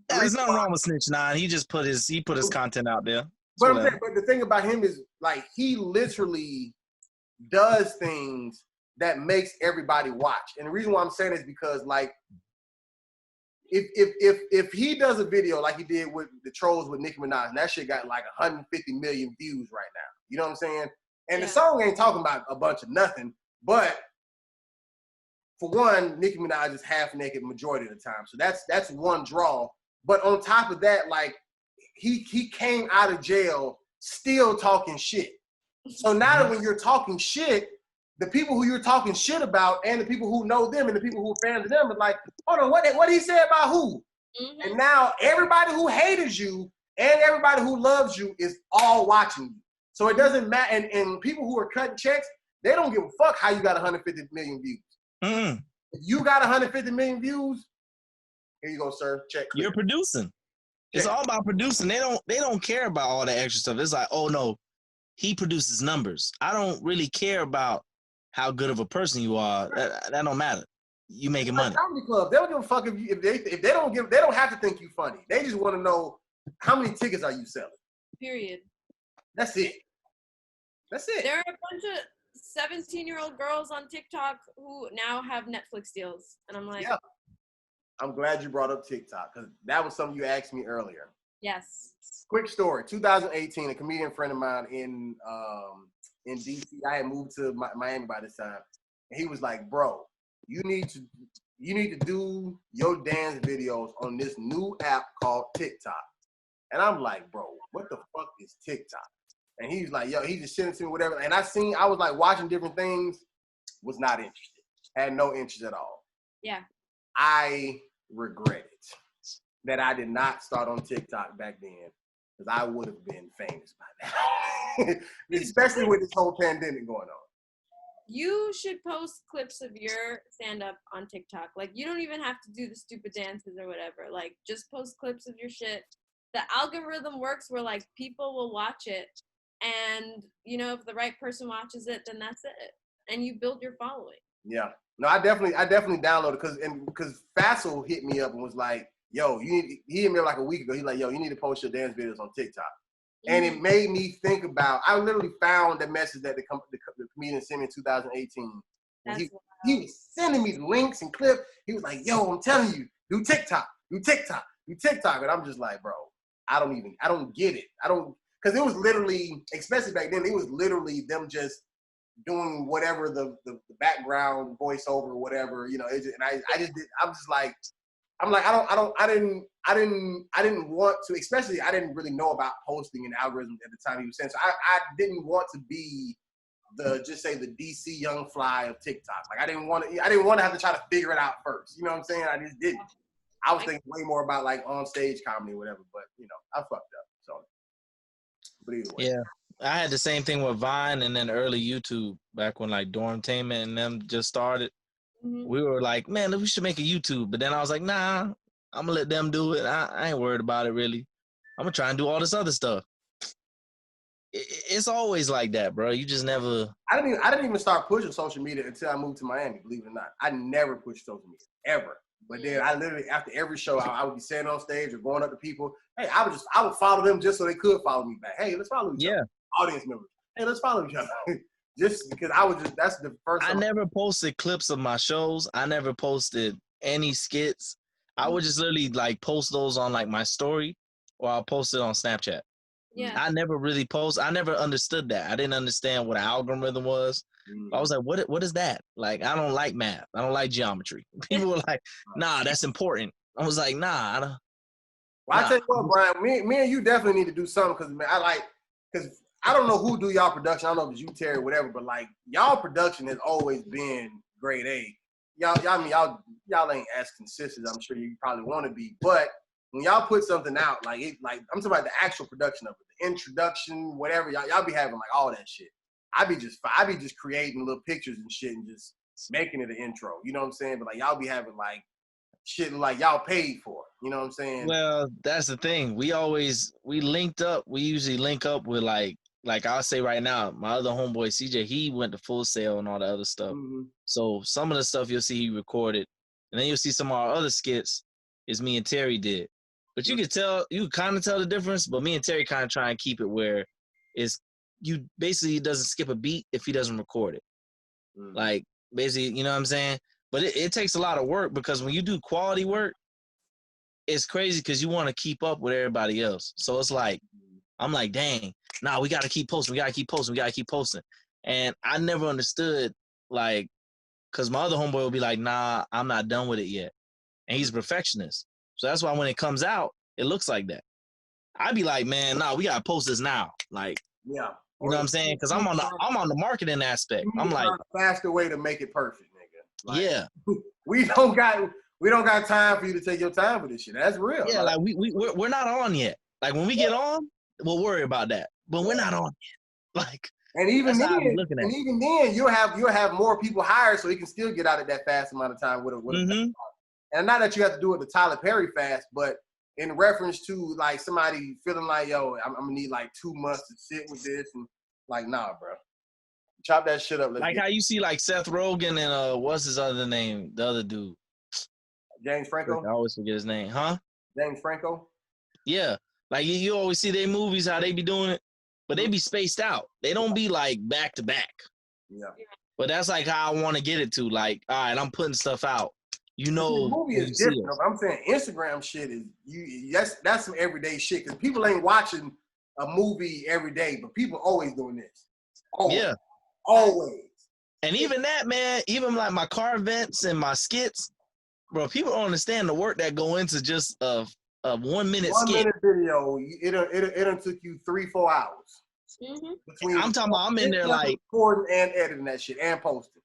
there's nothing wrong with Snitch 9. He just put his content out there. But the thing about him is, like, he literally does things that makes everybody watch. And the reason why I'm saying is because, like, if he does a video like he did with the Trolls with Nicki Minaj, and that shit got like 150 million views right now. You know what I'm saying? And the song ain't talking about a bunch of nothing, but for one, Nicki Minaj is half naked majority of the time. So that's one draw. But on top of that, like, he came out of jail still talking shit. So now that when you're talking shit, the people who you're talking shit about and the people who know them and the people who are fans of them are like, hold on, what he said about who? Mm-hmm. And now everybody who hated you and everybody who loves you is all watching you. So it doesn't matter. And people who are cutting checks, they don't give a fuck how you got 150 million views. Mm-hmm. If you got 150 million views, here you go, sir. Check. You're producing. It's all about producing. They don't care about all the extra stuff. It's like, oh no, he produces numbers. I don't really care about how good of a person you are. That don't matter. You making money. Comedy club. They don't give a fuck if they don't have to think you funny. They just want to know how many tickets are you selling. Period. That's it. There are a bunch of 17-year-old girls on TikTok who now have Netflix deals, and I'm like, yeah. I'm glad you brought up TikTok because that was something you asked me earlier. Yes. Quick story. 2018, a comedian friend of mine in DC. I had moved to Miami by this time, and he was like, "Bro, you need to do your dance videos on this new app called TikTok." And I'm like, "Bro, what the fuck is TikTok?" And he's like, "Yo," he just sent it to me, whatever. And I was like watching different things, was not interested, had no interest at all. Yeah. I regret it that I did not start on TikTok back then, because I would have been famous by now, especially with this whole pandemic going on. You should post clips of your stand-up on TikTok. Like, you don't even have to do the stupid dances or whatever. Like, just post clips of your shit. The algorithm works where, like, people will watch it. And, if the right person watches it, then that's it. And you build your following. Yeah. No, I definitely downloaded because Fassel hit me up and was like, "Yo, he hit me up like a week ago. He's like, yo, you need to post your dance videos on TikTok." Mm-hmm. And it made me think about, I literally found the message that the comedian sent me in 2018. He was sending me links and clips. He was like, "Yo, I'm telling you, do TikTok. And I'm just like, bro, I don't get it. Because it was literally, especially back then, it was literally them just doing whatever the background voiceover or whatever, I didn't want to, especially I didn't really know about posting and algorithms at the time he was saying. So I didn't want to be the DC young fly of TikTok. Like I didn't want to have to try to figure it out first. You know what I'm saying? I just didn't. I was thinking way more about like on stage comedy or whatever, but I fucked up. So but either way. Yeah. I had the same thing with Vine and then early YouTube back when like Dormtainment and them just started. Mm-hmm. We were like, man, we should make a YouTube. But then I was like, nah, I'm gonna let them do it. I ain't worried about it really. I'm gonna try and do all this other stuff. It's always like that, bro. You just never. I didn't even start pushing social media until I moved to Miami. Believe it or not, I never pushed social media ever. But then I literally, after every show, I would be standing on stage or going up to people. Hey, I would follow them just so they could follow me back. Hey, let's follow each other. Audience members. Hey, let's follow each other. Just because that's the first time. I never posted clips of my shows. I never posted any skits. I would just literally like post those on like my story, or I'll post it on Snapchat. Yeah. I never really post. I never understood that. I didn't understand what an algorithm was. I was like, what is that? Like, I don't like math. I don't like geometry. People were like, nah, that's important. I was like, nah, I don't. Well, I tell you what, Brian, me and you definitely need to do something because, man, because I don't know who do y'all production. I don't know if it's you, Terry, or whatever, but like y'all production has always been grade A. Y'all ain't as consistent as I'm sure you probably want to be, but when y'all put something out, like I'm talking about the actual production of it, the introduction, whatever, y'all be having like all that shit. I be just creating little pictures and shit and just making it an intro. You know what I'm saying? But like y'all be having like shit like y'all paid for. You know what I'm saying? Well, that's the thing. We linked up. We usually link up with like I'll say right now, my other homeboy CJ, he went to Full Sail and all the other stuff. Mm-hmm. So some of the stuff you'll see he recorded, and then you'll see some of our other skits is me and Terry did. But you can kind of tell the difference. But me and Terry kind of try and keep it where he doesn't skip a beat if he doesn't record it. Mm-hmm. Like basically, you know what I'm saying? But it takes a lot of work because when you do quality work, it's crazy because you want to keep up with everybody else. So it's like, I'm like, dang, nah, we got to keep posting. We got to keep posting. We got to keep posting. And I never understood, like, because my other homeboy will be like, nah, I'm not done with it yet. And he's a perfectionist. So that's why when it comes out, it looks like that. I'd be like, man, nah, we got to post this now. Like, yeah. You know what I'm saying? Because I'm on the marketing aspect. I'm like, a faster way to make it perfect, nigga. Like, yeah. We don't got time for you to take your time for this shit. That's real. Yeah, like we're not on yet. Like when we get on, we'll worry about that. But we're not on yet. Like, and even then, you'll have more people hired so he can still get out of that fast amount of time with a and not that you have to do it the Tyler Perry fast, but in reference to like somebody feeling like, yo, I'm gonna need like 2 months to sit with this, and like, nah, bro, chop that shit up. Like how you see like Seth Rogen and what's his other name? The other dude, James Franco. I always forget his name, huh? James Franco. Yeah, like you always see their movies how they be doing it, but they be spaced out. They don't be like back to back. Yeah. But that's like how I want to get it to. Like, all right, I'm putting stuff out. You know, the movie is different. I'm saying Instagram shit is that's some everyday shit because people ain't watching a movie every day, but people always doing this. Always. Yeah, always. And even that, man, even like my car events and my skits, bro, people don't understand the work that go into just a 1 minute skit. 1 minute video, it took you 3-4 hours. Mm-hmm. I'm talking about I'm in there like recording and editing that shit and posting.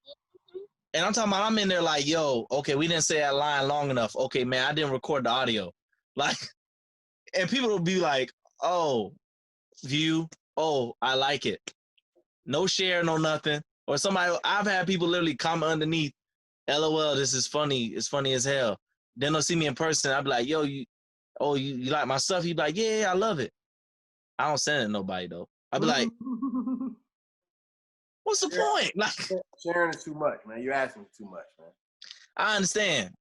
And I'm talking about I'm in there like, yo, okay, we didn't say that line long enough. Okay, man, I didn't record the audio. Like, and people will be like, oh, view, oh, I like it. No share, no nothing. Or somebody, I've had people literally comment underneath, LOL, this is funny. It's funny as hell. Then they'll see me in person. I'll be like, yo, you like my stuff? He'd be like, yeah, I love it. I don't send it to nobody, though. I'll be like, what's the point? Like, sharing is too much, man. You're asking too much, man. I understand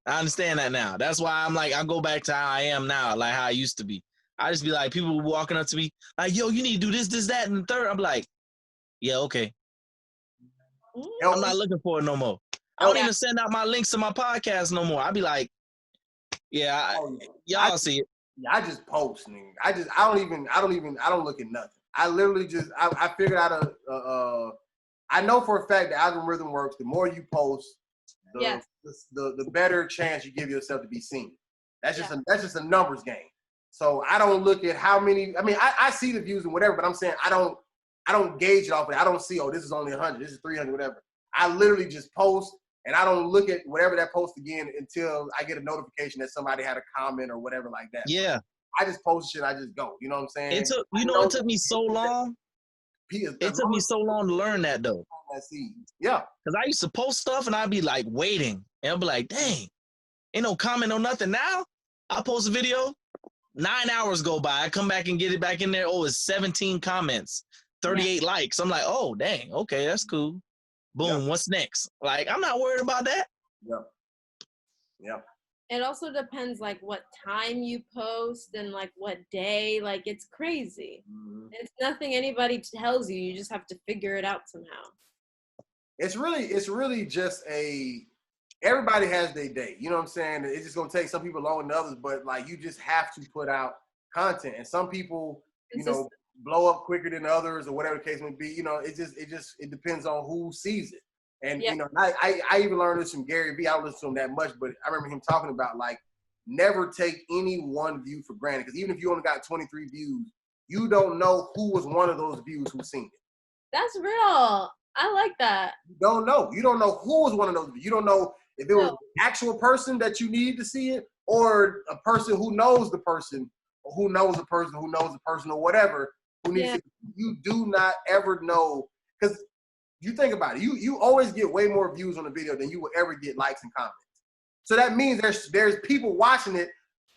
that now. That's why I'm like, I go back to how I am now, like how I used to be. I just be like, people walking up to me, like, yo, you need to do this, that, and the third. I'm like, yeah, okay. I'm not looking for it no more. I don't even send out my links to my podcast no more. I be like, yeah, y'all see it. Yeah, I just post, nigga. I don't look at nothing. I literally just, I figured out I know for a fact the algorithm works. The more you post, the better chance you give yourself to be seen. That's just a numbers game. So I don't look at how many. I mean, I see the views and whatever, but I'm saying I don't gauge it off of it. I don't see, oh, this is only 100, this is 300, whatever. I literally just post, and I don't look at whatever that post again until I get a notification that somebody had a comment or whatever like that. Yeah. I just post shit. I just go. You know what I'm saying? It took me so long. It took me so long to learn that though. Yeah. Because I used to post stuff and I'd be like waiting. And I'd be like, dang, ain't no comment or nothing. Now I post a video, 9 hours go by. I come back and get it back in there. Oh, it's 17 comments, 38 likes. I'm like, oh, dang. Okay, that's cool. Boom. What's next? Like, I'm not worried about that. Yeah. Yeah. It also depends like what time you post and like what day. Like it's crazy. Mhm. It's nothing anybody tells you. You just have to figure it out somehow. It's really just everybody has their day. You know what I'm saying? It's just gonna take some people longer than others, but like you just have to put out content. And some people, you It's just know, blow up quicker than others or whatever the case may be. You know, it depends on who sees it. And yeah. you know, I even learned this from Gary Vee. I don't listen to him that much, but I remember him talking about like never take any one view for granted. Because even if you only got 23 views, you don't know who was one of those views who seen it. That's real. I like that. You don't know. You don't know who was one of those. You don't know if it was No. an actual person that you need to see it or a person who knows the person or who knows the person who knows the person or whatever who needs to see it. You do not ever know, because you think about it. You always get way more views on a video than you will ever get likes and comments. So that means there's people watching it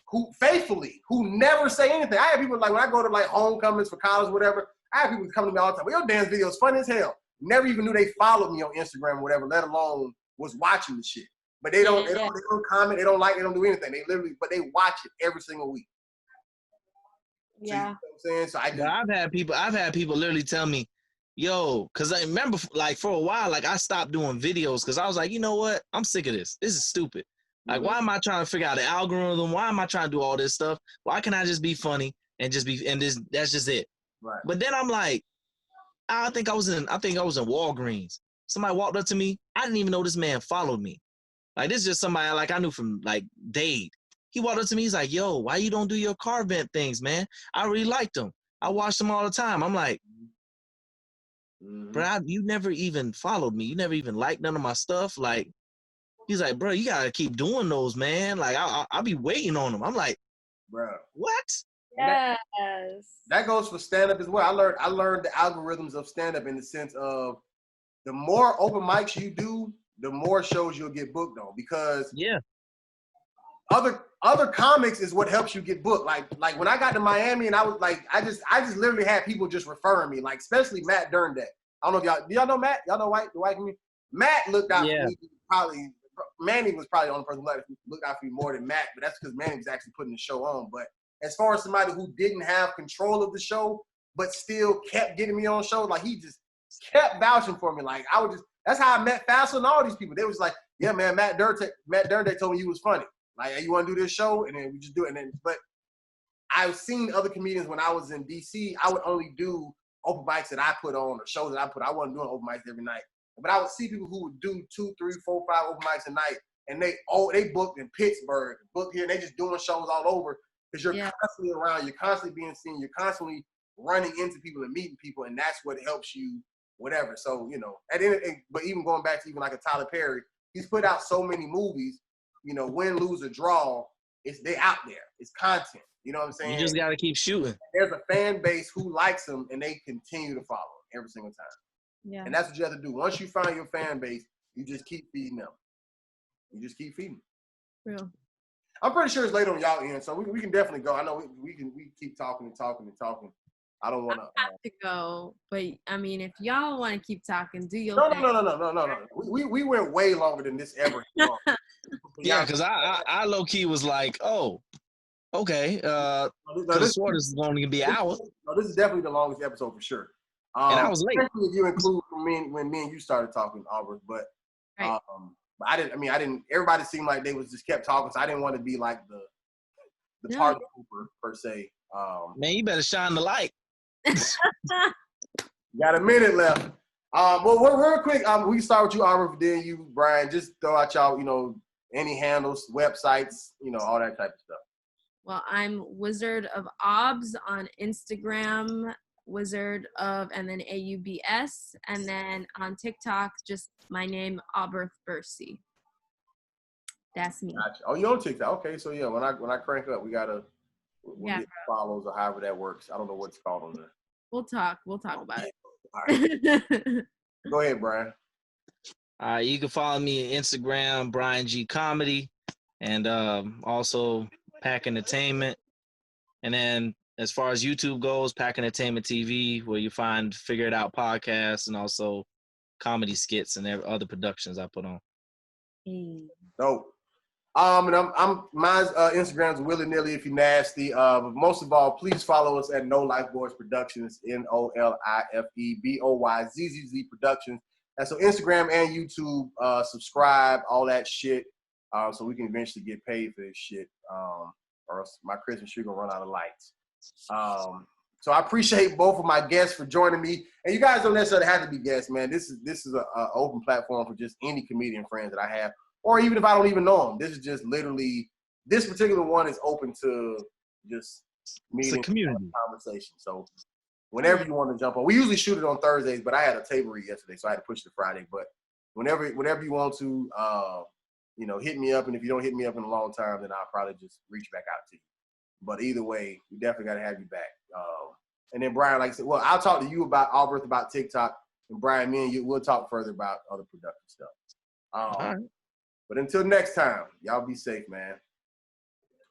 who faithfully, who never say anything. I have people like when I go to like homecomings for college or whatever, I have people come to me all the time. Well, your dance video is funny as hell. Never even knew they followed me on Instagram or whatever, let alone was watching the shit. But they don't comment, they don't like, they don't do anything. They literally, but they watch it every single week. Yeah. So, you know what I'm saying? So But I've had people literally tell me, yo, because I remember like for a while, like I stopped doing videos because I was like, you know what? I'm sick of this. This is stupid. Like, why am I trying to figure out the algorithm? Why am I trying to do all this stuff? Why can't I just be funny and just be, and this, that's just it. Right. But then I'm like, I think I was in Walgreens. Somebody walked up to me. I didn't even know this man followed me. Like, this is just somebody like I knew from like Dade. He walked up to me. He's like, yo, why you don't do your car vent things, man? I really liked them. I watch them all the time. I'm like, bro, you never even followed me. You never even liked none of my stuff. Like, he's like, bro, you gotta keep doing those, man. Like, I'll be waiting on them. I'm like, bro, what? Yes. That goes for stand-up as well. I learned the algorithms of stand-up in the sense of the more open mics you do, the more shows you'll get booked on, because other comics is what helps you get booked. Like when I got to Miami and I was like, I just literally had people just referring me, like especially Matt Dernday. I don't know if y'all know Matt? Y'all know the white comedian? Matt looked out for me probably. Manny was probably the only person who looked out for me more than Matt, but that's because Manny was actually putting the show on. But as far as somebody who didn't have control of the show, but still kept getting me on shows, like he just kept vouching for me. Like I would just, that's how I met Fassel and all these people. They was like, yeah, man, Matt Dernday told me you was funny. Like, hey, you want to do this show? And then we just do it. And then, but I've seen other comedians when I was in DC, I would only do open mics that I put on or shows that I put. I wasn't doing open mics every night. But I would see people who would do 2, 3, 4, 5 open mics a night, and they booked in Pittsburgh, booked here, and they just doing shows all over because you're constantly around, you're constantly being seen, you're constantly running into people and meeting people, and that's what helps you, whatever. So, you know, but even going back to even like a Tyler Perry, he's put out so many movies, you know, win, lose, or draw, they out there. It's content. You know what I'm saying? You just got to keep shooting. There's a fan base who likes him, and they continue to follow him every single time. Yeah. And that's what you have to do. Once you find your fan base, you just keep feeding them. You just keep feeding them. Real. I'm pretty sure it's late on y'all end, so we can definitely go. I know we keep talking and talking and talking. I don't want to. I have to go, but I mean, if y'all want to keep talking, do your thing. No. We went way longer than this ever. Yeah, because I low key was like, oh, okay. This one is going to be an hour. No, this is definitely the longest episode for sure. And I was late. Especially if you include when me and you started talking, Auberth. But right. but I didn't. Everybody seemed like they was just kept talking, so I didn't want to be like the party pooper per se. Man, you better shine the light. Got a minute left. Well, real quick, we can start with you, Auberth, then you, Brian. Just throw out y'all, you know, any handles, websites, you know, all that type of stuff. Well, I'm Wizard of Obs on Instagram, Wizard of, and then AUBS, and then on TikTok, just my name, Auberth Bercy. That's me. Gotcha. Oh, you're on TikTok. Okay, so yeah, when I crank up, we'll get follows or however that works. I don't know what it's called on there. We'll talk about it. All right. Go ahead, Brian. You can follow me on Instagram, Brian G Comedy, and also Pack Entertainment. And then as far as YouTube goes, Pack Entertainment TV, where you find Figure It Out podcasts and also comedy skits and other productions I put on. Dope. And my Instagram's willy nilly if you nasty. But most of all, please follow us at No Life Boys Productions, NOLIFEBOYZZZ Productions. And so Instagram and YouTube, subscribe, all that shit, so we can eventually get paid for this shit. Or else my Christmas tree gonna run out of lights. So I appreciate both of my guests for joining me. And you guys don't necessarily have to be guests, man. This is an open platform for just any comedian friends that I have. Or even if I don't even know them, this is just literally, this particular one is open to just meeting conversation. So whenever you want to jump on, we usually shoot it on Thursdays, but I had a table read yesterday, so I had to push it to Friday. But whenever you want to, hit me up. And if you don't hit me up in a long time, then I'll probably just reach back out to you. But either way, we definitely got to have you back. And then Brian, like I said, well, I'll talk to you about Auberth, about TikTok, and Brian, me and you, we'll talk further about other productive stuff. All right. But until next time, y'all be safe, man.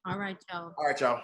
All right, y'all. All right, y'all.